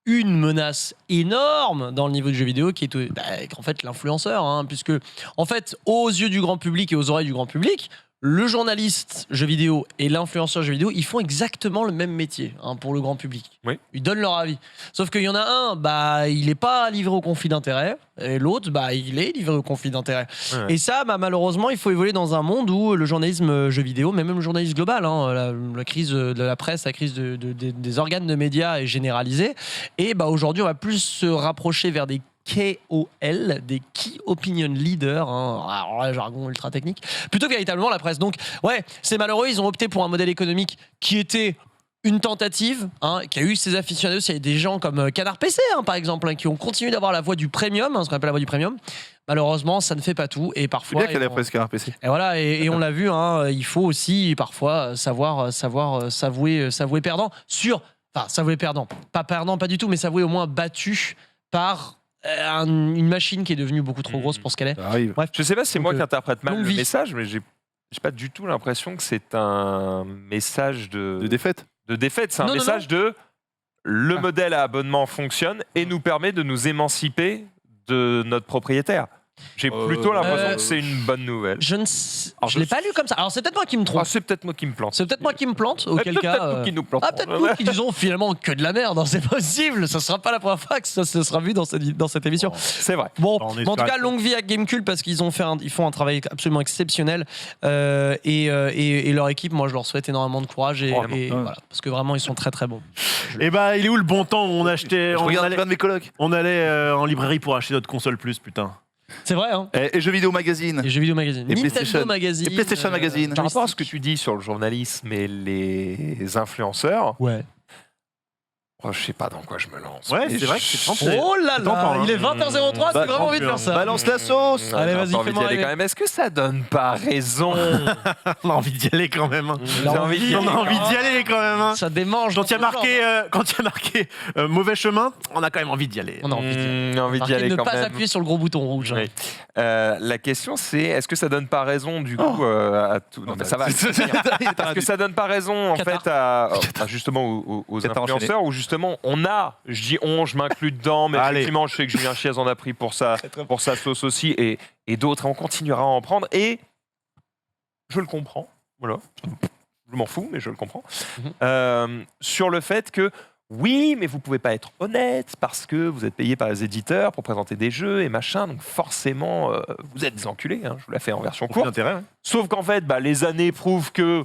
une menace énorme dans le niveau du jeu vidéo qui est en fait l'influenceur, hein, puisque en fait, aux yeux du grand public et aux oreilles du grand public, le journaliste jeu vidéo et l'influenceur jeu vidéo, ils font exactement le même métier, hein, pour le grand public. Oui. Ils donnent leur avis. Sauf qu'il y en a un, bah, il n'est pas livré au conflit d'intérêts, et l'autre, bah, il est livré au conflit d'intérêts. Ouais. Et ça, bah, malheureusement, il faut évoluer dans un monde où le journalisme jeu vidéo, mais même le journalisme global, hein, la crise de la presse, la crise des organes de médias est généralisée. Et bah, aujourd'hui, on va plus se rapprocher vers des KOL, des Key Opinion Leaders, hein, alors là, jargon ultra technique, plutôt que véritablement la presse. Donc, ouais, c'est malheureux, ils ont opté pour un modèle économique qui était une tentative, hein, qui a eu ses aficionados. Il y a des gens comme Canard PC, hein, par exemple, hein, qui ont continué d'avoir la voix du premium, hein, ce qu'on appelle la voix du premium. Malheureusement, ça ne fait pas tout, et C'est parfois. bien qu'elle et ait on- presque un PC. et voilà, et on l'a vu, hein, il faut aussi parfois savoir s'avouer perdant sur. Enfin, s'avouer perdant. Pas perdant, pas du tout, mais s'avouer au moins battu par une machine qui est devenue beaucoup trop grosse pour ce qu'elle est. Ça arrive. Je sais pas si c'est Donc, moi qui interprète mal longue le vie. message, mais j'ai pas du tout l'impression que c'est un message De défaite. de défaite. C'est un Non, non, message de le modèle à abonnement fonctionne et nous permet de nous émanciper de notre propriétaire. J'ai plutôt l'impression que c'est une bonne nouvelle. Je ne Alors, je l'ai pas lu comme ça. Alors c'est peut-être moi qui me trompe. Ah, c'est peut-être moi qui me plante. C'est peut-être moi qui me plante, auquel Peut-être cas. nous qui nous plantons. Ah, peut-être nous qui disons finalement que de la merde, hein, c'est possible. Ça sera pas la première fois que ça se sera vu dans cette émission. C'est vrai. Bon, On mais en tout espère cas, que- longue vie à Gamecult parce qu'ils font un travail absolument exceptionnel et leur équipe, moi je leur souhaite énormément de courage et Ouais. voilà, parce que vraiment ils sont très très bons. Et bah, il est où le bon temps où on achetait. Je On regarde allait, plein de mes colocs. on allait en librairie pour acheter notre console plus, putain. C'est vrai, hein. Et Jeux Vidéo Magazine. Et Jeux Vidéo Magazine, Et Nintendo PlayStation. Magazine, Et PlayStation Magazine. Par rapport à ce que tu dis sur le journalisme et les influenceurs, Ouais. oh, je sais pas dans quoi je me lance. Ouais, Mais c'est vrai que c'est tenté. Oh là T'entends, là, hein. il est 20h03, c'est vraiment envie de faire ça. Balance la sauce. Allez, J'ai vas-y, envie d'y fais-moi aller rêver. quand même. Est-ce que ça donne pas raison? On a envie d'y aller quand même. hein. J'ai envie d'y On a aller. envie d'y aller quand même. hein. Ça démange. Quand il y a marqué, mauvais chemin, on a quand même envie d'y aller. On a envie d'y Envie d'y Marqué aller ne quand pas même. appuyer sur le gros bouton rouge. Oui. La question c'est est-ce que ça donne pas raison du coup à tout non, mais ça va. Est-ce que ça donne pas raison en Qatar. fait à justement aux Qatar influenceurs où justement on a, je dis on, je m'inclus dedans, mais Allez. effectivement je sais que Julien Chiez en a pris pour sa sauce aussi et d'autres, on continuera à en prendre et je le comprends, voilà, je m'en fous mais je le comprends sur le fait que oui, mais vous pouvez pas être honnête parce que vous êtes payé par les éditeurs pour présenter des jeux et machin, donc forcément, vous êtes des enculés. Hein, je vous la fais en version Conflit courte. d'intérêt, ouais. Sauf qu'en fait, les années prouvent que,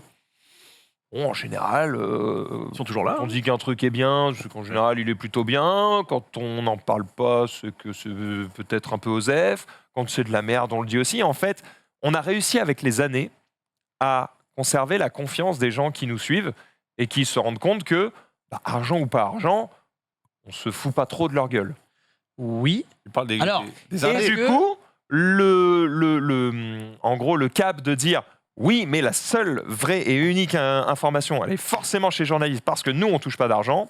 bon, en général, Ils sont toujours là. on dit qu'un truc est bien, c'est qu'en général, il est plutôt bien. Quand on n'en parle pas, c'est que c'est peut-être un peu osef. Quand c'est de la merde, on le dit aussi. En fait, on a réussi avec les années à conserver la confiance des gens qui nous suivent et qui se rendent compte que, argent ou pas argent, on se fout pas trop de leur gueule. Oui. Tu parles des, Alors, des et- indés. Du que- coup, en gros, le cap de dire oui, mais la seule vraie et unique information, elle est forcément chez les journalistes parce que nous, on touche pas d'argent.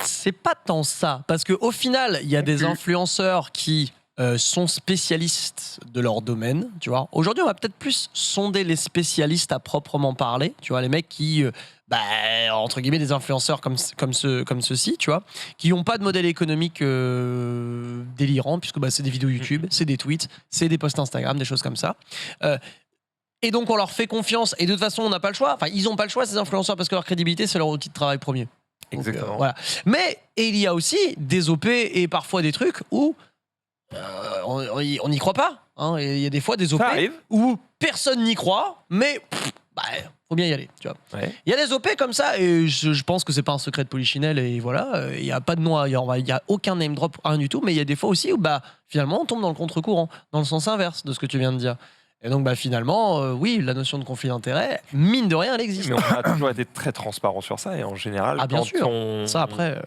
C'est pas tant ça, parce qu'au final, il y a des influenceurs qui sont spécialistes de leur domaine, tu vois. Aujourd'hui, on va peut-être plus sonder les spécialistes à proprement parler, tu vois, les mecs qui, entre guillemets, des influenceurs comme ceux-ci, tu vois, qui n'ont pas de modèle économique délirant, puisque c'est des vidéos YouTube, c'est des tweets, c'est des posts Instagram, des choses comme ça. Et donc, on leur fait confiance, et de toute façon, on n'a pas le choix. Enfin, ils n'ont pas le choix, ces influenceurs, parce que leur crédibilité, c'est leur outil de travail premier. Donc, Exactement. voilà. Mais il y a aussi des OP et parfois des trucs où on n'y croit pas. Hein. Et il y a des fois des OP Ça arrive. où personne n'y croit, mais faut bien y aller. Tu vois. Ouais. Il y a des OP comme ça, et je pense que c'est pas un secret de Polichinelle, et voilà, il n'y a pas de noix, il n'y a aucun name drop, rien du tout, mais il y a des fois aussi où finalement on tombe dans le contre-courant, dans le sens inverse de ce que tu viens de dire. Et donc finalement, oui, la notion de conflit d'intérêt, mine de rien, elle existe. Mais on a toujours été très transparent sur ça et en général, Ah bien quand sûr. on Ça après,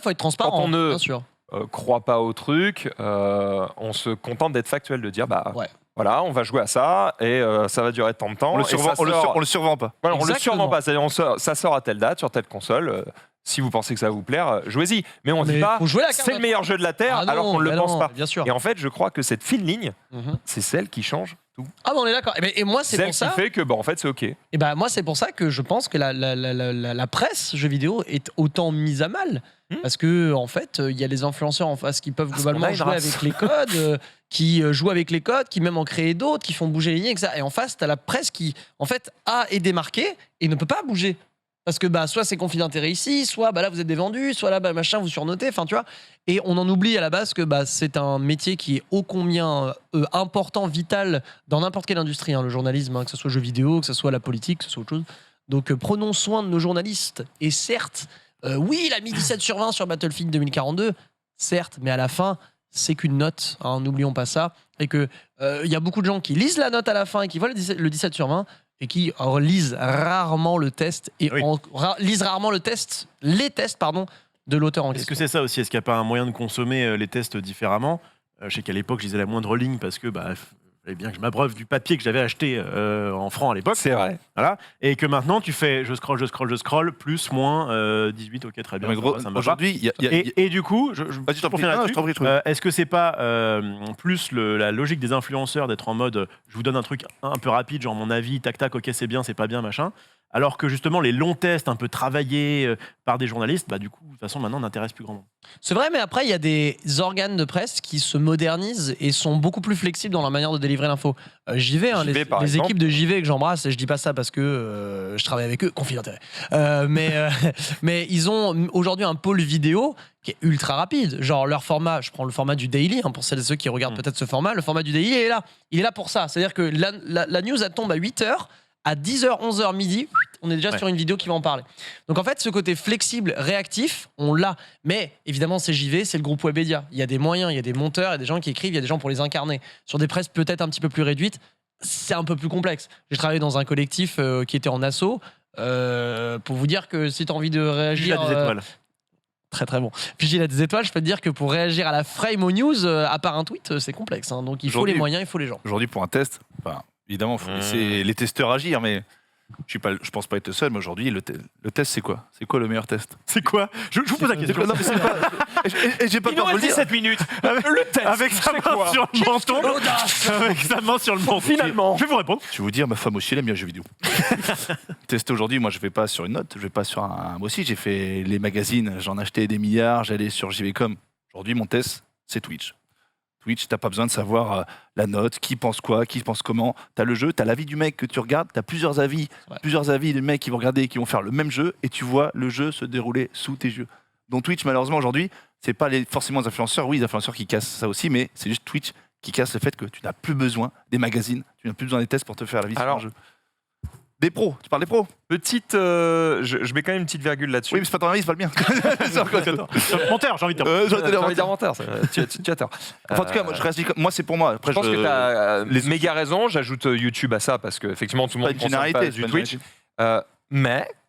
faut être transparent, Quand on ne- bien sûr. croit pas au truc, on se contente d'être factuel, de dire Ouais. voilà, on va jouer à ça et ça va durer tant de temps. On le et survend, ça on le sort- sur- on le survend pas. Voilà, on le Exactement. survend pas, c'est-à-dire ça sort à telle date sur telle console. Si vous pensez que ça va vous plaire, jouez-y. Mais on Mais dit pas faut jouer la carte c'est le meilleur jeu de la terre Ah non, alors qu'on ne le mais pense non, pas. Bien sûr. Et en fait, je crois que cette fine ligne, Mhm. c'est celle qui change tout. Ah on est d'accord. Et moi c'est Celle pour qui ça. fait que en fait c'est ok. Et moi c'est pour ça que je pense que la presse jeux vidéo est autant mise à mal. Parce que en fait, il y a les influenceurs en face qui peuvent Parce qu'on globalement a une jouer race. avec les codes, qui jouent avec les codes, qui même en créent d'autres, qui font bouger les lignes, etc. Et en face, t'as la presse qui, en fait, est démarquée et ne peut pas bouger. Parce que soit c'est conflit d'intérêt ici, soit là vous êtes des vendus, soit là machin vous surnotez, enfin tu vois. Et on en oublie à la base que c'est un métier qui est ô combien important, vital dans n'importe quelle industrie, hein, le journalisme, hein, que ce soit jeux vidéo, que ce soit la politique, que ce soit autre chose. Donc prenons soin de nos journalistes. Et certes, oui, il a mis 17 sur 20 sur Battlefield 2042, certes, mais à la fin, c'est qu'une note, hein, n'oublions pas ça. Et que il y a beaucoup de gens qui lisent la note à la fin et qui voient le 17 sur 20 et qui lisent rarement le test et Oui. lisent rarement les tests de l'auteur en Est-ce que question. c'est ça aussi? Est-ce qu'il n'y a pas un moyen de consommer les tests différemment? Je sais qu'à l'époque, je lisais la moindre ligne parce que fallait bien que je m'abreuve du papier que j'avais acheté en francs à l'époque. C'est vrai. Voilà. Et que maintenant, tu fais je scroll, plus, moins, 18, ok, très bien. Mais ça gros, va, ça me va. aujourd'hui, il y a- Et du coup, Vas-y, je t'en pour prie. finir Non, là-dessus, je t'en prie, est-ce que c'est pas plus la logique des influenceurs d'être en mode je vous donne un truc un peu rapide, genre mon avis, tac tac, ok c'est bien, machin, alors que justement les longs tests un peu travaillés par des journalistes, du coup de toute façon maintenant n'intéressent plus grand monde. C'est vrai, mais après, il y a des organes de presse qui se modernisent et sont beaucoup plus flexibles dans la manière de délivrer l'info. JV, hein, JV, par les exemple. équipes de JV que j'embrasse, et je dis pas ça parce que je travaille avec eux, conflit d'intérêt. Mais ils ont aujourd'hui un pôle vidéo qui est ultra rapide. Genre leur format, je prends le format du daily, hein, pour celles et ceux qui regardent peut-être ce format, le format du daily est là. Il est là pour ça. C'est-à-dire que la news, elle tombe à 8h, à 10h, 11h, midi, on est déjà Ouais. sur une vidéo qui va en parler. Donc en fait, ce côté flexible, réactif, on l'a. Mais évidemment, c'est JV, c'est le groupe Webedia. Il y a des moyens, il y a des monteurs, il y a des gens qui écrivent, il y a des gens pour les incarner. Sur des presses peut-être un petit peu plus réduites, c'est un peu plus complexe. J'ai travaillé dans un collectif qui était en asso. Pour vous dire que si tu as envie de réagir... J'ai des étoiles. Très très bon. Puis j'ai des étoiles, je peux te dire que pour réagir à la frame aux news, à part un tweet, c'est complexe. Hein. Donc il faut Aujourd'hui- les moyens, il faut les gens. Aujourd'hui, pour un test, évidemment, il faut laisser les testeurs agir, mais je pense pas être le seul. Mais aujourd'hui, le test, c'est quoi? C'est quoi le meilleur test? C'est quoi? Je vous pose la question. Non, mais c'est pas. Et j'ai pas Il peur nous de reste le dire. 17 minutes. Le test. Avec sa c'est main quoi sur le menton. Avec sa main sur le menton. Finalement. Je vais vous répondre. Je vais vous dire, ma femme aussi, elle aime bien les jeux vidéo. Tester aujourd'hui, moi, je vais pas sur une note, je vais pas sur un. Moi aussi, j'ai fait les magazines, j'en achetais des milliards, j'allais sur JVcom. Aujourd'hui, mon test, c'est Twitch. Twitch, t'as pas besoin de savoir la note, qui pense quoi, qui pense comment. T'as le jeu, t'as l'avis du mec que tu regardes, t'as plusieurs avis de mecs qui vont regarder et qui vont faire le même jeu, et tu vois le jeu se dérouler sous tes yeux. Donc Twitch, malheureusement, aujourd'hui, c'est pas forcément les influenceurs, oui, les influenceurs qui cassent ça aussi, mais c'est juste Twitch qui casse le fait que tu n'as plus besoin des magazines, tu n'as plus besoin des tests pour te faire la vie sur un jeu. Des pros, tu parles des pros. Petite, je mets quand même une petite virgule là-dessus. Oui, mais c'est pas ton avis, c'est pas le mien. Menteur, j'ai envie de dire. J'ai envie de dire menteur, tu as tort. Enfin, en tout cas, moi, c'est pour moi. Après, Je pense que tu as méga raison. J'ajoute YouTube à ça parce qu'effectivement, tout le monde une consomme généralité, pas c'est du pas une Twitch.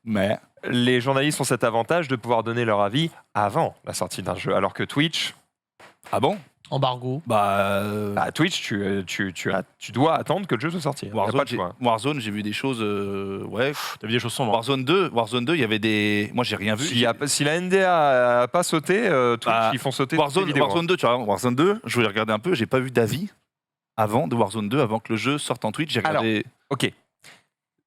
Mais les journalistes ont cet avantage de pouvoir donner leur avis avant la sortie d'un jeu. Alors que Twitch, Ah bon Embargo. Twitch, tu dois attendre que le jeu soit sorti. Y a pas Warzone, de choix. Warzone, j'ai vu des choses. Ouais. T'as vu des choses sombres. Warzone 2, il y avait des. Moi, j'ai rien vu. Si la NDA n'a pas sauté, Twitch, Bah, ils font sauter toutes les Warzone, vidéos. Warzone 2, tu vois, Warzone 2, je voulais regarder un peu, j'ai pas vu d'avis de Warzone 2, avant que le jeu sorte en Twitch. J'ai regardé Ok.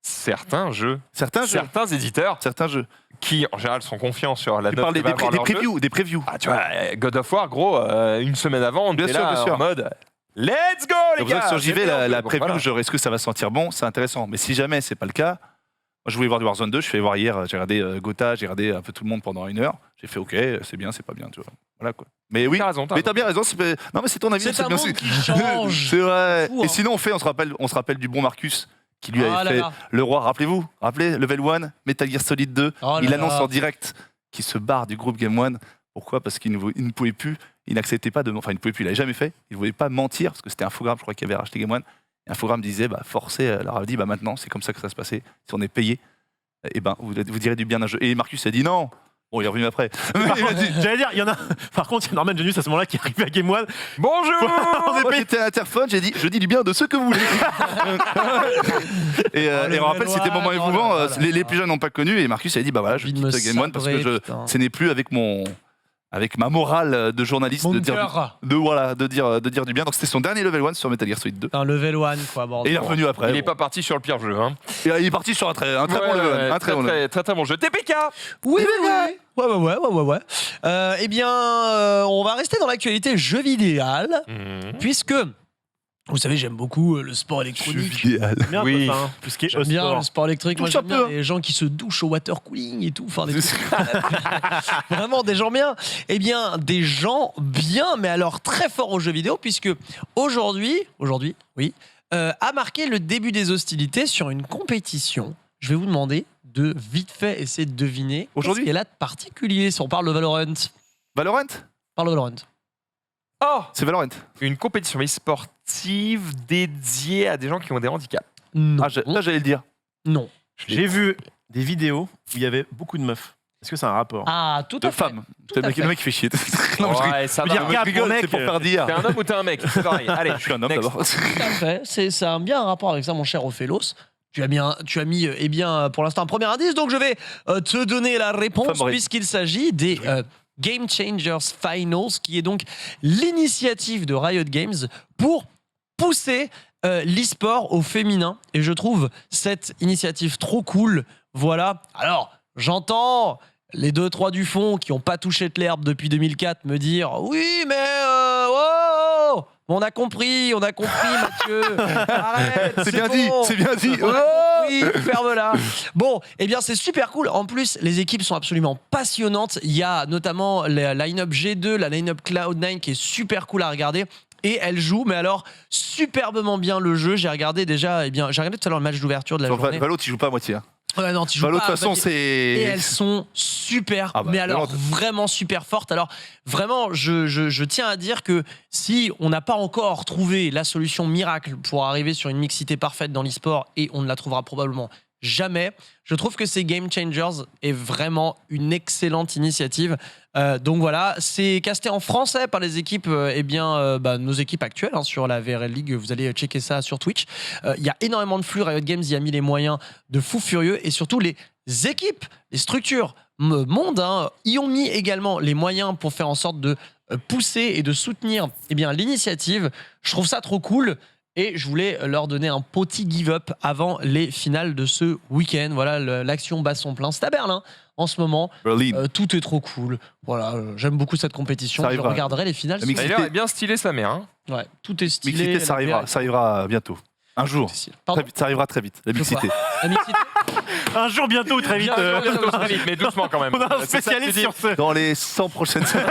Certains jeux, certains jeux. certains éditeurs Certains jeux. qui, en général, sont confiants sur la Tu note parles que va avoir leur jeu. des previews. Ah, tu vois, God of War, gros, une semaine avant, on Bien était sûr, là bien sûr. en mode Let's go, les C'est pour ça gars! que sur JV, c'est bien, la bon, preview, voilà. genre, est-ce que ça va sentir bon? C'est intéressant. Mais si jamais c'est pas le cas, moi je voulais voir du Warzone 2, je suis allé voir hier, j'ai regardé Gotha, j'ai regardé un peu tout le monde pendant 1 heure. J'ai fait ok, c'est bien, c'est pas bien, tu vois. Voilà quoi. Mais oui, T'as raison, mais t'as bien raison. Non, mais c'est ton avis. C'est un bien monde qui change. C'est vrai. Fou, hein. Et sinon, on se rappelle du bon Marcus qui lui Oh avait là fait là. le roi. Rappelez, Level 1, Metal Gear Solid 2. Oh Il là annonce là. en direct qu'il se barre du groupe Game One. Pourquoi? Parce qu'il ne pouvait plus. Il n'acceptait pas de. Enfin, il ne pouvait plus. Il l'avait jamais fait. Il ne voulait pas mentir parce que c'était Infogrames, je crois, qui avait racheté Game One. Et Infogrames disait, forcé, leur a dit, maintenant, c'est comme ça que ça se passait. Si on est payé, vous direz du bien d'un jeu. Et Marcus a dit non. Bon, il est revenu après. J'allais dire, il y en a. Par contre, il y a Norman Genius à ce moment-là qui est arrivé à Game One. Bonjour! Moi, j'étais à l'interphone, j'ai dit, je dis du bien de ceux que vous voulez. et on rappelle, c'était un moment émouvant. Les plus jeunes n'ont pas connu. Et Marcus a dit, bah voilà, je Envie de quitte me Game One parce que sabrer, putain. ce n'est plus avec ma morale de journaliste Mon de dire, cœur. de dire du bien. Donc c'était son dernier Level 1 sur Metal Gear Solid 2. Un level 1, quoi, Et bordel. il est revenu après. Il n'est pas parti sur le pire jeu. Hein. Et il est parti sur un très bon Level 1. Un très bon Level 1. très bon jeu. TPK! Oui, ouais. Eh bien, on va rester dans l'actualité jeu vidéo, puisque, vous savez, j'aime beaucoup le sport électronique. Idéal. Bien, Oui. toi, ça, hein. Tout ce qui est J'aime bien e-sport. le sport électrique. Moi, Touche un j'aime bien peu, hein. les gens qui se douchent au water cooling et tout. Enfin, des trucs- Vraiment, des gens bien. Eh bien, des gens bien, mais alors très forts aux jeux vidéo, puisque aujourd'hui, oui, a marqué le début des hostilités sur une compétition. Je vais vous demander de vite fait essayer de deviner Aujourd'hui qu'est-ce qu'elle a de particulier si on parle de Valorant. Valorant? Parle de Valorant. Oh! C'est Valorant. Une compétition e-sportive dédiée à des gens qui ont des handicaps. Non. Là, j'allais le dire. Non. J'ai vu des vidéos où il y avait beaucoup de meufs. Est-ce que c'est un rapport? Ah, tout à De fait. femmes. Tout C'est à le fait. mec qui fait chier. Non, je Ouais, ça Je veux va. dire, rigole, gars, pour mec, c'est pour faire dire. T'es un homme ou t'es un mec? C'est pareil. Allez, Je suis un homme next. d'abord. Tout à fait. C'est bien un rapport avec ça, mon cher Ophélos. Tu as mis, eh bien, pour l'instant, un premier indice. Donc, je vais te donner la réponse, Favori. puisqu'il s'agit des Game Changers Finals, qui est donc l'initiative de Riot Games pour pousser l'e-sport au féminin. Et je trouve cette initiative trop cool. Voilà. Alors, j'entends les 2-3 du fond qui n'ont pas touché de l'herbe depuis 2004 me dire « Oui, mais... oh, on a compris, Mathieu. Arrête, C'est bien bon. dit, c'est bien dit. On a compris, ferme-la. Bon, eh bien, c'est super cool. En plus, les équipes sont absolument passionnantes. Il y a notamment la line-up G2, la line-up Cloud9 qui est super cool à regarder. Et elle joue, mais alors, superbement bien le jeu. J'ai regardé déjà, j'ai regardé tout à l'heure le match d'ouverture de la journée. Valo, tu joues pas à moitié. Hein. Ouais, non, tu joues Valo, de pas, toute façon, et c'est. elles sont super, Ah bah, mais alors violente. vraiment super fortes. Alors vraiment, je tiens à dire que si on n'a pas encore trouvé la solution miracle pour arriver sur une mixité parfaite dans l'e-sport, et on ne la trouvera probablement jamais, je trouve que ces Game Changers est vraiment une excellente initiative. Donc voilà, c'est casté en français par les équipes, nos équipes actuelles sur la VRL League. Vous allez checker ça sur Twitch. Il y a énormément de flux. Riot Games y a mis les moyens de fou furieux, et surtout les équipes, les structures monde y ont mis également les moyens pour faire en sorte de pousser et de soutenir l'initiative. Je trouve ça trop cool. Et je voulais leur donner un petit give-up avant les finales de ce week-end. Voilà, l'action bat son plein. C'est à Berlin en ce moment. Berlin. Tout est trop cool. Voilà, j'aime beaucoup cette compétition. Ça Je arrivera. regarderai les finales. La ce mixité- D'ailleurs, elle est bien stylée sa mère. Hein. Ouais, tout est stylé. Mixité, ça arrivera bientôt. Un jour. Pardon. Très vite, ça arrivera très vite. La mixité. La mixité. Un jour bientôt, très vite. Bientôt, très vite, mais doucement quand même. On a un C'est ça que tu spécialiste dis. sur ce. Dans les 100 prochaines semaines.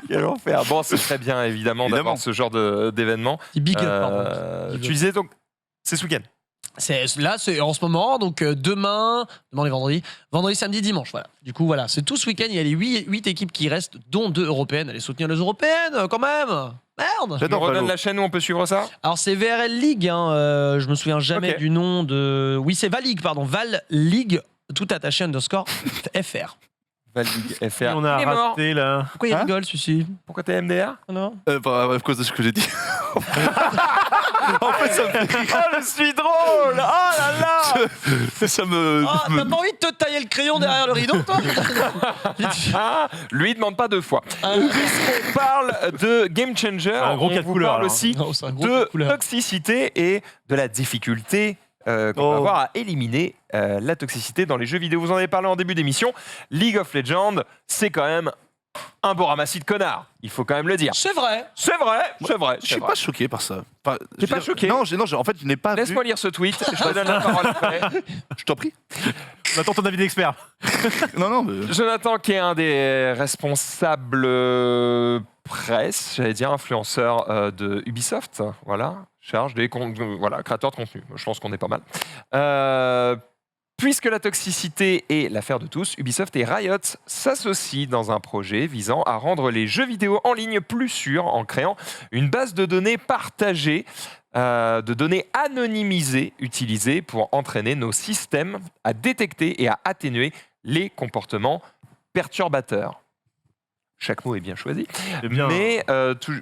Quel enfer. Bon, c'est très bien évidemment Évidemment. d'avoir ce genre d'événement. Petit big up, par contre. Tu disais donc, c'est ce week-end. Là, c'est en ce moment, donc demain les vendredis, samedi, dimanche, voilà. Du coup, voilà, c'est tout ce week-end, il y a les 8 équipes qui restent, dont 2 européennes. Allez soutenir les européennes, quand même. Merde. On J'adore redonne Valo. la chaîne où on peut suivre ça. Alors, c'est VRL League, hein, je me souviens jamais Ok. du nom de... Oui, c'est Val League, pardon, Val League, tout attaché, _ FR. Valdig FR. On a Il est mort. raté là. Pourquoi il Hein rigole, celui-ci? Pourquoi t'es MDR? Non. À cause de ce que j'ai dit. En fait, ça me fait rire. Oh, je suis drôle. Oh là là. Ça me. Ah, t'as pas envie de te tailler le crayon derrière le rideau, toi? Ah, lui, il demande pas 2 fois. Ah. Puisqu'on parle de Game Changer, Un gros on cas de vous couleur, parle alors. aussi Non, c'est un gros de couleur. toxicité et de la difficulté qu'on Oh. va avoir à éliminer la toxicité dans les jeux vidéo. Vous en avez parlé en début d'émission. League of Legends, c'est quand même un beau ramassis de connards. Il faut quand même le dire. C'est vrai. C'est vrai, c'est vrai. Je suis pas choqué par ça. Enfin, T'es je veux pas dire- choqué Non, en fait, je n'ai pas vu. Laisse-moi lire ce tweet, je te donne la parole après. Je t'en prie. On attend ton avis d'expert. Non, mais. Jonathan, qui est un des responsables presse, j'allais dire influenceur de Ubisoft, voilà, charge des voilà, créateurs de contenu. Je pense qu'on est pas mal. Puisque la toxicité est l'affaire de tous, Ubisoft et Riot s'associent dans un projet visant à rendre les jeux vidéo en ligne plus sûrs en créant une base de données partagée, de données anonymisées utilisées pour entraîner nos systèmes à détecter et à atténuer les comportements perturbateurs. Chaque mot est bien choisi, C'est bien. mais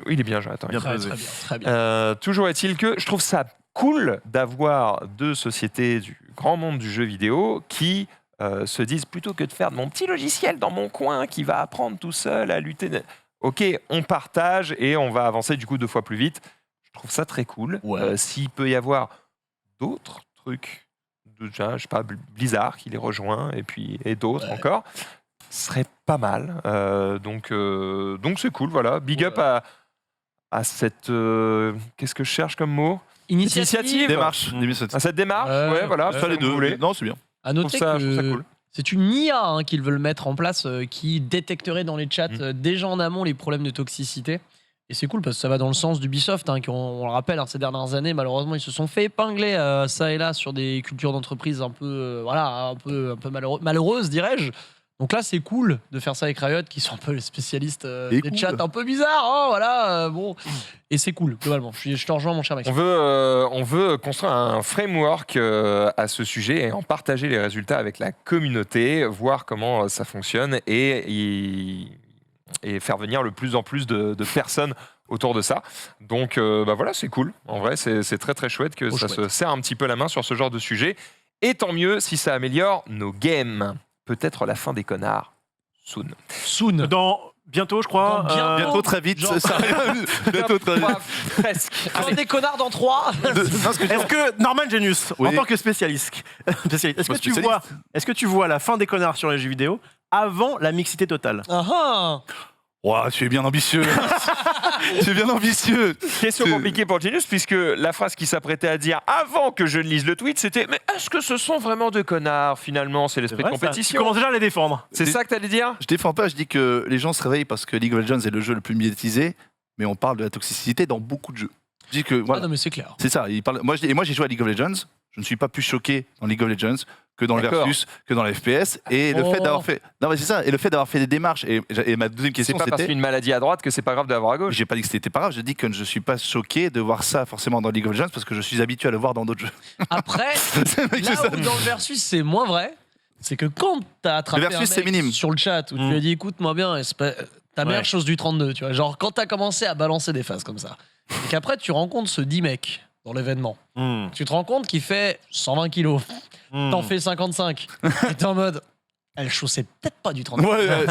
il est bien, Jonathan. Bien Très, posé. très bien, très bien. Toujours est-il que je trouve ça cool d'avoir 2 sociétés du grand monde du jeu vidéo qui se disent, plutôt que de faire de mon petit logiciel dans mon coin qui va apprendre tout seul à lutter, ok, on partage et on va avancer du coup 2 fois plus vite. Je trouve ça très cool. Ouais. S'il peut y avoir d'autres trucs, je sais pas, Blizzard qui les rejoint et d'autres encore, ce serait pas mal. Donc c'est cool, voilà. Big up à cette... Qu'est-ce que je cherche comme mot? Initiative. Démarche. À cette démarche, ouais, voilà. Faire les comme vous deux. voulez. Non, c'est bien. À Je trouve noter ça que cool. c'est une IA hein, qu'ils veulent mettre en place qui détecterait dans les chats déjà en amont les problèmes de toxicité. Et c'est cool parce que ça va dans le sens d'Ubisoft, hein, qui on le rappelle, hein, ces dernières années, malheureusement, ils se sont fait épingler ça et là sur des cultures d'entreprise un peu, un peu malheureuses, dirais-je. Donc là, c'est cool de faire ça avec Riot, qui sont un peu les spécialistes Et des cool. chats un peu bizarres, hein, voilà. Bon, et c'est cool globalement. Je te rejoins, mon cher Maxime. On veut construire un framework à ce sujet et en partager les résultats avec la communauté, voir comment ça fonctionne et faire venir le plus en plus de personnes autour de ça. Donc voilà, c'est cool. En vrai, c'est très très chouette que Trop ça chouette. se serre un petit peu la main sur ce genre de sujet. Et tant mieux si ça améliore nos games. Peut-être la fin des connards. Soon. Soon. Dans bientôt, je crois. Dans bientôt. Bientôt, très vite. Genre- Ça bientôt, très vite. Presque. Fin des connards dans 3. Est-ce que Norman Genius, en Oui. tant que spécialiste, est-ce que, Spécialiste. est-ce que tu vois la fin des connards sur les jeux vidéo avant la mixité totale? Ouah, tu es bien ambitieux. Tu es bien ambitieux. Question C'est- compliquée pour Genius, puisque la phrase qu'il s'apprêtait à dire avant que je ne lise le tweet, c'était « Mais est-ce que ce sont vraiment 2 connards, finalement? C'est l'esprit de Vrai, ça. Tu compétition. commences déjà à les défendre. » C'est ça que t'allais dire? Je défends pas, je dis que les gens se réveillent parce que League of Legends est le jeu le plus médiatisé, mais on parle de la toxicité dans beaucoup de jeux. Je dis que voilà, non, mais c'est clair. c'est ça. Moi, j'ai joué à League of Legends. Je ne suis pas plus choqué dans League of Legends que dans le D'accord. versus, que dans le FPS. Et le fait d'avoir fait, non mais c'est ça. Et le fait d'avoir fait des démarches. Et ma deuxième C'est question, pas parce c'était. qu'une maladie à droite que c'est pas grave d'avoir à gauche. J'ai pas dit que c'était pas grave. J'ai dit que je suis pas choqué de voir ça forcément dans League of Legends parce que je suis habitué à le voir dans d'autres jeux. Après, là où dans le versus c'est moins vrai, c'est que quand t'as attrapé Le versus, un c'est mec minime. sur le chat où tu lui as dit écoute-moi bien, ta meilleure Ouais. chose du 32, tu vois, genre quand t'as commencé à balancer des phases comme ça, et qu'après tu rencontres ce 10 mec dans l'événement, tu te rends compte qu'il fait 120 kilos, t'en fais 55, et t'es en mode elle chaussait peut-être pas du 32.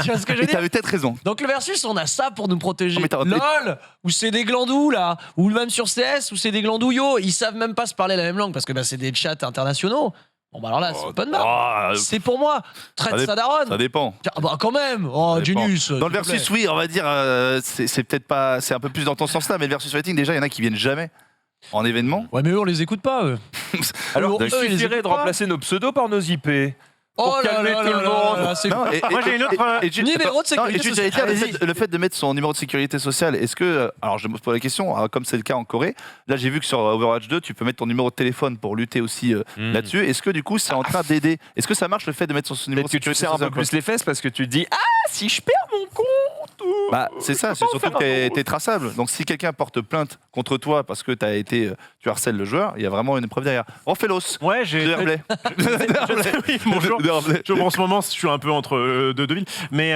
Tu vois ce que je veux Et dire? t'avais peut-être raison. Donc le versus, on a ça pour nous protéger. Non, mais LOL, où c'est des glandous là, ou même sur CS, où c'est des glandouillots, ils savent même pas se parler la même langue parce que bah, c'est des chats internationaux. Bon, bah alors là, c'est open bar. C'est pour moi. Traite ça ça daronne. Ça dépend. Ah bah quand même. Oh, Ça dépend. Genius. Dans le versus, oui, on va dire, c'est peut-être pas, c'est un peu plus dans ton sens là, mais le versus fighting, déjà, il y en a qui viennent jamais en événement. Ouais, mais eux, on les écoute pas, eux. Alors, Eux, il ils les suffirait écoutent de pas. remplacer nos pseudos par nos IP. Oh Pour là calmer là tout là le là monde. là, c'est Non, Moi, j'ai une autre, Numéro de sécurité Non, et juste, sociale. j'allais dire, Allez-y. le fait de mettre son numéro de sécurité sociale, est-ce que, alors je me pose la question, comme c'est le cas en Corée, là j'ai vu que sur Overwatch 2, tu peux mettre ton numéro de téléphone pour lutter aussi là-dessus. Est-ce que du coup c'est en train d'aider? Est-ce que ça marche le fait de mettre son numéro de Peut-être que tu sécurité serres un peu sociale plus les fesses parce que tu te dis ah si je perds mon compte. Bah, c'est ça, c'est surtout que t'es traçable. Donc si quelqu'un porte plainte contre toi parce que tu harcèles le joueur, il y a vraiment une preuve derrière. Orphelos, Ouais, j'ai. de Herblay. Oui, bonjour. De Herblay. En ce moment, je suis un peu entre deux villes. Mais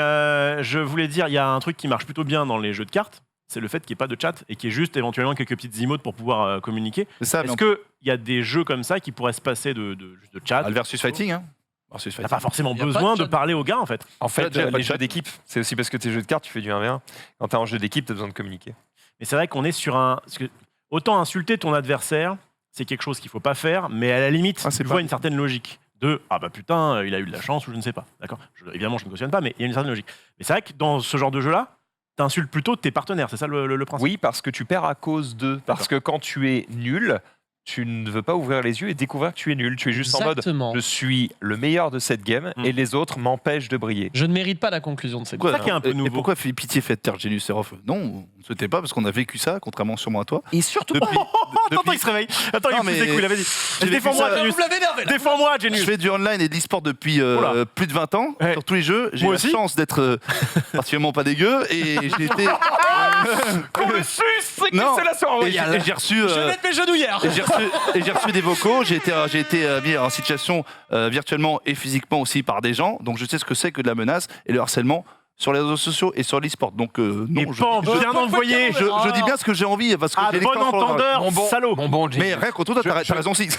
je voulais dire, il y a un truc qui marche plutôt bien dans les jeux de cartes. C'est le fait qu'il n'y ait pas de chat et qu'il y ait juste éventuellement quelques petites emotes pour pouvoir communiquer. C'est ça, mais Est-ce qu'il y a des jeux comme ça qui pourraient se passer de chat? le versus fighting, hein. Versus T'as fighting. pas forcément Y a pas besoin de de chat. parler aux gars en fait. En fait, déjà, pas de les chat. jeux d'équipe, c'est aussi parce que tes jeux de cartes, tu fais du 1v1. Quand t'es en jeu d'équipe, t'as besoin de communiquer. Mais c'est vrai qu'on est sur un. Parce que autant insulter ton adversaire, c'est quelque chose qu'il faut pas faire, mais à la limite, Ah, c'est tu pas- vois une certaine logique. De ah bah putain, il a eu de la chance ou je ne sais pas. D'accord. Évidemment, je ne cautionne pas, mais il y a une certaine logique. Mais c'est vrai que dans ce genre de jeu-là, t'insultes plutôt tes partenaires, c'est ça le principe? Oui, parce que tu perds à cause d'eux. Parce que quand tu es nul, tu ne veux pas ouvrir les yeux et découvrir que tu es nul. Tu es juste en mode Exactement. je suis le meilleur de cette game et les autres m'empêchent de briller. Je ne mérite pas la conclusion de cette C'est ça qui est un peu Et nouveau. pourquoi pitié fait taire Genius Seraph? Non, on ne souhaitait pas parce qu'on a vécu ça, contrairement sûrement à toi. Et surtout, Depuis, Attends, il se réveille. Attends, Non, il pousse mais des couilles, vas-y. j'ai vécu Défends-moi, ça- Genius. Vous l'avez énervé là. Défends-moi, je Genius. fais du online et de l'e-sport depuis Oula. plus de 20 ans Ouais. sur tous les jeux. J'ai eu Moi la aussi. chance d'être particulièrement pas dégueu et j'ai été. qu'on le suce, c'est Non. la Et j'ai reçu. Je vais mettre mes genouillères. Et j'ai reçu des vocaux, j'ai été mis en situation virtuellement et physiquement aussi par des gens, donc je sais ce que c'est que de la menace et le harcèlement sur les réseaux sociaux et sur l'e-sport. Donc Et non, pan, bien envoyé. je dis bien ce que j'ai envie parce que Ah, j'ai bon l'expérience pour le parler. entendeur, salaud. Mais rien contre toi, t'as raison aussi.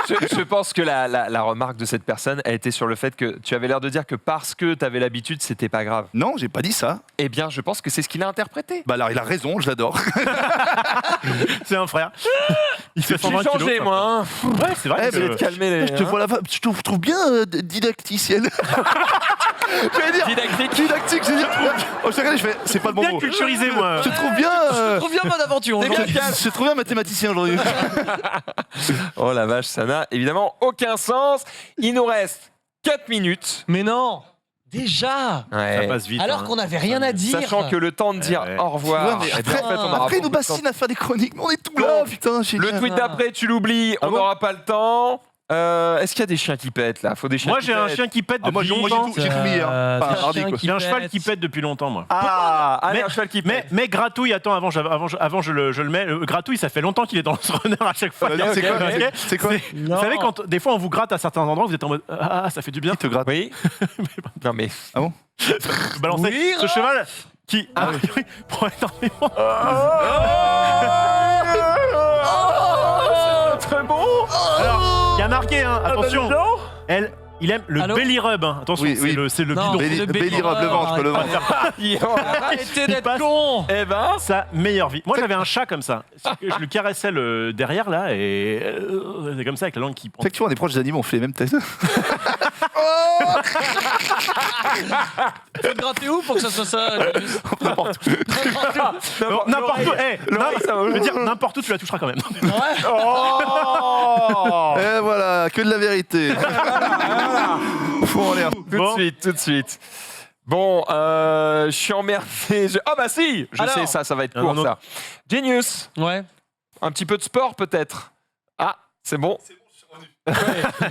Je pense que la remarque de cette personne a été sur le fait que tu avais l'air de dire que parce que tu avais l'habitude, c'était pas grave. Non, j'ai pas dit ça. Eh bien, je pense que c'est ce qu'il a interprété. Bah alors il a raison, je l'adore. C'est un frère. Il fait J'ai 120 changé, kilos. moi. Hein. Ouais, c'est vrai. Eh, que- mais Vous êtes calmés, Je te vois je te trouve bien didacticienne. J'allais dire didactique, j'ai dit. Oh, je regarde, je fais, c'est pas le bon Bien mot. culturisé, moi. Je te trouve bien. Je trouve bien mon aventure Je aujourd'hui. te trouve bien mathématicien aujourd'hui. Oh la vache, ça n'a évidemment aucun sens. Il nous reste 4 minutes. Mais non. Déjà. Ça passe vite. Alors hein. qu'on n'avait rien à dire. Sachant que le temps de dire Ouais. au revoir. Ouais, mais eh bien, en fait, on aura Après, il nous beaucoup de temps. bassine à faire des chroniques, mais on est tout là, putain. Le tweet d'après, tu l'oublies, Ah on bon n'aura pas le temps. Est-ce qu'il y a des chiens qui pètent là? Faut des chiens Moi, qui j'ai un pètent. chien qui pète Ah, moi, depuis j'ai longtemps. tout mis hier. Enfin, mardi, quoi. J'ai un cheval qui pète depuis longtemps, moi. Ah, allez, Mais- un cheval qui pète. Mais gratouille, attends, avant je le mets. Gratouille, ça fait longtemps qu'il est dans ce runner à chaque fois. C'est quoi Ok. C'est quoi Vous savez, quand des fois on vous gratte à certains endroits, vous êtes en mode ah, ça fait du bien. Qui te gratte? Oui. Non mais. Balancer Oui, ce cheval qui a priori prend énormément. Très bon. Alors, il y a marqué, hein, attention. Il aime le Allô belly rub. Hein. Attention, Oui, oui. c'est le Non. bidon. Belly le belly rub, le ventre, le ventre. Arrêtez Il d'être passe. con. Eh ben. Sa meilleure vie. Moi, j'avais un chat comme ça. Je le caressais derrière là et c'est comme ça avec la langue qui prend. Effectivement, on est proches des animaux, on fait les mêmes tests. Faut te gratter où pour que ça soit ça? Genius N'importe où. N'importe où. Je veux dire, n'importe où, tu la toucheras quand même. Ouais. Oh. Et voilà, que de la vérité. Faut en l'air. Tout Bon. de suite, tout de suite. Bon, je suis emmerdé. Oh bah si, je Alors. sais ça va être Un court autre. ça. Genius, Ouais. un petit peu de sport peut-être. Ah, c'est bon.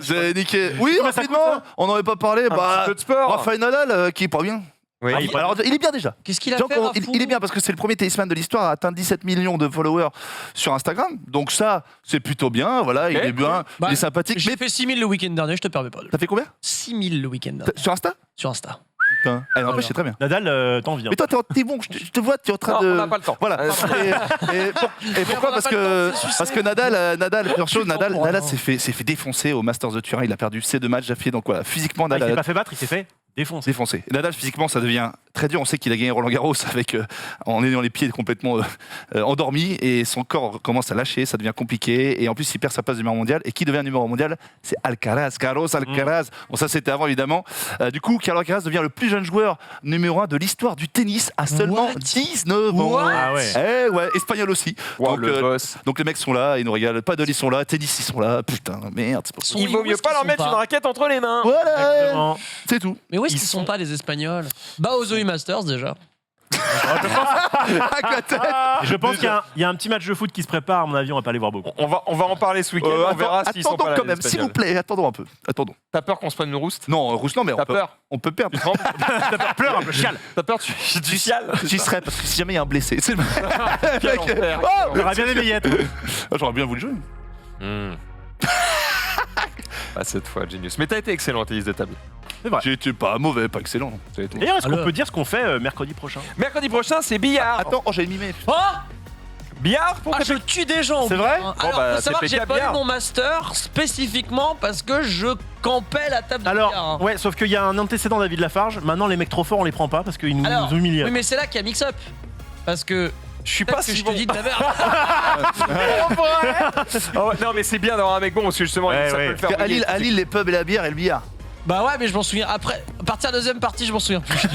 J'ai niqué. Oui, Combien ça rapidement, coûte, on n'en avait pas parlé. Un Bah, petit peu de sport. Rafael Nadal, qui est pas bien. Oui. Alors, il est bien déjà. Qu'est-ce qu'il a Donc, fait, Rafou il est bien parce que c'est le premier tennisman de l'histoire à atteindre 17 millions de followers sur Instagram. Donc ça, c'est plutôt bien. Voilà, il est bien, Bah, il est sympathique. J'ai Mais fait 6000 le week-end dernier, je te permets pas. t'as fait combien 6000 le week-end dernier. Sur Insta Sur Insta. Putain. Elle n'empêche, c'est très bien. Nadal, t'en viens. Mais toi, t'es bon. Je te vois, tu es en train Non, de. on n'a pas le temps. Voilà. Et pourquoi on n'a Parce pas le que, temps, c'est parce que suicide. Nadal, plusieurs choses. Nadal pour un s'est fait défoncer au Masters de Turin. Il a perdu ses 2 matchs d'affilée. Donc voilà, physiquement, Ah, il s'est Nadal pas fait battre, il s'est fait défoncer. défoncé. Nadal, physiquement, ça devient très dur. On sait qu'il a gagné Roland Garros avec, en ayant les pieds complètement endormis et son corps commence à lâcher, ça devient compliqué. Et en plus, il perd sa place de numéro mondial. Et qui devient numéro mondial? C'est Alcaraz, Carlos Alcaraz. Bon, ça, c'était avant, évidemment. Du coup, Carlos Alcaraz devient le plus jeune joueur numéro 1 de l'histoire du tennis à seulement 19 ans. Ah ouais. Eh ouais, espagnol aussi. Wow, donc, le boss. donc les mecs sont là, ils nous régalent. Paddle, ils sont là. Tennis, ils sont là. Putain, merde. C'est pour ça. Il vaut mieux pas leur mettre une raquette entre les mains. Voilà, Exactement. c'est tout. Mais où est-ce qu'ils sont pas les Espagnols? Bah aux OI Masters déjà. Et je pense qu'il y a un petit match de foot qui se prépare. À mon avis, on va pas aller voir beaucoup. On va en parler ce week-end. On verra s'ils sont attendons pas là. quand les même, s'il Espagnols. vous plaît. Attendons un peu. Attendons. T'as peur qu'on se prenne une rouste? Non, Rousse, non, mais T'as peur? on peut perdre. Pleure un peu, chiale. T'as peur du ciel? J'y serais parce que si jamais il y a un blessé, c'est le Quel mec. enfer. Oh, J'aurais bien aimé y être. j'aurais bien voulu jouer. Pas cette fois, Genius. Mais t'as été excellent, tennis de table. J'étais pas mauvais, pas excellent. D'ailleurs, est-ce qu'on peut dire ce qu'on fait mercredi prochain? Mercredi prochain, c'est billard. Attends, j'ai mimé. Oh Billard pour Ah, je tue des gens. C'est vrai? Alors, Bon, bah, faut savoir c'est que j'ai PK pas eu billard. mon master spécifiquement parce que je campais la table de billard. Alors, ouais, sauf qu'il y a un antécédent David Lafarge. Maintenant, les mecs trop forts, on les prend pas parce qu'ils nous humilient. Oui, mais c'est là qu'il y a mix-up. Parce que. Je suis Peut-être pas que si je te bon. dis de la merde. Oh, non, mais c'est bien d'avoir un mec bon parce que justement, Ouais, ça ouais. peut le faire. À Lille, les pubs et la bière et le billard. Bah ouais, mais je m'en souviens. Après, à partir de la deuxième partie, je m'en souviens plus.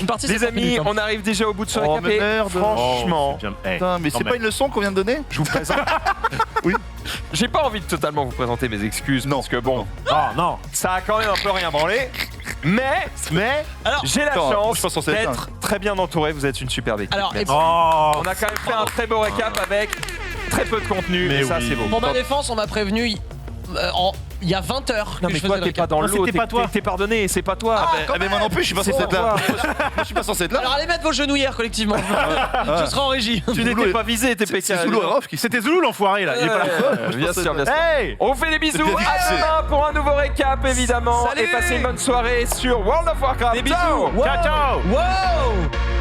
Une partie, Les c'est amis, pas on arrive déjà au bout de ce Oh, récapé. mais merde. Franchement, Putain, mais c'est pas une leçon qu'on vient de donner? Je vous présente. j'ai pas envie de totalement vous présenter mes excuses Non. parce que bon, Non. ça a quand même un peu rien branlé. Mais j'ai la Attends, chance je suis pas censé être d'être très bien entouré. Vous êtes une superbe équipe. Alors, et Merci. Oh. On a quand même fait un très beau récap avec très peu de contenu. Mais et ça, oui. c'est beau. pour ma défense, on m'a prévenu il y a 20 heures. Non, que mais je toi, faisais t'es pas le dans le Non, lot. c'était pas toi. T'es pardonné, c'est pas toi. quand mais moi non plus, je suis pas C'est censé être là. pas toi. Moi, je suis pas censé être là. Alors allez mettre vos genouillères collectivement. Tu seras en régie. Tu Zoulou n'étais est- pas visé, t'es C'est pété. Zoulou et Rof qui C'était Zoulou l'enfoiré là. Il est pas là. Bien sûr, bien sûr. Hey. On vous fait des bisous. C'est bien dit que À c'est- demain pour un nouveau récap, évidemment. Salut. Et passez une bonne soirée sur World of Warcraft. Des bisous. Ciao. Wow. Ciao, ciao. Wow.